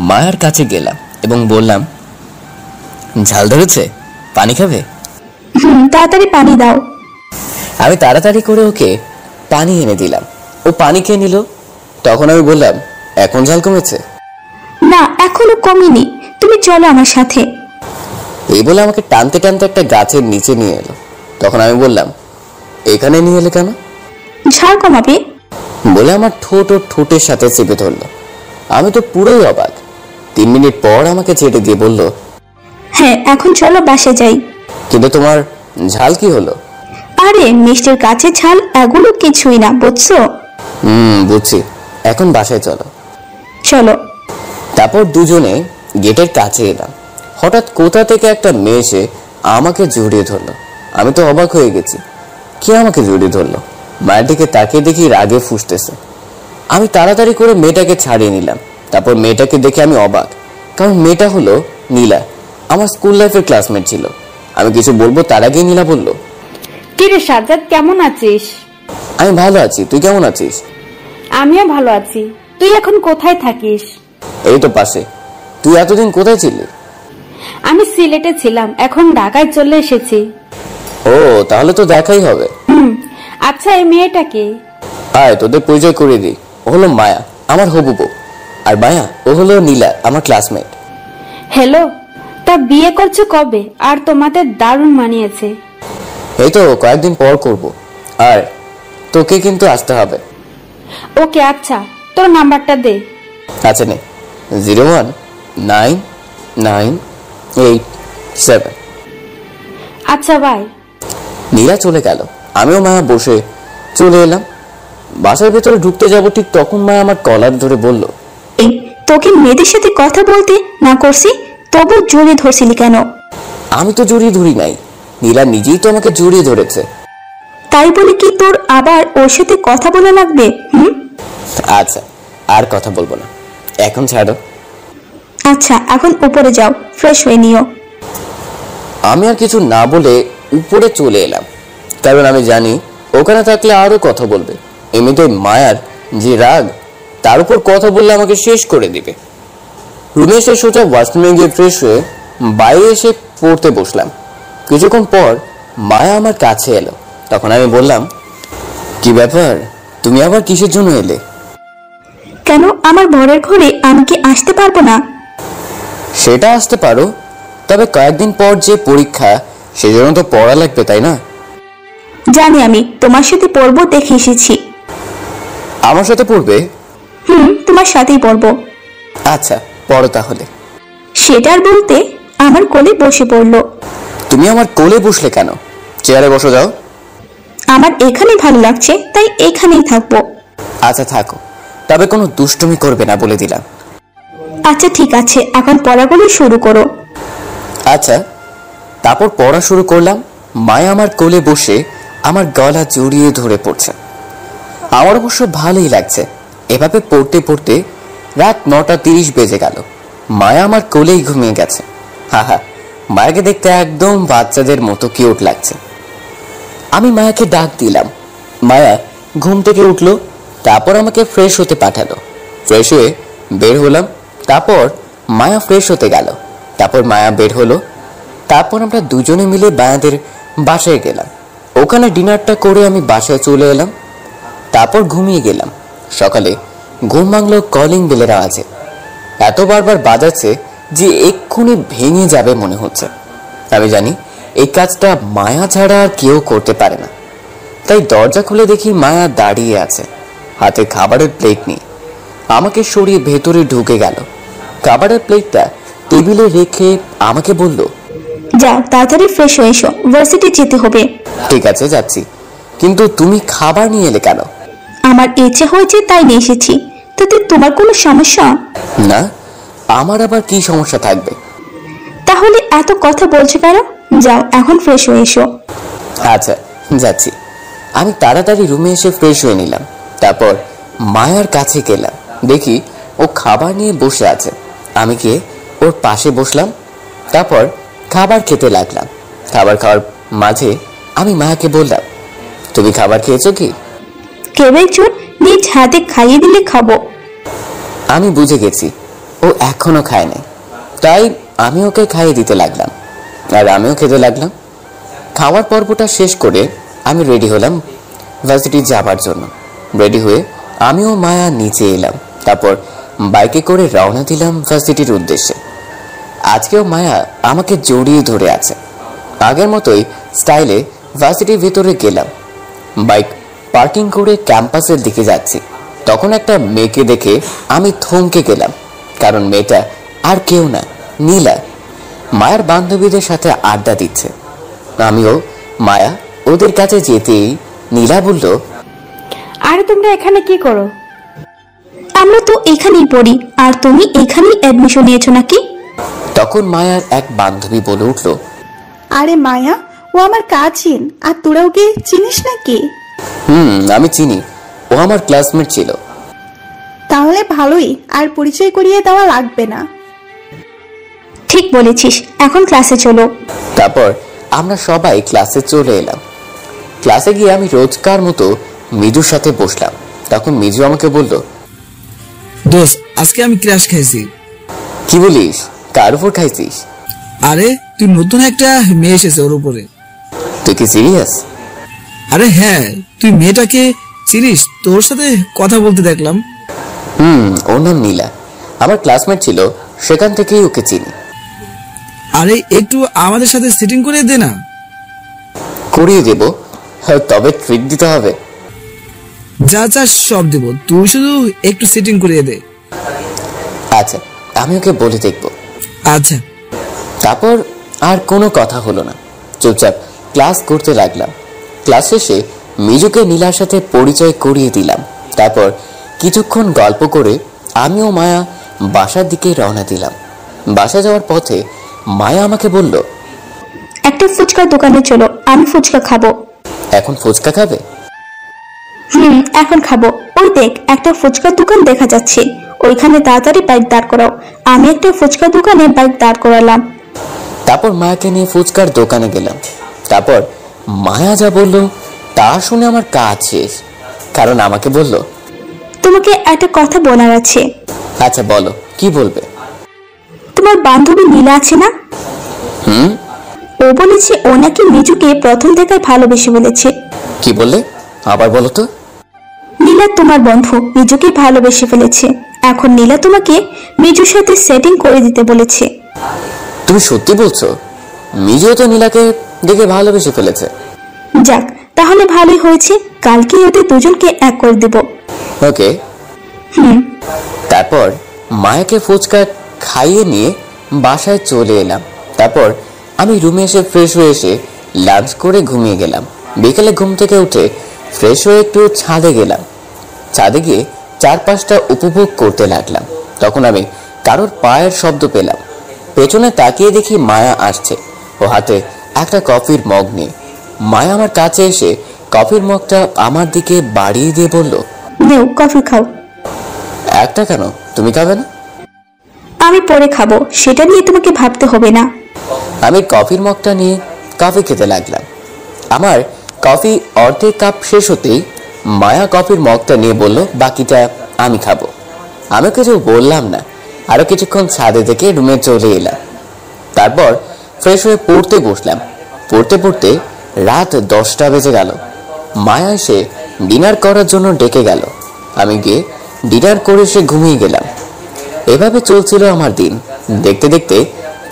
মায়ের কাছে গেলাম এবং বললাম, ঝাল ধরেছে, পানি খাবে? তাড়াতাড়ি পানি দাও। আমি তাড়াতাড়ি করে ওকে পানি এনে দিলাম। ও পানি খেয়ে নিল। তখন আমি বললাম, এখন ঝাল কমেছে? না, এখনো কমেনি, তুমি চলো আমার সাথে। এই বলে আমাকে টানতে টানতে একটা গাছের নিচে নিয়ে এলো। তখন আমি বললাম, এখানে নিয়ে এলে কেন? ঝাল কমাবে বলে আমার ঠোঁট ও ঠোঁটের সাথে চেপে ধরলো। আমি তো পুরোই অবাক। 3 মিনিট পর আমাকে ছেড়ে দিয়ে বলল, হ্যাঁ, এখন চলো বাসে যাই। কিন্তু তোমার ঝাল কি হলো? আরে মিষ্টির কাছে ঝাল এগুলো কিছুই না, বুঝছো? বুঝছি, এখন বাসায় চলো। চলো। তারপর দুজনে গেটের কাছে এলাম। হঠাৎ কোথা থেকে একটা মেয়ে এসে আমাকে জড়িয়ে ধরলো। আমি তো অবাক হয়ে গেছি, কে আমাকে জড়িয়ে ধরলো? মায়ের দিকে তাকিয়ে দেখি রাগে ফুঁসতেছে। আমি তাড়াতাড়ি করে মেয়েটাকে ছাড়িয়ে নিলাম। তারপর মেয়েটাকে দেখে আমি অবাক, কারণ মেয়েটা হলো নীলা, আমার স্কুল লাইফের ক্লাসমেট ছিল। আমি কিছু বলবো তার আগেই নীলা বলল, কিরে সাজ্জাদ, কেমন আছিস? আমি ভালো আছি, তুই কেমন আছিস? আমিও ভালো আছি। তুই এখন কোথায় থাকিস? এই তো পাশে। তুই এতদিন কোথায় ছিলি? আমি সিলেটে ছিলাম, এখন ঢাকায় চলে এসেছি। ও, তাহলে তো দেখাই হবে। আচ্ছা, এই মেয়েটাকে? আয় তোদের পরিচয় করিয়ে দিই। ও হলো মায়া, আমার হবু বউ। আর মায়া, ও হলো নীলা, আমার ক্লাসমেট। হ্যালো, তা বিয়ে করছো কবে? আর তোমাদের দারুণ মানিয়েছে। এই তো কয়েকদিন পর করব। আর তোকে কিন্তু আসতে হবে। ওকে, আচ্ছা, তোর নাম্বারটা দে। আচ্ছা নে, 019987। আচ্ছা, বাই। নীলা চলে গেল। আমিও মায়া বসে চলে এলাম। বাসার ভেতরে ঢুকতে যাব, ঠিক তখন মায়া আমার কলার ধরে বলল, তোকে মেয়েদের সাথে কথা বলতে না করছি, তবু জড়িয়ে ধরছিলি কেন? আমি তো জড়িয়ে ধরি নাই, নীলা নিজেই তো আমাকে জড়িয়ে ধরেছে। তাই বলে কি তোর আবার ওর সাথে কথা বলা লাগবে? আচ্ছা, আর কথা বলবো না, এখন ছাড়ো। আচ্ছা, এখন উপরে যাও, ফ্রেশ হয়ে নিও। আমি আর কিছু না বলে উপরে চলে এলাম, কারণ আমি জানি ওখানে থাকলে আরো কথা বলবে। এমনিতে মায়ার যে রাগ, তার উপর কথা বললে আমাকে শেষ করে দিবে। রুমে এসে সোজা ওয়াশরুমে গিয়ে ফ্রেশ হয়ে বাইরে এসে পড়তে বসলাম। কিছুক্ষণ পর মায়া আমার কাছে এলো। তখন আমি বললাম, কি ব্যাপার, তুমি আবার কিসের জন্য এলে? কেন, আমার বরের ঘরে আমি কি আসতে পারবো না? সেটা আসতে পারো, তবে কয়েকদিন পর যে পরীক্ষা, সেজন্য তো পড়া লাগবে, তাই না? জানি, আমি তোমার সাথে পড়বো দেখে এসেছি। আমার সাথে পড়বে? তোমার সাথেই পড়বো। আচ্ছা, পড়ো তাহলে। সেটার বলতে আমার কোলে বসে পড়লো। তুমি আমার কোলে বসলে কেন? চেয়ারে বসো যাও। আমার এখানে ভালো লাগছে, তাই এখানেই থাকবো। আচ্ছা থাকো, তবে কোনো দুষ্টুমি করবে না বলে দিলাম। আচ্ছা ঠিক আছে, এখন পড়াগুলো শুরু করো। আচ্ছা, তারপর পড়া শুরু করলাম। মায়া আমার কোলে বসে আমার গলা জড়িয়ে ধরে পড়ছে। আমার অবশ্য ভালোই লাগছে। এভাবে পড়তে পড়তে রাত 9:30 বেজে গেল। মায়া আমার কোলেই ঘুমিয়ে গেছে। হা, মায়াকে দেখতে একদম বাচ্চাদের মতো কিউট লাগছে। আমি মায়াকে ডাক দিলাম। মায়া ঘুম থেকে উঠলো, তারপর আমাকে ফ্রেশ হতে পাঠালো। ফ্রেশ হয়ে বের হলাম, তারপর মায়া ফ্রেশ হতে গেল, তারপর মায়া বের হলো, তারপর আমরা দুজনে মিলে মায়াদের বাসায় গেলাম। ওখানে ডিনারটা করে আমি বাসায় চলে এলাম, তারপর ঘুমিয়ে গেলাম। সকালে ঘুম ভাঙলো কলিং বেলের আওয়াজে। এত বারবার বাজাচ্ছে যে এক্ষুনি ভেঙে যাবে মনে হচ্ছে। আমি জানি এই কাজটা মায়া ছাড়া আর কেউ করতে পারে না, তাই দরজা খুলে দেখি মায়া দাঁড়িয়ে আছে, হাতে খাবারের প্লেট নিয়ে। আমাকে সরিয়ে ভেতরে ঢুকে গেল, খাবারের প্লেটটা টেবিলে রেখে আমাকে বলল, যাও তাড়াতাড়ি ফ্রেশ হয়ে এসো, ভার্সিটি যেতে হবে। ঠিক আছে যাচ্ছি, কিন্তু তুমি খাবার নিয়ে এলে কেন? আমার ইচ্ছে হয়েছে তাই নিয়ে এসেছি, তাতে তোমার কোনো সমস্যা? না, আমার আবার কি সমস্যা থাকবে? তাহলে এত কথা বলছো কেন? যাও এখন ফ্রেশ হয়ে এসো। আচ্ছা যাচ্ছি। আমি তাড়াতাড়ি রুমে এসে ফ্রেশ হয়ে নিলাম, তারপর মায়ার কাছে গেলাম। দেখি ও খাবার নিয়ে বসে আছে। আমি গিয়ে ওর পাশে বসলাম, তারপর খাবার খেতে লাগলাম। খাবার খাওয়ার মাঝে আমি মায়াকে বললাম, তুমি খাবার খেয়েছো কি? কেউ একজন নিজ হাতে খাইয়ে দিলে খাবো। আমি বুঝে গেছি ও এখনো খায় নাই, তাই আমি ওকে খাইয়ে দিতে লাগলাম আর আমিও খেতে লাগলাম। খাওয়ার পর্বটা শেষ করে আমি রেডি হলাম ভার্সিটি যাবার জন্য। রেডি হয়ে আমিও মায়া নিচে এলাম, তারপর বাইকে করে রওনা দিলাম ভার্সিটির উদ্দেশ্যে। আজকেও মায়া আমাকে জড়িয়ে ধরে আছে। আগের মতোই স্টাইলে ভার্সিটির ভিতরে গেলাম। বাইক পার্কিং করে ক্যাম্পাসের দিকে যাচ্ছি, তখন একটা মেয়েকে দেখে আমি থমকে গেলাম, কারণ মেয়েটা আর কেউ না, নীলা। মায়ের বান্ধবীদের সাথে আড্ডা দিচ্ছে। আমিও মায়া ওদের কাছে যেতেই নীলা বলল, আরে তোমরা এখানে কি করো? আমরা তো এখানেই পড়ি, আর তুমি এখানেই অ্যাডমিশন নিয়েছো নাকি? তখন মায়ার এক বান্ধবী বলে উঠল, আরে মায়া, ও আমার কাজিন, আর তোরা ওকে চিনিস নাকি? আমি চিনি, ও আমার ক্লাসমেট ছিল। তাহলে ভালোই, আর পরিচয় করিয়ে দেওয়া লাগবে না। ঠিক বলেছিস, এখন ক্লাসে চলো। তারপর আমরা সবাই ক্লাসে চলে এলাম। ক্লাসে গিয়ে আমি রোজকার মতো মিজুর সাথে বসলাম। তখন মিজু আমাকে বলল, দোস্ত, আজকে আমি ক্র্যাশ খাইছি। কি বলিস? কার উপর খাইছিস? আরে তুই নতুন একটা মেয়ে এসেছে ওর উপরে। তুই কি সিরিয়াস? আরে হ্যাঁ, তুই মেয়েটাকে চিনিস? তোর সাথে কথা বলতে দেখলাম। ওর নাম নীলা, আমার ক্লাসমেট ছিল, সেখান থেকেই ওকে চিনি। আরে একটু আমাদের সাথে সিটিং করে দে না। করিয়ে দেব, তবে ট্রিট দিতে হবে। যা যা সব দেব, তুই শুধু একটু সিটিং করিয়ে দে। আচ্ছা, আমি ওকে বলে দেখব। আচ্ছা। তারপর আর কোনো কথা হলো না, চুপচাপ ক্লাস করতে লাগলাম। ক্লাস শেষে মিজুকে নীলার সাথে পরিচয় করিয়ে দিলাম। তারপর কিছুক্ষণ গল্প করে আমিও মায়া বাসার দিকে রওনা দিলাম। বাসা যাওয়ার পথে মায়া আমাকে বলল, একটা ফুচকার দোকানে চলো, আমি ফুচকা খাবো। এখন ফুচকা খাবে? এখন খাবো। ওই দেখ, একটা ফুচকার দোকান দেখা যাচ্ছে, ওইখানে তাড়াতাড়ি বাইক দাঁড় করাও। আমি একটা ফুচকার দোকানে বাইক দাঁড় করালাম। তারপর মায়াকে নিয়ে ফুচকার দোকানে গেলাম। তারপর মায়া যা বলল তা শুনে আমার কাজ শেষ, কারণ আমাকে বলল, তোমাকে একটা কথা বলার আছে। আচ্ছা বলো, কি বলবে? তোমার বান্ধবী নীলা আছে না? ও বলেছে ও নাকি মিজুকে প্রথম দেখায় ভালোবেসে বলেছে। কি বললে? আবার বলো তো। নীলা তোমার বন্ধু মিজুকে ভালোবেসে ফেলেছে। এখন নীলা তোমাকে মিজুর সাথে সেটিং করে দিতে বলেছে। তুমি সত্যি বলছো? মিজুও তো নীলাকে দেখে ভালোবেসে ফেলেছে। যাক, তাহলে ভালোই হয়েছে, কালকে ওদের দুজনকে এক করে দেব। ওকে। তারপর মায়াকে ফুচকা খাইয়ে নিয়ে বাসায় চলে এলাম। তারপর আমি রুমে এসে ফ্রেশ হয়ে এসে লাঞ্চ করে ঘুমিয়ে গেলাম। বিকেলে ঘুম থেকে উঠে ফ্রেশ হয়ে একটু ছাদে গেলাম। ছাদে গিয়ে চারপাশটা উপভোগ করতে লাগলাম। তখন আমি কারোর পায়ের শব্দ পেলাম। পেছনে তাকিয়ে দেখি মায়া আসছে, ও হাতে একটা কফির মগ নিয়ে। মায়া আমার কাছে এসে কফির মগটা আমার দিকে বাড়িয়ে দিয়ে বলল, নেও কফি খাও। একটা কেন, তুমি খাবে না? আমি পরে খাবো, সেটা নিয়ে তোমাকে ভাবতে হবে না। আমি কফির মগটা নিয়ে কফি খেতে লাগলাম। আমার কফি অর্ধেক কাপ শেষ হতেই মায়া কফির মগটা নিয়ে বলল, বাকিটা আমি খাবো। আমি কিছু বললাম না, আরো কিছুক্ষণ ছাদে থেকে রুমে চলে এলাম। তারপর ফ্রেশ হয়ে পড়তে বসলাম। পড়তে পড়তে রাত 10টা বেজে গেল। মায়া এসে ডিনার করার জন্য ডেকে গেল। আমি গিয়ে ডিনার করে এসে ঘুমিয়ে গেলাম। এভাবে চলছিল আমার দিন। দেখতে দেখতে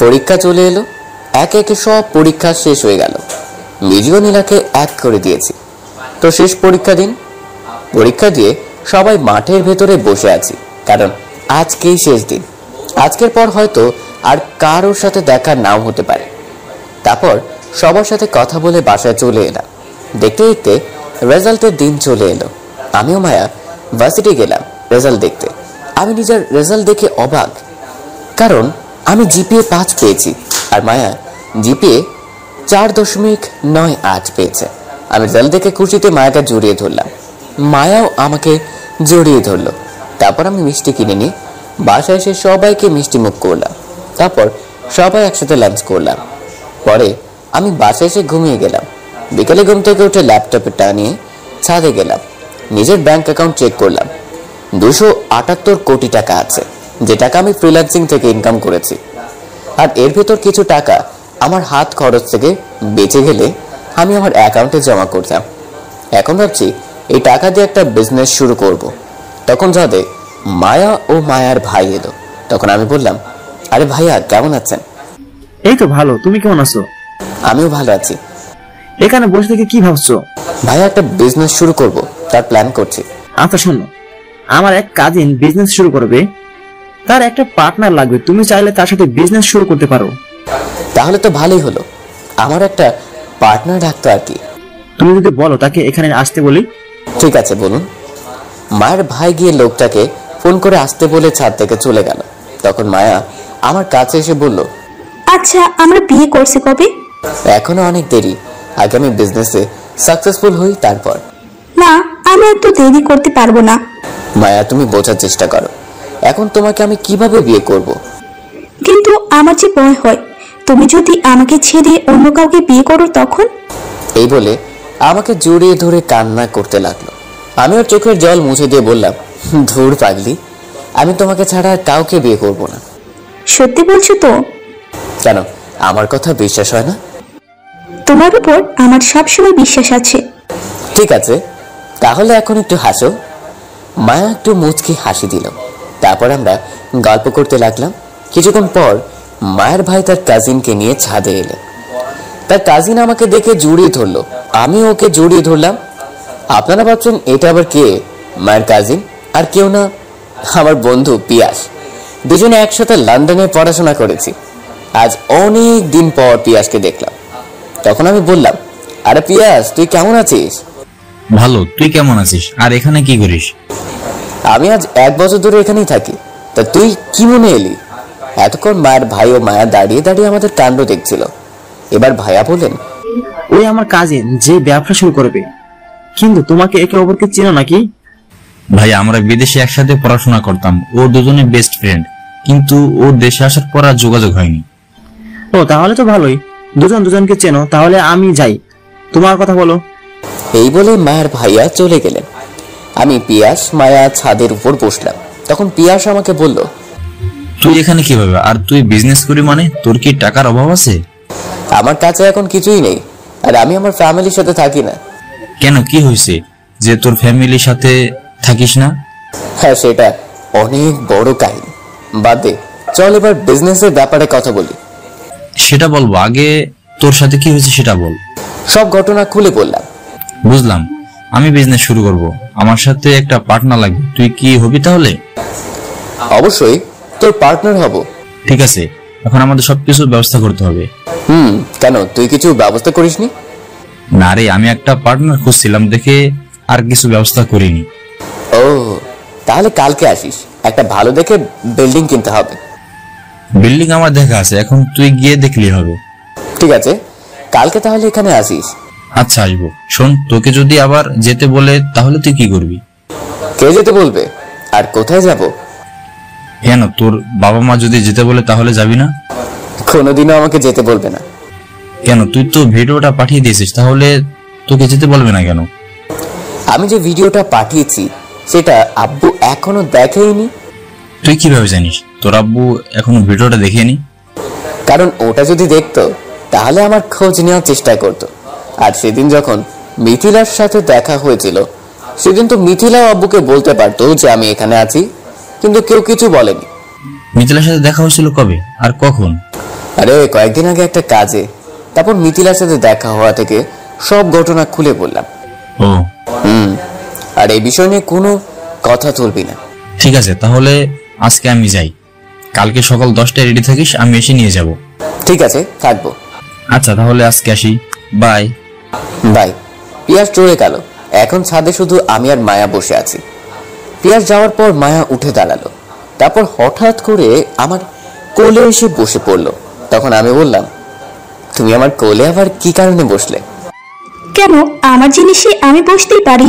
পরীক্ষা চলে এলো। একে একে সব পরীক্ষা শেষ হয়ে গেল। মিজু ও নীলাকে এক করে দিয়েছি। তো শেষ পরীক্ষা দিন। পরীক্ষা দিয়ে সবাই মাঠের ভেতরে বসে আছি, কারণ আজকেই শেষ দিন। আজকের পর হয়তো আর কারোর সাথে দেখা নাও হতে পারে। তারপর সবার সাথে কথা বলে বাসায় চলে এলাম। দেখতে দেখতে রেজাল্টের দিন চলে এলো। আমিও মায়া ভার্সিটি গেলাম রেজাল্ট দেখতে। আমি নিজের রেজাল্ট দেখে অবাক, কারণ আমি জিপিএ 5 পেয়েছি আর মায়া জিপিএ 4.98 পেয়েছে। আমি রেজাল্ট দেখে খুশিতে মায়াকে জড়িয়ে ধরলাম। মায়াও আমাকে জড়িয়ে ধরলো। তারপর আমি মিষ্টি কিনে নিয়ে বাসায় এসে সবাইকে মিষ্টি মুখ করলাম। তারপর সবাই একসাথে লাঞ্চ করলাম। পরে আমি বাসায় এসে ঘুমিয়ে গেলাম। বিকেলে ঘুম থেকে উঠে ল্যাপটপে নিয়ে ছাদে গেলাম। নিজের ব্যাংক অ্যাকাউন্ট চেক করলাম। 278 কোটি টাকা আছে, যে টাকা আমি ফ্রিল্যান্সিং থেকে ইনকাম করেছি। আর এর ভেতর কিছু টাকা আমার হাত খরচ থেকে বেঁচে গেলে আমি আমার অ্যাকাউন্টে জমা করতাম। এখন ভাবছি এই টাকা দিয়ে একটা বিজনেস শুরু করব। তখন যাদের মায়া ও মায়ার ভাই এলো। তখন আমি বললাম, আরে ভাইয়া কেমন আছেন? এই তো ভালো, তুমি কেমন আছো? আমিও ভালো আছি। এখানে বসে থেকে কি ভাবছো? ভাইয়া একটা বিজনেস শুরু করব, তার প্ল্যান করছি। আচ্ছা শোনো, আমার এক কাজিন বিজনেস শুরু করবে, তার একটা পার্টনার লাগবে। তুমি চাইলে তার সাথে বিজনেস শুরু করতে পারো। তাহলে তো ভালোই হলো, আমার একটা পার্টনার ডাকতো আর কি। তুমি যদি বলো তাকে এখানে আসতে বলি। ঠিক আছে, বলুন। মায়ের ভাই গিয়ে লোকটাকে ফোন করে আসতে বলে ছাদ থেকে চলে গেল। তখন মায়া আমার কাছে এসে বলল, আচ্ছা আমরা বিয়ে করছি কবে? এখনো অনেক দেরি, আগে আমি বিজনেসে সাকসেসফুল হই তারপর। না, আমি এত দেরি করতে পারবো না। মায়া তুমি বোঝার চেষ্টা করো, এখন তোমাকে আমি কিভাবে বিয়ে করব? কিন্তু আমার যে ভয় হয়, তুমি যদি আমাকে ছেড়ে অন্য কাউকে বিয়ে করো তখন? এই বলে আমাকে জড়িয়ে ধরে কান্না করতে লাগলো। আমি ওর চোখের জল মুছে দিয়ে বললাম, ধুর পাগলি, আমি তোমাকে ছাড়া আর কাউকে বিয়ে করব না। সত্যি বলছো তো? কেন, আমার কথা বিশ্বাস হয় না? তোমার উপর আমার সবসময় বিশ্বাস আছে। ঠিক আছে, তাহলে এখন একটু হাসো। মায়া একটু মুচকি হাসি দিল। তারপর আমরা গল্প করতে লাগলাম। কিছুক্ষণ পর মায়ের ভাই তার কাজিনকে নিয়ে ছাদে এলেন। তার কাজিন আমাকে দেখে জড়িয়ে ধরলো, আমি ওকে জড়িয়ে ধরলাম। আপনারা ভাবছেন এটা আবার কে? মায়ের কাজিন আর কেউ না, আমার বন্ধু পিয়াস। দুজনে একসাথে লন্ডনে পড়াশোনা করেছি। আজ অনেক দিন পর পিয়াসকে দেখলাম। তখন আমি বললাম, আরে পিয়াস, তুই কেমন আছিস? ভালো, তুই কেমন আছিস? আর এখানে কি করিস? আমি আজ 1 বছর ধরে এখানেই থাকি। তা তুই কি মনে এলি? এতক্ষণ মায়ের ভাই ও মায়া দাঁড়িয়ে দাঁড়িয়ে আমাদের কাণ্ড দেখছিল। এবার ভাইয়া বলেন, ওই আমার কাজিন যে ব্যবসা শুরু করবে। কিন্তু তোমাকে একে অপরকে চেনো নাকি? ভাই, আমরা বিদেশে একসাথে পড়াশোনা করতাম, ও দুজনে বেস্ট ফ্রেন্ড, কিন্তু ও দেশে আসার পর আর যোগাযোগ হয়নি। ও তাহলে তো ভালোই, দুজন দুজনকে চেনো। তাহলে আমি যাই, তোমার কথা বলো। এই বলে মায়ের ভাইয়া চলে গেলেন। আমি পিয়াস মায়া ছাদের উপর বসলাম। তখন পিয়াস আমাকে বলল, তুই এখানে কিভাবে? আর তুই বিজনেস করি মানে তোর কি টাকার অভাব আছে? আমার কাছে এখন কিছুই নেই, আর আমি আমার ফ্যামিলির সাথে থাকি না। কেন, কি হয়েছে? যে তোর ফ্যামিলির সাথে থাকিস না? হ্যাঁ, সেটা অনেক বড় কাহিনী, বাদ দে। চল এবার বিজনেসের ব্যাপারে কথা বলি। সেটা বলবো, আগে তোর সাথে কি হয়েছে সেটা বল। সব ঘটনা খুলে বললাম। বুঝলাম, আমি বিজনেস শুরু করব, আমার সাথে একটা পার্টনার লাগবে, তুই কি হবি তাহলে? অবশ্যই তোর পার্টনার হব। ঠিক আছে, এখন আমাদের সবকিছু ব্যবস্থা করতে হবে। কেন, তুই কিছু ব্যবস্থা করিসনি? না রে, আমি একটা পার্টনার খুঁজছিলাম দেখে আর কিছু ব্যবস্থা করিনি। ও, তাহলে কালকে আসিস, একটা ভালো দেখে বিল্ডিং কিনতে হবে। বিল্ডিং আমার দেখা আছে, এখন তুই গিয়ে দেখলি হবে। ঠিক আছে, কালকে তাহলে এখানে আসিস। আচ্ছা, আসবো। শোন, তোকে যদি আবার যেতে বলে তাহলে তুই কি করবি? কে যেতে বলবে আর কোথায় যাব? কেন, তোর বাবা মা যদি যেতে বলে তাহলে যাবি না? কোনোদিনও আমাকে যেতে বলবে না। কেন, তুই তো ভিডিওটা পাঠিয়ে দিয়েছিস, তাহলে তোকে যেতে বলবে না কেন? আমি যে ভিডিওটা পাঠিয়েছি সেটা আব্বু এখনো দেখেইনি। তুই কিভাবে জানিস তোর আব্বু এখনো ভিডিওটা দেখেনি? কারণ ওটা যদি দেখতো তাহলে আমার খোঁজ নেওয়ার চেষ্টা করতো। আর সেদিন যখন মিথিলার সাথে দেখা হয়েছিল সেদিন তো মিথিলাও আব্বুকে বলতে পারতো যে আমি এখানে আছি, কিন্তু কেউ কিছু বলেনি। মিথিলার সাথে দেখা হয়েছিল কবে আর কখন? আরে কয়েকদিন আগে একটা কাজে। তারপর মিথিলার সাথে দেখা হওয়া থেকে সব ঘটনা খুলে বললাম। ও, আর এই বিষয় নিয়ে কোনো কথা তুলবি না। ঠিক আছে, তাহলে আজকে আমি যাই, কালকে সকাল 10টায় রেডি থাকিস, আমি এসে নিয়ে যাব। ঠিক আছে, থাকবো। আচ্ছা, তাহলে আজকে আসি, বাই। বাই। পিয়াস চলে গেল। এখন ছাদে শুধু আমি আর মায়া বসে আছি। পিয়াস যাওয়ার পর মায়া উঠে দাঁড়ালো, তারপর হঠাৎ করে আমার কোলে এসে বসে পড়লো। তখন আমি বললাম, তুমি আমার কোলে আবার কি কারণে বসলে? কেন, আমার জিনিসে আমি বসতেই পারি।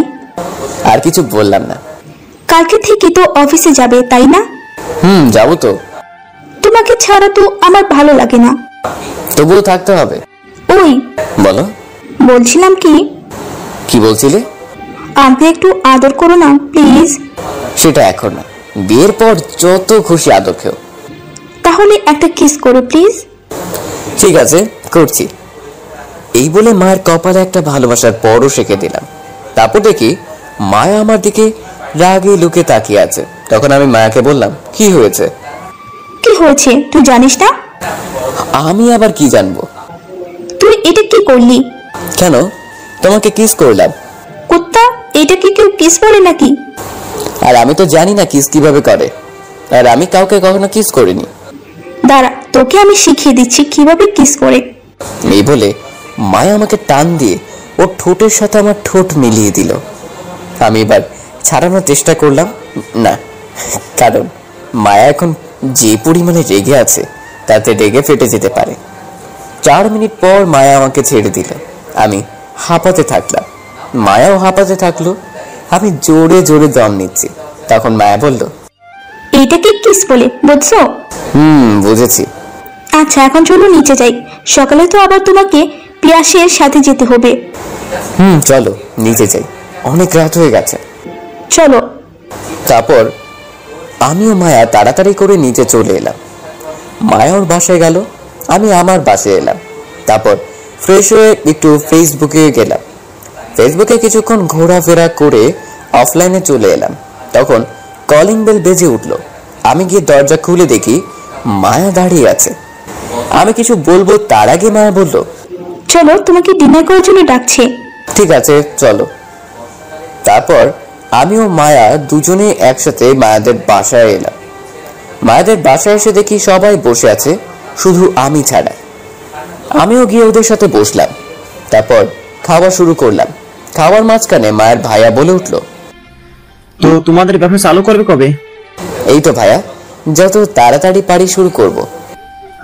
আর কিছু বললাম না। কালকে থেকে তো অফিসে যাবে, তাই না? যাবো তো। তোমাকে ছাড়া তো আমার ভালো লাগে না। তবুও থাকতে হবে। ওই বলো। বলছিলাম কি বলছিলে? আমাকে একটু আদর করো না প্লিজ। সেটা এখন না, বিয়ের পর যত খুশি আদর খেও। তাহলে একটা কিস করো প্লিজ। ঠিক আছে, করছি। এই বলে মায়ের কপালে একটা ভালোবাসার পরও শেখে দিলাম। তারপর দেখি মায়া আমার দিকে রাগে লুকে তাকিয়ে আছে। তখন আমি মায়াকে বললাম, কি হয়েছে? কি হয়েছে তুই জানিস না? আমি আবার কি জানবো? তুই এটা কি করলি? কেন, তোমাকে কিস করলাম। কুত্তা, এটা কি কেউ কিস বলে নাকি? আর আমি তো জানি না কিস কিভাবে করে, আর আমি কাউকে কখনো কিস করিনি। দাঁড়া, তোকে আমি শিখিয়ে দিচ্ছি কিভাবে কিস করে। এই বলে মায়া আমাকে টান দিয়ে ওর ঠোঁটের সাথে আমার ঠোঁট মিলিয়ে দিল। আমি এবার ছাড়ানোর চেষ্টা করলাম না, কারণ মায়া এখন যে পরিমাণে রেগে আছে তাতে রেগে ফেটে যেতে পারে। 4 মিনিট পর মায়া আমাকে ছেড়ে দিল। আমি হাঁপাতে থাকলাম, মায়াও হাঁপাতে থাকলো। আমি জোরে জোরে দম নিচ্ছি। তখন মায়া বলল, এইটাকে কিস বলে, বুঝছো? বুঝেছি। আচ্ছা, এখন চলো নিচে যাই, সকালে তো আবার তোমাকে পিয়াসের সাথে যেতে হবে। চলো নিচে যাই, অনেক রাত হয়ে গেছে। চলো। তারপর আমিও মায়া তাড়াতাড়ি করে নিচে চলে এলাম। মায়া ওর বাসায় গেল, আমি আমার বাসায় এলাম। তারপর ফ্রেশ হয়ে একটু ফেসবুকে গেলাম। ফেসবুকে কিছুক্ষণ ঘোরাফেরা করে অফলাইনে চলে এলাম। তখন কলিং বেল বেজে উঠল। আমি গিয়ে দরজা খুলে দেখি মায়া দাঁড়িয়ে আছে। আমি কিছু বলবো তার আগে মায়া বলল, চলো, তোমাকে ডিনার করার জন্য ডাকছে। ঠিক আছে, চলো। তারপর আমিও মায়া দুজনে একসাথে মায়াদের বাসায় এলাম। মায়াদের বাসায় এসে দেখি সবাই বসে আছে, শুধু আমি ছাড়া। আমিও গিয়ে ওদের সাথে বসলাম। তারপর খাওয়া শুরু করলাম। খাওয়ার মাঝখানে মায়ের ভাইয়া বলে উঠল, তো তোমাদের ব্যবসা চালু করবে কবে? এই তো ভাইয়া, যত তাড়াতাড়ি পারি শুরু করব।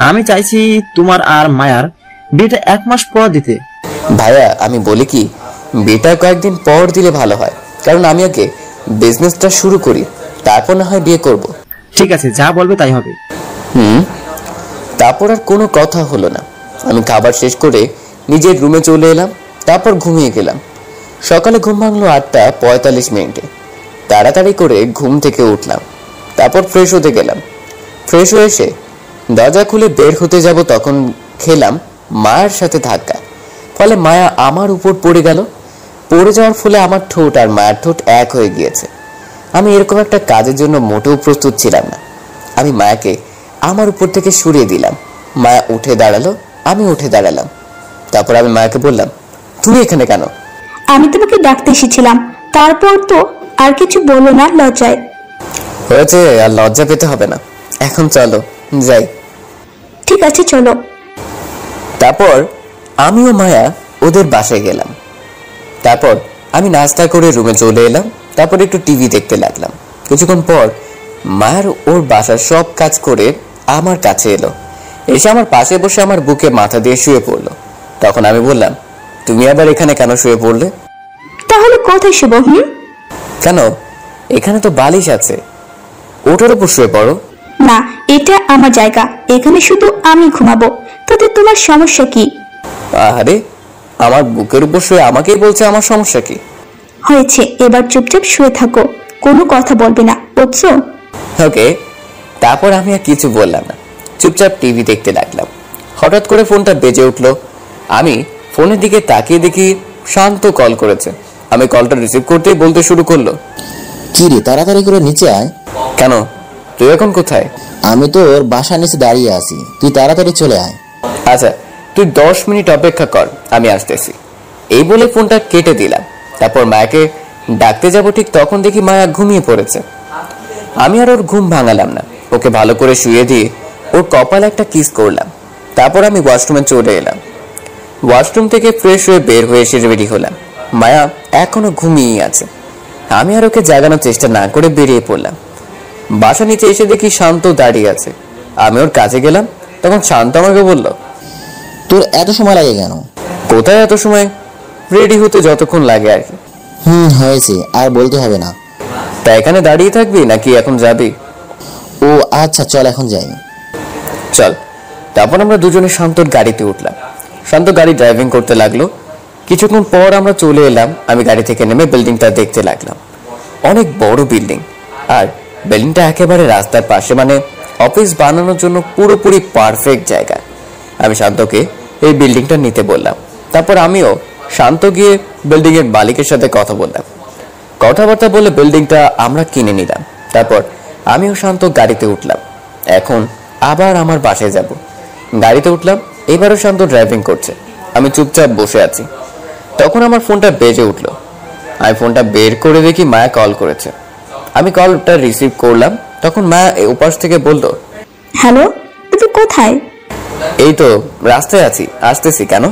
আমি চাইছি তোমার আর মায়ার বিয়েটা 1 মাস পর দিতে। ভাইয়া, আমি বলি কি, বিয়েটা কয়েকদিন পর দিলে ভালো হয়, কারণ আমি আগে বিজনেসটা শুরু করি, তারপর না হয় বিয়ে করব। ঠিক আছে, যা বলবে তাই হবে। তারপর আর কোনো কথা হলো না। আমি খাবার শেষ করে নিজের রুমে চলে এলাম। তারপর ঘুমিয়ে গেলাম। সকালে ঘুম ভাঙলো 8:45। তাড়াতাড়ি করে ঘুম থেকে উঠলাম। তারপর ফ্রেশ হতে গেলাম। ফ্রেশ হয়ে এসে দরজা খুলে বের হতে যাব, তখন খেলাম মায়ের সাথে ধাক্কা। ফলে মায়া আমার উপর পড়ে গেল। পড়ে যাওয়ার ফলে আমার ঠোঁট আর মায়ের ঠোঁট এক হয়ে গিয়েছে। আমি এরকম একটা কাজের জন্য মোটেও প্রস্তুত ছিলাম না। আমি মায়াকে আমার উপর থেকে সরিয়ে দিলাম। মায়া উঠে দাঁড়ালো, আমি উঠে দাঁড়ালাম। তারপর আমি মায়াকে বললাম, তুমি এখানে কেন? আমি তোমাকে ডাকতে এসেছিলাম, তারপর তো আর কিছু বলো না লজ্জায়। হয়েছে, আর লজ্জা পেতে হবে না, এখন চলো যাই। ঠিক আছে চলো। তারপর আমিও মায়া ওদের বাসায় গেলাম। তারপর আমি নাস্তা করে রুমে চলে এলাম। তারপর একটু টিভি দেখতে লাগলাম। কিছুক্ষণ পর মায়ার ওর বাসার সব কাজ করে আমার কাছে এলো, এসে আমার পাশে বসে আমার বুকে মাথা দিয়ে শুয়ে পড়লো। তখন আমি বললাম, তুমি আবার এখানে কেন শুয়ে পড়লে? তাহলে কোথায় শুভ? কেন, এখানে তো বালিশ আছে, ওটার উপর শুয়ে পড়ো। না, এটা আমার জায়গা, এখানে শুধু আমি ঘুমাবো, তাতে তোমার সমস্যা কি? আরে, আমার বুকের উপর শুয়ে আমাকেই বলছে আমার সমস্যা কি? হয়েছে, এবার চুপচাপ শুয়ে থাকো, কোনো কথা বলবে না, বুঝছো? ওকে। তারপর আমি আর কিছু বললাম না, চুপচাপ টিভি দেখতে লাগলাম। হঠাৎ করে ফোনটা বেজে উঠলো। আমি ফোনের দিকে তাকিয়ে দেখি শান্ত কল করেছে। আমি কলটা রিসিভ করতেই বলতে শুরু করলো, কি রে, তাড়াতাড়ি করে নিচে আয়। কেন, তুই এখন কোথায়? আমি তোর বাসার নিচে দাঁড়িয়ে আছি, তুই তাড়াতাড়ি চলে আয়। আচ্ছা, তুই 10 মিনিট অপেক্ষা কর, আমি আসতেছি। এই বলে ফোনটা কেটে দিলাম। তারপর মায়াকে ডাকতে যাব, ঠিক তখন দেখি মায়া ঘুমিয়ে পড়েছে। আমি আর ওর ঘুম ভাঙালাম না, ওকে ভালো করে শুয়ে দিয়ে ওর কপালে একটা কিস করলাম। তারপর আমি ওয়াশরুমে চলে এলাম। ওয়াশরুম থেকে ফ্রেশ হয়ে বের হয়ে এসে রেডি হলাম। মায়া এখনো ঘুমিয়েই আছে। আমি আর ওকে জাগানোর চেষ্টা না করে বেরিয়ে পড়লাম। বাসা নিচে এসে দেখি শান্ত দাঁড়িয়ে আছে। আমি ওর কাছে গেলাম, তখন শান্ত আমাকে বলল, তোর এত সময় লাগে কেন? কোথায় এত সময়, রেডি হতে যতক্ষণ লাগে আর কি। হয়েছে, আর বলতে হবে না। তা এখানে দাঁড়িয়ে থাকবি নাকি এখন যাবি? ও আচ্ছা, চল এখন যাই। চল। তারপর আমরা দুজনে শান্তর গাড়িতে উঠলাম। শান্ত গাড়ি ড্রাইভিং করতে লাগলো। কিছুক্ষণ পর আমরা চলে এলাম। আমি গাড়ি থেকে নেমে বিল্ডিংটা দেখতে লাগলাম। অনেক বড় বিল্ডিং, আর বিল্ডিংটা একেবারে রাস্তার পাশে, মানে অফিস বানানোর জন্য পুরোপুরি পারফেক্ট জায়গা। আমি শান্তকে এই বিল্ডিংটা নিতে বললাম। তারপর আমিও শান্ত গিয়ে বিল্ডিং এর মালিকের সাথে কথা বললাম। কথাবার্তা বলে বিল্ডিংটা আমরা কিনে নিলাম। তারপর আমিও শান্ত গাড়িতে উঠলাম। এখন আবার আমার বাসায় যাব। গাড়িতে উঠলাম, এবারও শান্ত ড্রাইভিং করছে, আমি চুপচাপ বসে আছি। তখন আমার ফোনটা বেজে উঠলো। আমি ফোনটা বের করে দেখি মায়া কল করেছে। আমি কলটা রিসিভ করলাম। তখন মায়া ওপাশ থেকে বলল, হ্যালো, তুমি কোথায়? এই তো রাস্তায় আছি, আসতেছি। কেন?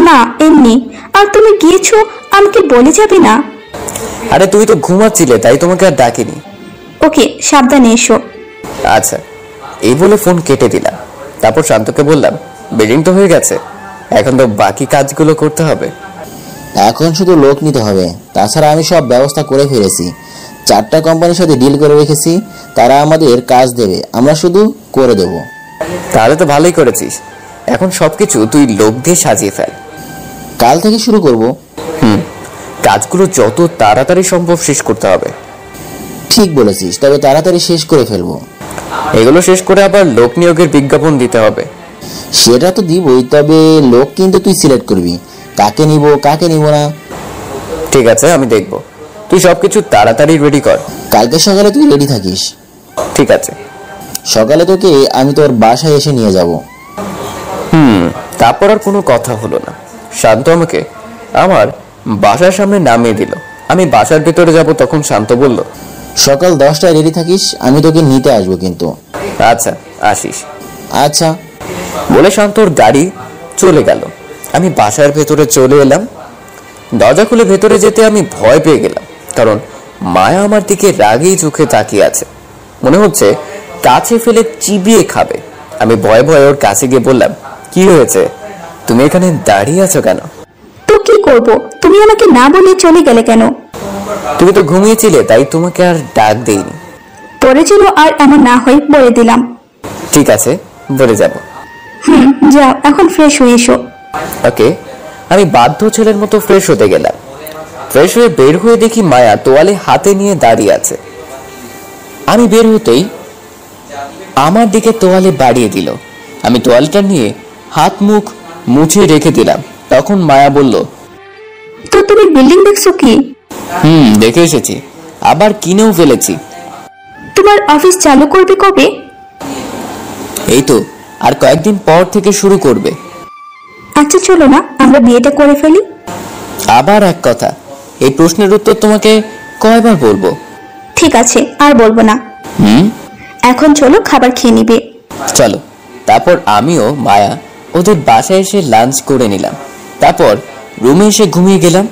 না, এমনি। আর তুমি গিয়েছো, আমাকে বলে যাবে না? আরে তুমি তো ঘুমাচ্ছিলে, তাই তোমাকে আর ডাকিনি। ওকে, সাবধানে এসো। আচ্ছা, এই বলে ফোন কেটে দিলাম। তারপর শান্তকে বললাম, বিল্ডিং তো হয়ে গেছে, এখন তো বাকি কাজগুলো করতে হবে। এখন শুধু লোক নিতে হবে, তাছাড়া আমি সব ব্যবস্থা করে ফেলেছি। 4টা কোম্পানির সাথে ডিল করে রেখেছি, তারা আমাদের কাজ দেবে, আমরা শুধু করে দেব। তাহলে তো ভালোই করেছিস। এখন সবকিছু তুই লোক দিয়ে সাজিয়ে ফেল। কাল থেকে শুরু করব। কাজগুলো যত তাড়াতাড়ি সম্ভব শেষ করতে হবে। ঠিক বলেছিস, তবে তাড়াতাড়ি শেষ করে ফেলবো। এগুলো শেষ করে আবার লোক নিয়োগের বিজ্ঞাপন দিতে হবে। সেটা তো দিবই, তবে লোক কিন্তু তুই সিলেক্ট করবি, কাকে নিব কাকে নিব না। ঠিক আছে, আমি দেখব। তুই সবকিছু তাড়াতাড়ি রেডি কর। কালকে সকালে তুই রেডি থাকিস। ঠিক আছে। সকালে তোকে আমি তোর বাসায় এসে নিয়ে যাব। তারপর আর কোনো কথা হলো না। শান্ত আমাকে আমার বাসার সামনে নামিয়ে দিল। আমি বাসার ভিতরে যাব, তখন শান্ত বলল, সকাল 10টায় রেডি থাকিস, আমি তোকে নিতে আসবো কিন্তু। আচ্ছা, আসিস। আচ্ছা বলে শান্তর গাড়ি চলে গেল। আমি বাসার ভেতরে চলে এলাম। দরজা খুলে ভেতরে যেতে আমি ভয় পেয়ে গেলাম, কারণ মায়া আমার দিকে রাগেই চোখে তাকিয়ে আছে। মনে হচ্ছে কাছে ফেলে চিবিয়ে খাবে। আমি ভয়ে ভয়ে ওর কাছে গিয়ে বললাম, কি হয়েছে, তুমি এখানে দাঁড়িয়ে আছো কেন? তো কি করব, তুমি আমাকে না বলে চলে গেলে কেন? তুমি তো ঘুমিয়েছিলে, তাই তোমাকে আর ডাক দেইনি। পরে যেন আর এমন না হয় বলে দিলাম। ঠিক আছে, বলে যাব। যাও, এখন ফ্রেশ হয়ে এসো। ওকে। আমি বাধ্য ছেলের মতো ফ্রেশ হতে গেলাম। ফ্রেশ হয়ে বের হয়ে দেখি মায়া তোয়ালে হাতে নিয়ে দাঁড়িয়ে আছে। আমি বের হতেই আমার দিকে তোয়ালে বাড়িয়ে দিল। আমি তোয়ালটা নিয়ে হাত মুখ মুছে রেখে দিলাম। তখন মায়া বলল, তো তুমি বিল্ডিং দেখছো কি? দেখে এসেছি, আবার কিনেও ফেলেছি। তোমার অফিস চালু করবে কবে? এই তো আর কয়েকদিন পর থেকে শুরু করবে। আচ্ছা চলো না আমরা বিয়েটা করে ফেলি। আবার এক কথা, এই প্রশ্নের উত্তর তোমাকে কয়বার বলবো? ঠিক আছে আর বলবো না। এখন চলো খাবার খেয়ে নিবে। চলো। তারপর আমিও মায়া ওদের বাসায় এসে লাঞ্চ করে নিলাম, তারপর রুমে এসে ঘুমিয়ে গেলাম।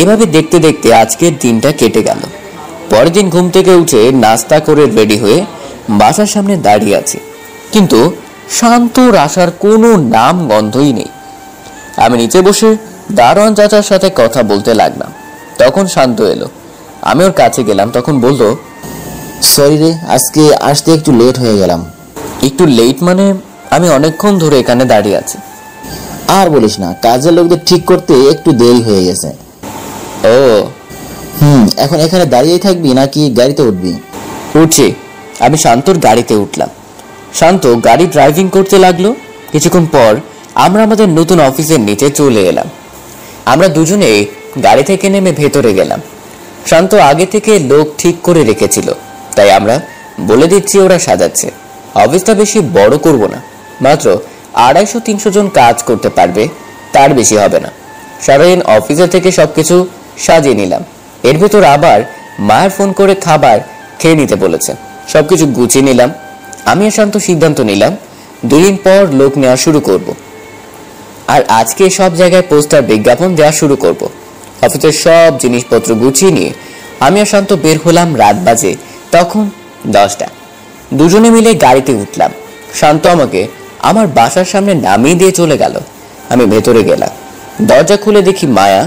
এভাবে দেখতে দেখতে আজকের দিনটা কেটে গেল। পরের দিন ঘুম থেকে উঠে নাস্তা করে রেডি হয়ে বাসার সামনে দাঁড়িয়ে আছি, কিন্তু শান্তর আসার কোনো নাম গন্ধই নেই। আমি নিচে বসে দারোয়ান চাচার সাথে কথা বলতে লাগলাম। তখন শান্ত এলো। আমি ওর কাছে গেলাম, তখন বলল, সরি রে, আজকে আসতে একটু লেট হয়ে গেলাম। একটু লেট মানে? আমি অনেকক্ষণ ধরে এখানে দাঁড়িয়ে আছি। আর বলিস না, কাজের লোকদের ঠিক করতে একটু দেরি হয়ে গেছে। ও এখন এখানে দাঁড়িয়েই থাকবি নাকি গাড়িতে উঠবি? উঠছি। আমি শান্তর গাড়িতে উঠলাম। শান্ত গাড়ি ড্রাইভিং করতে লাগলো। কিছুক্ষণ পর আমরা আমাদের নতুন অফিসের নিচে চলে এলাম। আমরা দুজনে গাড়ি থেকে নেমে ভেতরে গেলাম। শান্ত আগে থেকে লোক ঠিক করে রেখেছিল, তাই আমরা বলে দিচ্ছি ওরা সাজাচ্ছে। অফিসটা বেশি বড় করব না, মাত্র 250-300 জন কাজ করতে পারবে, তার বেশি হবে না। সারাদিন অফিসে থেকে সবকিছু সাজিয়ে নিলাম। এর ভেতর আবার মায়ের ফোন করে খাবার খেয়ে নিতে বলেছে। সবকিছু গুছিয়ে নিলাম। আমি আর শান্ত সিদ্ধান্ত নিলাম 2 দিন পর লোক নেওয়া শুরু করব, আর আজকে সব জায়গায় পোস্টার বিজ্ঞাপন দেওয়া শুরু করব। অফিসের সব জিনিসপত্র গুছিয়ে নিয়ে আমি আর শান্ত বের হলাম। রাত বাজে তখন 10টা। দুজনে মিলে গাড়িতে উঠলাম। শান্ত আমাকে আমার বাসার সামনে নামিয়ে দিয়ে চলে গেল। আমি ভেতরে গেলাম। দরজা খুলে দেখি মায়া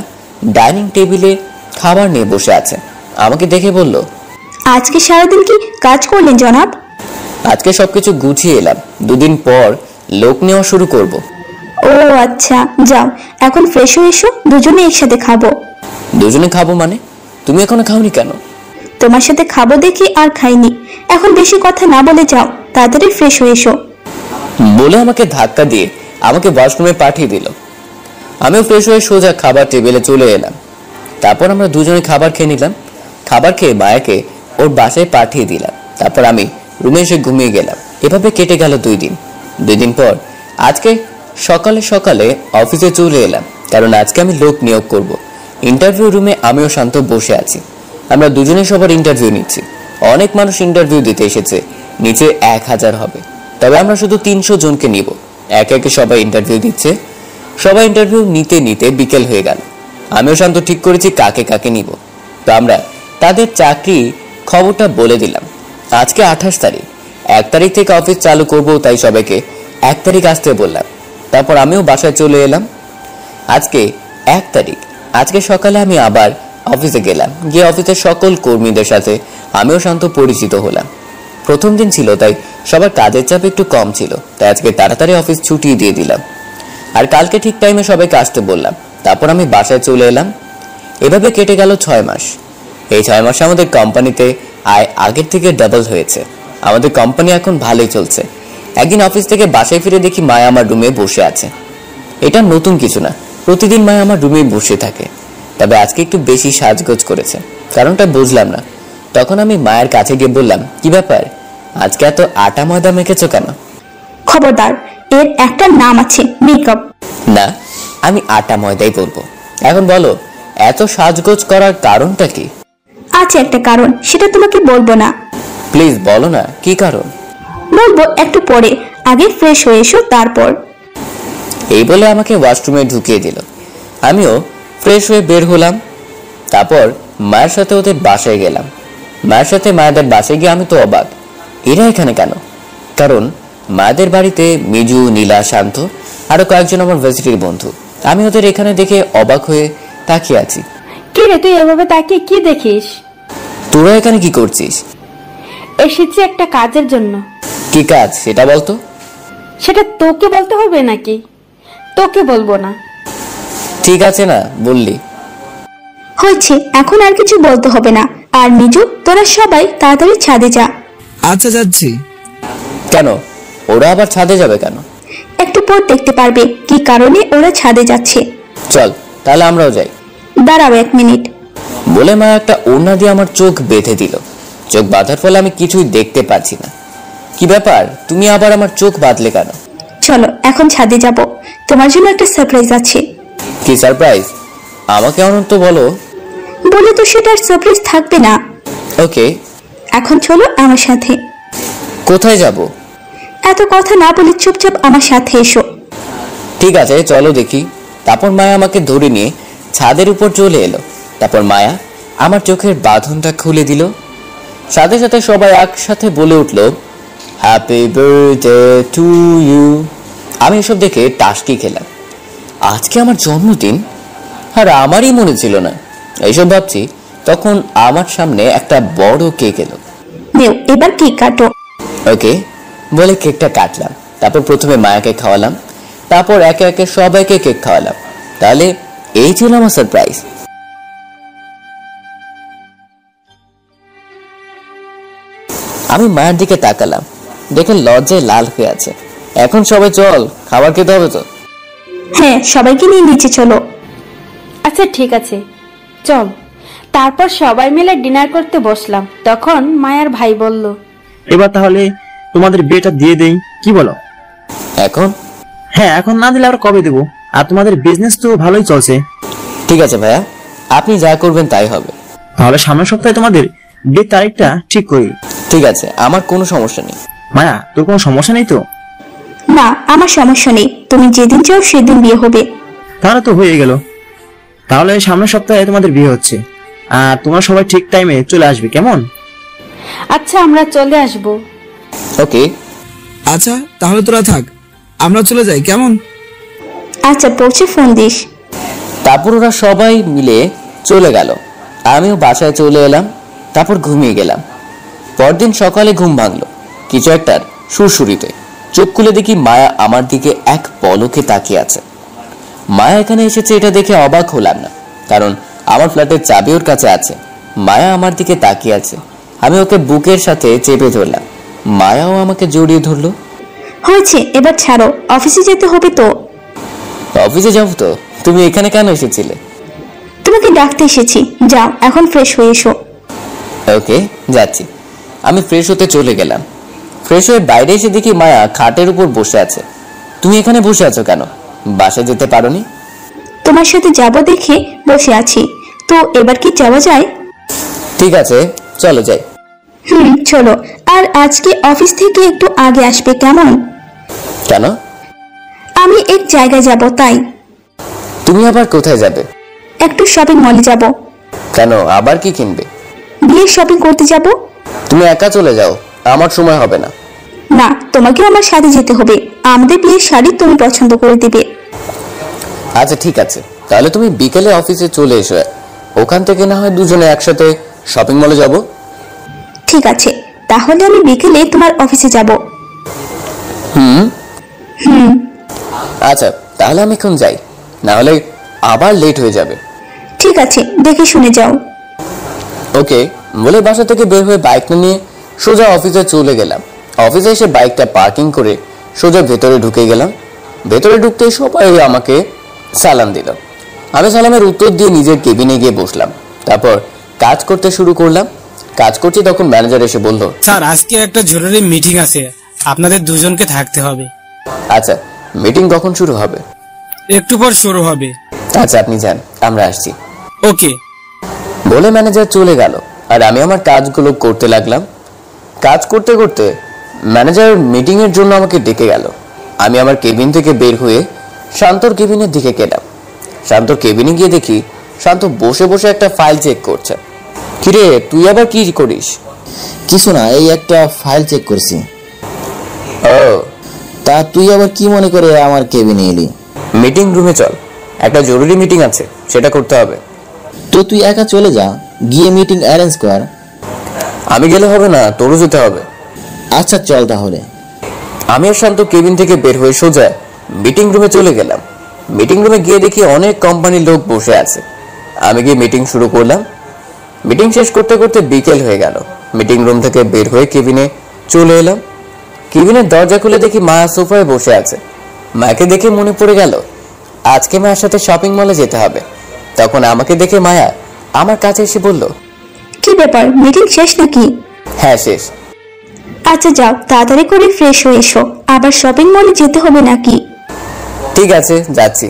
ডাইনিং টেবিলে খাবার নিয়ে বসে আছে। আমাকে দেখে বলল, আজকে সারাদিন কি কাজ করলেন জনাব? আজকে সবকিছু গুছিয়ে এলাম, 2 দিন পর লোক নেওয়া শুরু করব। ও আচ্ছা, যাও এখন ফ্রেশ হয়ে এসো, দুজনে একসাথে খাবো। দুজনে খাবো মানে? তুমি এখনো খাওনি কেন? তোমার সাথে খাবো দেখি আর খাইনি। এখন বেশি কথা না বলে যাও, তাড়াতাড়ি ফ্রেশ হয়ে এসো। বলে আমাকে ধাক্কা দিয়ে আমাকে ওয়াশরুমে পাঠিয়ে দিল। আমিও ফ্রেশ হয়ে সোজা খাবার টেবিলে চলে এলাম। তারপর আমরা দুজনে খাবার খেয়ে নিলাম। খাবার খেয়ে মায়াকে ওর বাসায় পাঠিয়ে দিলাম। তারপর আমি রুমে এসে ঘুমিয়ে গেলাম। এভাবে কেটে গেল 2 দিন। 2 দিন পর আজকে সকালে সকালে অফিসে চলে এলাম, কারণ আজকে আমি লোক নিয়োগ করব। ইন্টারভিউ রুমে আমিও শান্ত বসে আছি। আমরা দুজনে সবার ইন্টারভিউ নিচ্ছি। অনেক মানুষ ইন্টারভিউ দিতে এসেছে, নিচে 1000 হবে, তবে আমরা শুধু 300 জনকে নিব। একে একে সবাই ইন্টারভিউ দিচ্ছে। সবাই ইন্টারভিউ নিতে নিতে বিকেল হয়ে গেল। আমিও শান্ত ঠিক করেছি কাকে কাকে নিব। তো আমরা তাদের চাকরি খবরটা বলে দিলাম। আজকে 28 তারিখ, 1 তারিখ থেকে অফিস চালু করব, তাই সবাইকে 1 তারিখ আসতে বললাম। তারপর আমিও বাসায় চলে এলাম। আজকে 1 তারিখ। আজকে সকালে আমি আবার অফিসে গেলাম। গিয়ে অফিসের সকল কর্মীদের সাথে আমিও শান্ত পরিচিত হলাম। প্রথম দিন ছিল, তাই সবার কাজের চাপ একটু কম ছিল, তাই আজকে তাড়াতাড়ি অফিস ছুটি দিয়ে দিলাম। আর কালকে ঠিক টাইমে সবাইকে আসতে বললাম। তারপর আমি বাসায় চলে এলাম। এভাবে কেটে গেল 6 মাস। এই 6 মাসে আমাদের কোম্পানিতে আয় আগের থেকে ডাবল হয়েছে। আমাদের কোম্পানি এখন ভালোই চলছে। একদিন অফিস থেকে বাসায় ফিরে দেখি মায়া আমার রুমে বসে আছে। এটা নতুন কিছু না, প্রতিদিন মায়া আমার রুমে বসে থাকে, তবে আজকে একটু বেশি সাজগোজ করেছে। কারণটা বুঝলাম না। তখন আমি মায়ের কাছে গিয়ে বললাম, কি ব্যাপার, আজকে এত আটা ময়দা মেখেছো কেন? খবরদার, এর একটা নাম আছে, মেকআপ। না, আমি আটা ময়দাই বলবো। এখন বলো, এত সাজগোজ করার কারণটা কি? আছে একটা কারণ, সেটা তোমাকে বলবো না। প্লিজ বলো না, কি কারণ? বলবো একটু পরে, আগে ফ্রেশ হয়ে এসো তারপর। এই বলে আমাকে ওয়াশরুমে ঢুকিয়ে দিল। আমিও ফ্রেশ হয়ে বের হলাম। তারপর মায়ের সাথে ওদের বাসায় গেলাম। মায়ের সাথে মায়েদের বাসায় গিয়ে আমি তো অবাক, এরা এখানে কেন? কারণ মায়েদের বাড়িতে মিজু, নীলা, শান্ত আরো কয়েকজন আমার ভার্সিটির বন্ধু। আমি ওদের এখানে দেখে অবাক হয়ে তাকিয়ে আছি। কি রে, তুই এভাবে তাকিয়ে কি দেখিস? তোরা এখানে কি করছিস? এসেছি একটা কাজের জন্য। কি কাজ সেটা বলতো? সেটা তোকে বলতে হবে নাকি? তোকে বলবো না। ঠিক আছে না, বললি হয়েছে, এখন আর কিছু বলতে হবে না। আর মিজু, তোরা সবাই তাড়াতাড়ি ছাদে যা। আচ্ছা যাচ্ছি। কেন? ওরা আবার ছাদে যাবে কেন? একটু পর দেখতে পারবে কি কারণে ওরা ছাদে যাচ্ছে। চল তাহলে আমরাও যাই। দাঁড়াও 1 মিনিট। বলে মা একটা ওড়না দিয়ে আমার চোখ বেঁধে দিল। চোখ বাঁধার ফলে আমি কিছুই দেখতে পাচ্ছি না। কি ব্যাপার, তুমি আবার আমার চোখ বাঁধলে কেন? চলো এখন ছাদে যাব, তোমার জন্য একটা সারপ্রাইজ আছে। কি সারপ্রাইজ? আমাকে অনন্ত বলো। বলে তো সেটা সারপ্রাইজ থাকবে না। ওকে, এখন চলো আমার সাথে। কোথায় যাব? এত কথা না বলে চুপচাপ আমার সাথে এসো। ঠিক আছে, চলো দেখি। তারপর মায়া আমাকে ধরে নিয়ে ছাদের উপর চলে এলো। তারপর মায়া আমার চোখের বাঁধনটা খুলে দিল। সাথে সাথে সবাই একসাথে বলে উঠল, হ্যাপি বার্থডে টু ইউ। আমি এসব দেখে টাসকি খেলাম। আজকে আমার জন্মদিন, আর আমারই মনে ছিল না। এইসব ভাবছি, তখন আমার সামনে একটা বড় কেক এলো। নেও এবার কেক কাটো। ওকে বলে কেকটা কাটলাম। তারপর প্রথমে মায়াকে খাওয়ালাম, তারপর একে একে সবাইকে কেক খাওয়ালাম। তাহলে এই ছিল আমার সারপ্রাইজ। আমি মায়ের দিকে তাকালাম, দেখে লজ্জায় লাল হয়ে আছে। এখন সবাই চল, খাবার খেতে হবে তো। হ্যাঁ, সবাইকে নিয়ে নিচে চলো। আচ্ছা ঠিক আছে, চল। তারপর সবাই মিলে ডিনার করতে বসলাম। তখন মায়ার ভাই বলল, এবার তাহলে তোমাদের বিয়েটা দিয়ে দেই, কি বলো? এখন? হ্যাঁ, এখন না দিলে আর কবে দেবো? আর তোমাদের বিজনেস তো ভালোই চলছে। ঠিক আছে ভাইয়া, আপনি যা করবেন তাই হবে। তাহলে সামনের সপ্তাহে তোমাদের বিয়ের তারিখটা ঠিক করি। ঠিক আছে, আমার কোনো সমস্যা নেই। মায়া, তোর কোনো সমস্যা নেই তো? না, আমার সমস্যা নেই, তুমি যেদিন চাও সেদিন বিয়ে হবে। তাহলে তো হয়ে গেল। তাহলে সামনের সপ্তাহে তোমাদের বিয়ে হচ্ছে, আর তোমরা সবাই ঠিক টাইমে চলে আসবে, কেমন? আচ্ছা, আমরা চলে আসব। ওকে। আচ্ছা তাহলে তোরা থাক, আমরা চলে যাই, কেমন? আচ্ছা, পৌঁছে ফোন দিস। তারপর ওরা সবাই মিলে চলে গেল। আমিও বাসায় চলে এলাম, তারপর ঘুমিয়ে গেলাম। পরদিন সকালে ঘুম ভাঙলো কিছু একটার সুরসুরিতে। চোখ খুলে দেখি মায়া আমার দিকে এক পলকে তাকিয়ে আছে। মায়া এখানে এসেছে এটা দেখে অবাক হলাম না, কারণ আমার ফ্ল্যাটের চাবি ওর কাছে আছে। মায়া আমার দিকে তাকিয়ে আছে। আমি ওকে বুকের সাথে চেপে ধরলাম। মায়াও আমাকে জড়িয়ে ধরলো। হয়েছে, এবার ছাড়ো, অফিসে যেতে হবে তো। অফিসে যাবো তো? তুমি এখানে কেন এসেছিলে? তোমাকে ডাকতে এসেছি, যাও এখন ফ্রেশ হয়ে এসো। ওকে, যাচ্ছি। আমি ফ্রেশ হতে চলে গেলাম। ফ্রেশ হয়ে বাইরে এসে দেখি মায়া খাটের উপর বসে আছে। তুমি এখানে বসে আছো কেন? বাসায় যেতে পারোনি? তোমার সাথে যাব দেখে বসে আছি। তো এবার কি যাওয়া যায়? ঠিক আছে, চলো যাই। চলো। আর আজকে অফিস থেকে একটু আগে আসবে, কেমন? কেন? আমি এক জায়গায় যাব, তাই। তুমি আবার কোথায় যাবে? একটু শপিং মলে যাব। কেন, আবার কি কিনবে? বিয়ের শপিং করতে যাব। তুমি একা চলে যাও, আমার সময় হবে না। না, তোমাকে আমার সাথে যেতে হবে। আমাদের বিয়ের শাড়ি তুমি পছন্দ করে দিবে। আচ্ছা ঠিক আছে, তাহলে তুমি বিকেলে অফিসে চলে এসো। ওখান থেকে না হয় দুজনে একসাথে শপিং মলে যাব। ঠিক আছে, তাহলে আমি বিকেলে তোমার অফিসে যাব। আচ্ছা তাহলে আমি এখন যাই, না হলে আবার লেট হয়ে যাবে। ঠিক আছে, দেখে শুনে যাও। ওকে বলে বাসা থেকে বের হয়ে বাইক নিয়ে সোজা অফিসে চলে গেলাম। অফিসে এসে বাইকটা পার্কিং করে সোজা ভেতরে ঢুকে গেলাম। ভেতরে ঢুকতে সবাই আমাকে সালাম দিল। আমি সালামের উত্তর দিয়ে নিজের কেবিনে গিয়ে বসলাম। তারপর কাজ করতে শুরু করলাম। কাজ করছি তখন ম্যানেজার এসে বলল, স্যার আজকে একটা জরুরি মিটিং আছে, আপনাদের দুজনকে থাকতে হবে। আচ্ছা, মিটিং কখন শুরু হবে? একটু পর শুরু হবে। আচ্ছা আপনি যান, আমরা আসছি। ওকে বলে ম্যানেজার চলে গেল। আর আমি আমার কাজগুলো করতে লাগলাম। কাজ করতে করতে ম্যানেজার মিটিং এর জন্য আমাকে ডেকে গেল। আমি আমার কেবিন থেকে বের হয়ে শান্তর কেবিনের দিকে গেলাম। শান্তর কেবিনে গিয়ে দেখি শান্ত বসে বসে একটা ফাইল চেক করছে। কিরে, তুই আবার কি করিস? কিছু না, এই একটা ফাইল চেক করছি। ও, তা তুই আবার কি মনে করে আমার কেবিনে এলি? মিটিং রুমে চল, একটা জরুরি মিটিং আছে, সেটা করতে হবে। তো তুই একা চলে যা, গিয়ে মিটিং অ্যারেঞ্জ কর। আমি গেলে হবে না, তোরও যেতে হবে। আচ্ছা চল তাহলে। আমি আর শান্ত কেবিন থেকে বের হয়ে সোজা মিটিং রুমে চলে গেলাম। মিটিং রুমে গিয়ে দেখি অনেক কোম্পানির লোক বসে আছে। আমি গিয়ে মিটিং শুরু করলাম। মিটিং শেষ করতে করতে বিকেল হয়ে গেল। মিটিং রুম থেকে বের হয়ে কেবিনে চলে এলাম। কেবিনের দরজা খুলে দেখি মায়া সোফায় বসে আছে। মাকে দেখে মনে পড়ে গেল আজকে মায়ের সাথে শপিং মলে যেতে হবে। তখন আমাকে দেখে মায়া আমার কাছে এসে বলল, কি ব্যাপার, মিটিং শেষ নাকি? হ্যাঁ শেষ। আচ্ছা যাও, তাড়াতাড়ি করে ফ্রেশ হয়ে এসো, আবার শপিং মলে যেতে হবে নাকি? ঠিক আছে যাচ্ছি,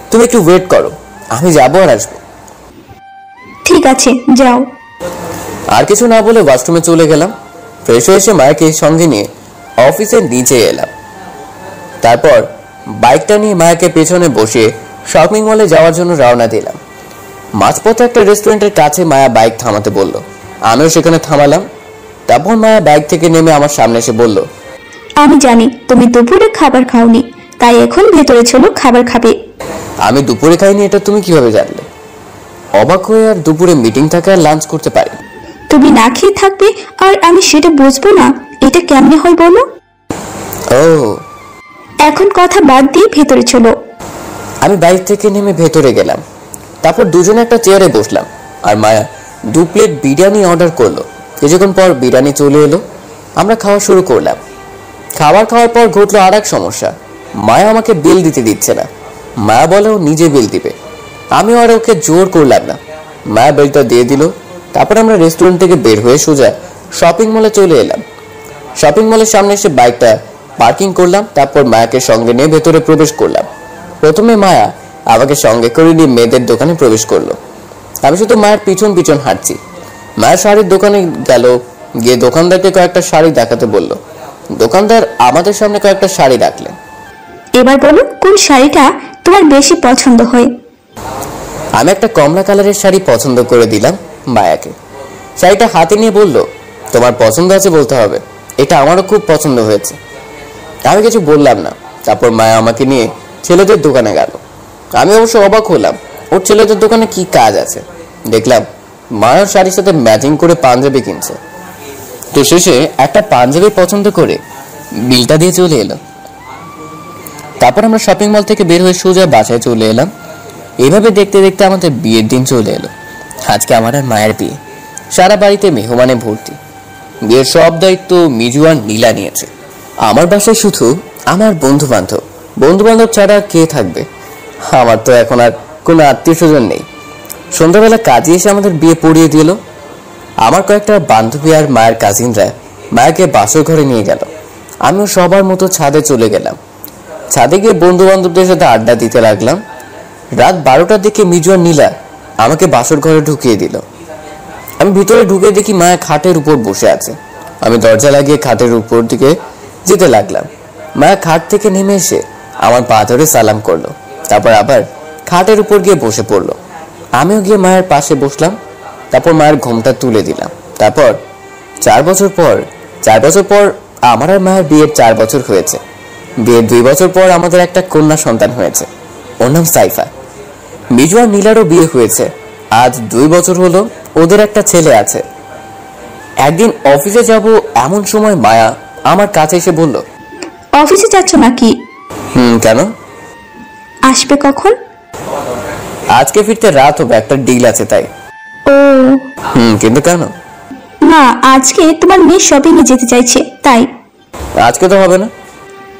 তুমি একটু ওয়েট করো, আমি যাবো আর আসবো। ঠিক আছে যাও। আর কিছু না বলে ওয়াশরুমে চলে গেলাম। ফ্রেশ হয়ে এসে মায়াকে সঙ্গে নিয়ে অফিসের নিচে এলাম। তারপর বাইকটা নিয়ে মায়াকে পেছনে বসিয়ে শপিং মলে যাওয়ার জন্য রওনা দিলাম। মাঝপথে একটা রেস্টুরেন্টের কাছে মায়া বাইক থামাতে বলল, আমিও সেখানে থামালাম। তারপর মায়া বাইক থেকে নেমে আমার সামনে এসে বলল, আমি জানি তুমি দুপুরে খাবার খাওনি, তাই এখন ভেতরে চলো, খাবার খাবে। আমি দুপুরে খাইনি এটা তুমি কিভাবে জানলে? অবাক হয়ে আর দুপুরে মিটিং থাকে আর লাঞ্চ করতে পারি? তুমি না খেয়ে থাকবে আর আমি সেটা বুঝবো না, এটা কেমনে হয় বলো? ও, এখন কথা বাদ দিয়ে ভেতরে চলো। আমি বাইক থেকে নেমে ভেতরে গেলাম। তারপর দুজনে একটা চেয়ারে বসলাম আর মায়া 2 প্লেট বিরিয়ানি অর্ডার করলো। কিছুক্ষণ পর বিরিয়ানি চলে এলো, আমরা খাওয়া শুরু করলাম। খাবার খাওয়ার পর ঘটলো আর এক সমস্যা, মায়া আমাকে বিল দিতে দিচ্ছে না। মায়া বলে ও নিজে বিল দিবে, আমি আর ওকে জোর করলাম না। মায়া বিলটা দিয়ে দিল। তারপর আমরা রেস্টুরেন্ট থেকে বের হয়ে সোজা শপিং মলে চলে এলাম। শপিং মলের সামনে এসে বাইকটা পার্কিং করলাম। তারপর মায়াকে সঙ্গে নিয়ে ভেতরে প্রবেশ করলাম। প্রথমে মায়া আমাকে সঙ্গে করে নিয়ে মেয়েদের দোকানে প্রবেশ করলো। আমি শুধু মায়ের পিছন পিছন হাঁটছি। মায়ের শাড়ির দোকানে গেল, গিয়ে দোকানদারকে কয়েকটা শাড়ি দেখাতে বলল। দোকানদার আমাদের সামনে কয়েকটা শাড়ি রাখলেন। এবার বলো কোন শাড়িটা তোমার বেশি পছন্দ হয়? আমি একটা কমলা কালারের শাড়ি পছন্দ করে দিলাম মায়াকে। শাড়িটা হাতে নিয়ে বলল, তোমার পছন্দ আছে বলতে হবে, এটা আমারও খুব পছন্দ হয়েছে। আমি কিছু বললাম না। তারপর মায়া আমাকে নিয়ে ছেলেদের দোকানে গেল। আমি অবশ্য অবাক হলাম, ওর ছেলেদের দোকানে কি কাজ আছে। দেখলাম মায়ার শাড়ির সাথে ম্যাচিং করে পাঞ্জাবি কিনছে। তো শেষে একটা পাঞ্জাবি পছন্দ করে বিলটা দিয়ে চলে এলো। তারপর আমরা শপিং মল থেকে বের হয়ে সোজা বাসায় চলে এলাম। এভাবে দেখতে দেখতে আমাদের বিয়ের দিন চলে এলো। আজকে আমার আর মায়ের বিয়ে। সারা বাড়িতে মেহমানে ভর্তি। বিয়ের সব দায়িত্ব মিজু আর নীলা নিয়েছে। আমার বাসায় শুধু আমার বন্ধু বান্ধব ছাড়া কে থাকবে? আমার তো এখন আর কোনো আত্মীয় স্বজন নেই। সন্ধ্যাবেলা কাজে এসে আমাদের বিয়ে পড়িয়ে দিল। আমার কয়েকটা বান্ধবী আর মায়ের কাজিনরা মায়াকে বাসর ঘরে নিয়ে গেল। আমিও সবার মতো ছাদে চলে গেলাম। ছাদে গিয়ে বন্ধু বান্ধবদের সাথে আড্ডা দিতে লাগলাম। রাত 12টার দিকে মিজু আর নীলা আমাকে বাসর ঘরে ঢুকিয়ে দিল। আমি ভিতরে ঢুকে দেখি মায়া খাটের উপর বসে আছে। আমি দরজা লাগিয়ে খাটের উপর দিকে যেতে লাগলাম। মায়া খাট থেকে নেমে এসে আমার পা ধরে সালাম করলো। তারপর আবার খাটের উপর গিয়ে বসে পড়লো। আমিও গিয়ে মায়ের পাশে বসলাম। তারপর মায়ের ঘোমটা তুলে দিলাম। তারপর 4 বছর পর আমার আর মায়ের বিয়ের 4 বছর হয়েছে। বিয়ের 2 বছর পর আমাদের একটা কন্যা সন্তান হয়েছে, ওর নাম সাইফা। মিজু আর নীলারও বিয়ে হয়েছে। আজ 2 বছর হলো ওদের একটা ছেলে আছে। একদিন অফিসে যাব এমন সময় মায়া আমার কাছে এসে বলল, অফিসে যাচ্ছ নাকি? কেন? আসবে কখন? আজকে ফিরতে রাত হবে, একটা ডিল আছে তাই। ও কিন্তু কেন? না, আজকে তোমার মেয়ে শপিং এ যেতে চাইছে তাই। আজকে তো হবে না।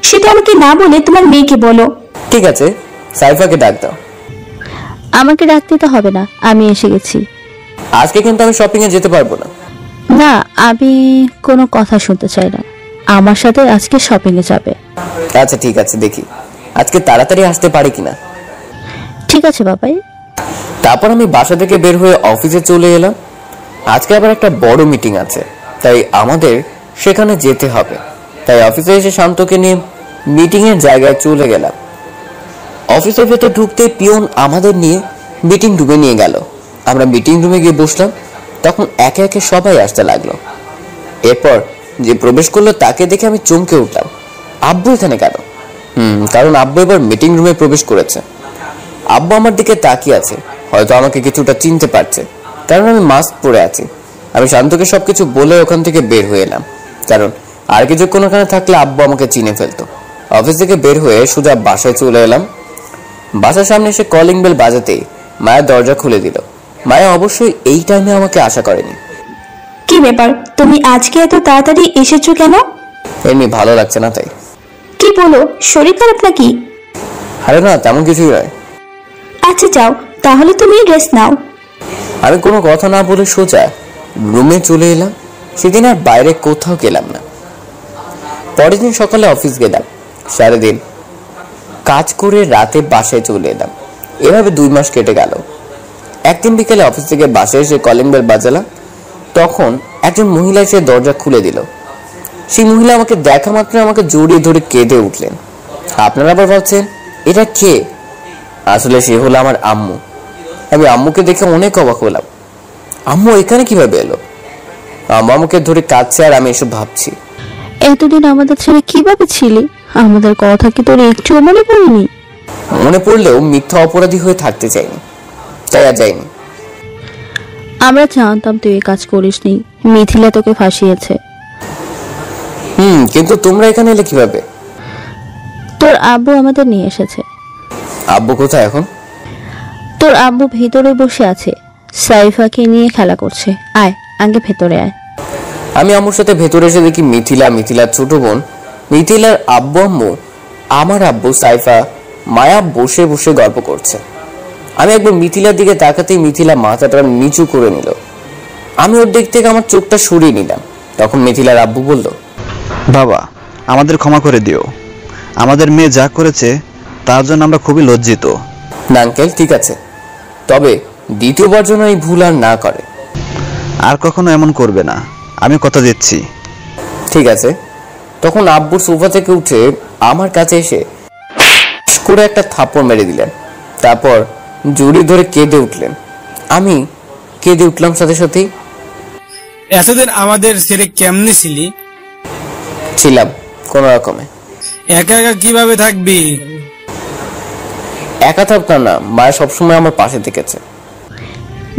সেটা আমাকে না বলে তোমার মেয়েকে বলো। ঠিক আছে, সাইফাকে ডাক দাও। আমাকে ডাকতে তো হবে না, আমি এসে গেছি। আজকে কিন্তু আমি শপিং এ যেতে পারবো না। না, আমি কোনো কথা শুনতে চাই না। আমার সাথে আজকে শপিং এ যাবে। আচ্ছা ঠিক আছে, দেখি আজকে তাড়াতাড়ি আসতে পারি কিনা। ঠিক আছে বাবাই। তারপর আমি বাসা থেকে বের হয়ে অফিসে চলে এলাম। আজকে আবার একটা বড় মিটিং আছে, তাই আমাদের সেখানে যেতে হবে। তাই অফিসে এসে শান্তকে নিয়ে মিটিং এর জায়গায় চলে গেলাম। অফিসের ভেতর ঢুকতে পিয়ন আমাদের নিয়ে মিটিং রুমে নিয়ে গেল। আমরা মিটিং রুমে গিয়ে বসলাম। তখন একে একে সবাই আসতে লাগলো। এরপর যে প্রবেশ করলো তাকে দেখে আমি চমকে উঠলাম। আব্বু এখানে কেন? কারণ আব্বু এবার মিটিং রুমে প্রবেশ করেছে। আব্বু আমার দিকে তাকিয়ে আছে, হয়তো আমাকে কিছুটা চিনতে পারছে, কারণ আমি মাস্ক পরে আছি। আমি শান্তকে সবকিছু বলে ওখান থেকে বের হয়ে এলাম, কারণ আর কিছুক্ষণ ওখানে থাকলে আব্বু আমাকে চিনে ফেলতো। অফিস থেকে বের হয়ে সোজা বাসায় চলে এলাম। বাসার সামনে এসে কলিং বেল বাজাতেই মায়া দরজা খুলে দিল। মায়া অবশ্যই এই টাইমে আমাকে আশা করেনি। কি ব্যাপার, তুমি আজকে এত তাড়াতাড়ি এসেছো কেন? এমনি ভালো লাগছে না তাই। কি বলো, শরীর খারাপ নাকি? আরে না, তেমন কিছুই নয়। আচ্ছা যাও, তাহলে তুমি রেস্ট নাও। আমি কোনো কথা না বলে সোজা রুমে চলে এলাম। সেদিন আর বাইরে কোথাও গেলাম না। পরের দিন সকালে অফিস গেলাম, সারাদিন কাজ করে রাতে বাসায় চলে এলাম। এভাবে 2 মাস কেটে গেল। একদিন বিকেলে অফিস থেকে বাসায় এসে কলিং বেল বাজালাম। তখন একজন মহিলা এসে দরজা খুলে দিল। সেই মহিলা আমাকে দেখা মাত্র আমাকে জড়িয়ে ধরে কেঁদে উঠলেন। আপনারা আবার ভাবছেন এটা কে? আসলে সে হলো আমার আম্মু। আমি আম্মুকে দেখে অনেক অবাক হলাম। আম্মু এখানে কিভাবে এলো? আম্মু আমাকে ধরে কাঁদছে আর আমি এসব ভাবছি। এতদিন আমাদের ছেড়ে কিভাবে ছিলি? আমাদের কথা কি তোর একটুও মনে পড়েনি? মনে পড়লেও মিথ্যা অপরাধী হয়ে থাকতে চাইনি, তাই আর যাইনি। আমরা জানতাম তুই এই কাজ করিসনি। মিথিলা তোকে ফাঁসিয়েছে। কিন্তু তোমরা এখানে এলে কিভাবে? তোর আব্বু আমাদের নিয়ে এসেছে। আব্বু কোথায় এখন? তোর আব্বু ভেতরে বসে আছে, সাইফাকে নিয়ে খেলা করছে। আয় আগে ভেতরে আয়। আমি আম্মুর সাথে ভেতরে এসে দেখি মিথিলার ছোট বোন, মিথিলার আব্বু আম্মু, আমার আব্বু, সাইফা, মায়া বসে বসে গল্প করছে। আমি একবার মিথিলার দিকে তাকাতেই মিথিলা মাথাটা নিচু করে নিল। আমি ওর দিক থেকে আমার চোখটা সরিয়ে নিলাম। তখন মিথিলার আব্বু বলল, বাবা, আমাদের ক্ষমা করে দিও। আমাদের মেয়ে যা করেছে তার জন্য আমরা খুবই লজ্জিত। না আঙ্কেল, ঠিক আছে, তবে দ্বিতীয়বার যেন এই ভুল আর না করে। আর কখনো এমন করবে না, আমি কথা দিচ্ছি। ঠিক আছে। তখন আব্বুর সোফা থেকে উঠে আমার কাছে এসে করে একটা থাপ্পড় মেরে দিলেন। তারপর জড়িয়ে ধরে কেঁদে উঠলেন। আমি কেঁদে উঠলাম সাথে সাথেই। এতদিন আমাদের ছেড়ে কেমনে ছিলি? ছিলাম কোন রকমে। একা একা কিভাবে থাকবি? একা থাকতাম না, মায়া সবসময় আমার পাশে থেকেছে।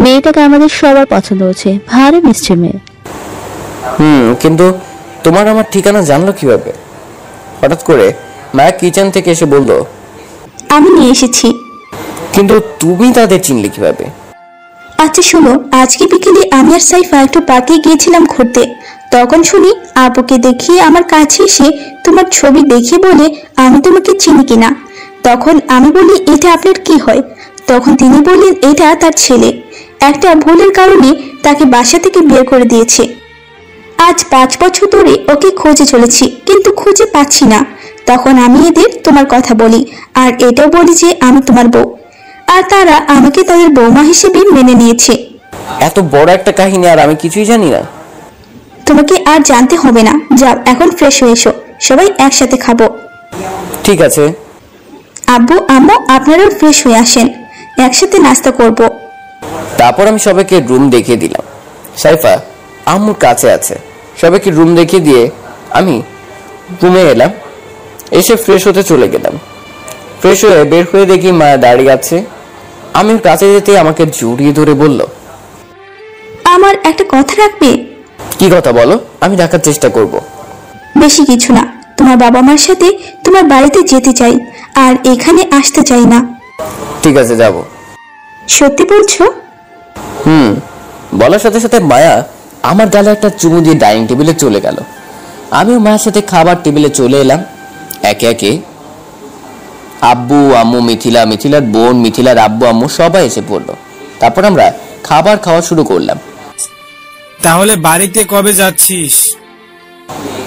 মেয়েটাকে আমাদের সবার পছন্দ হচ্ছে, ভারী মিষ্টি মেয়ে। কিন্তু তোমার আমার ঠিকানা জানলো কিভাবে? হঠাৎ করে মায়া কিচেন থেকে এসে বলল, আমি নিয়ে এসেছি। কিন্তু তুমি তাদের চিনলে কিভাবে? আচ্ছা শোনো, আজকে বিকেলে আমি আর সাইফা একটু পার্কে গিয়েছিলাম ঘুরতে। তখন শুনি আপুকে দেখিয়ে আমার কাছে এসে তোমার ছবি দেখে বলে আমি তোমাকে চিনি কিনা। তখন আমি বলি এটা আপনার কি হয়? তখন তিনি বললেন এটা তার ছেলে, একটা ভুলের কারণে তাকে বাসা থেকে বের করে দিয়েছে। আজ 5 বছর ধরে ওকে খোঁজে চলেছি, কিন্তু খুঁজে পাচ্ছি না। তখন আমি এদের তোমার কথা বলি আর এটাও বলি যে আমি তোমার বউ, আর তারা আমাকে তাদের বৌমা হিসেবে মেনে নিয়েছে। এত বড় একটা কাহিনী আর আমি কিছুই জানি না। তোমাকে আর জানতে হবে না, যাও এখন ফ্রেশ হয়ে এসো, সবাই একসাথে খাবো। ঠিক আছে। আব্বু আম্মু আপনারাও ফ্রেশ হয়ে আসেন, একসাথে নাস্তা করব। তারপর আমি সবাইকে রুম দেখিয়ে দিলাম। সাইফা আম্মুর কাছে আছে। সবাইকে রুম দেখিয়ে দিয়ে আমি রুমে এলাম। এসে ফ্রেশ হতে চলে গেলাম। ফ্রেশ হয়ে বের হয়ে দেখি মায়া দাঁড়িয়ে আছে। আমি ওর কাছে যেতে আমাকে জড়িয়ে ধরে বলল, আমার একটা কথা রাখবে? কি কথা বলো, আমি রাখার চেষ্টা করব। বেশি কিছু না, তোমার বাবা মার সাথে তোমার বাড়িতে যেতে চাই আর এখানে আসতে চাই না। ঠিক আছে, যাব। সত্যি বলছো? বলার সাথে সাথে মায়া আমার গালে একটা চুমু দিয়ে ডাইনিং টেবিলে চলে গেল। আমিও মায়ের সাথে খাবার টেবিলে চলে এলাম। একে একে আব্বু আম্মু, মিথিলার বোন, মিথিলার আব্বু আম্মু সবাই এসে পড়লো। তারপর আমরা খাবার খাওয়া শুরু করলাম। তাহলে বাড়িতে কবে যাচ্ছিস?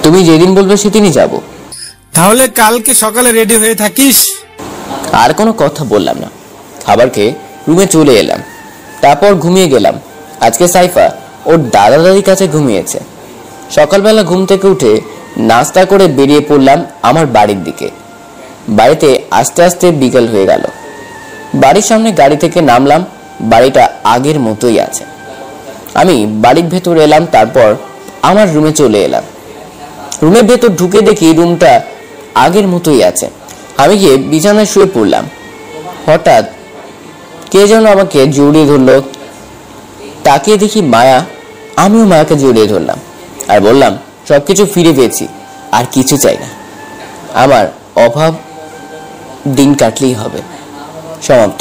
তুমি যেদিন বলবে সেদিনই যাব। তাহলে কালকে সকালে রেডি হয়ে থাকিস। আর কোনো কথা বললাম না। খাবার খেয়ে রুমে চলে এলাম। তারপর ঘুমিয়ে গেলাম। আজকে সাইফা ওর দাদা দাদির কাছে ঘুমিয়েছে। সকালবেলা ঘুম থেকে উঠে নাস্তা করে বেরিয়ে পড়লাম আমার বাড়ির দিকে। বাড়িতে আস্তে আস্তে বিকেল হয়ে গেল। বাড়ির সামনে গাড়ি থেকে নামলাম। বাড়িটা আগের মতোই আছে। আমি বাড়ির ভেতর এলাম। তারপর আমার রুমে চলে এলাম। রুমের ভেতর ঢুকে দেখি রুমটা আগের মতোই আছে। আমি গিয়ে বিছানায় শুয়ে পড়লাম। হঠাৎ কে যেন আমাকে জড়িয়ে ধরলো। তাকিয়ে দেখি মায়া। আমিও মায়াকে জড়িয়ে ধরলাম আর বললাম, সবকিছু ফিরে পেয়েছি, আর কিছু চাই না। আমার অভাব দিন কাটলেই হবে। সমাপ্ত।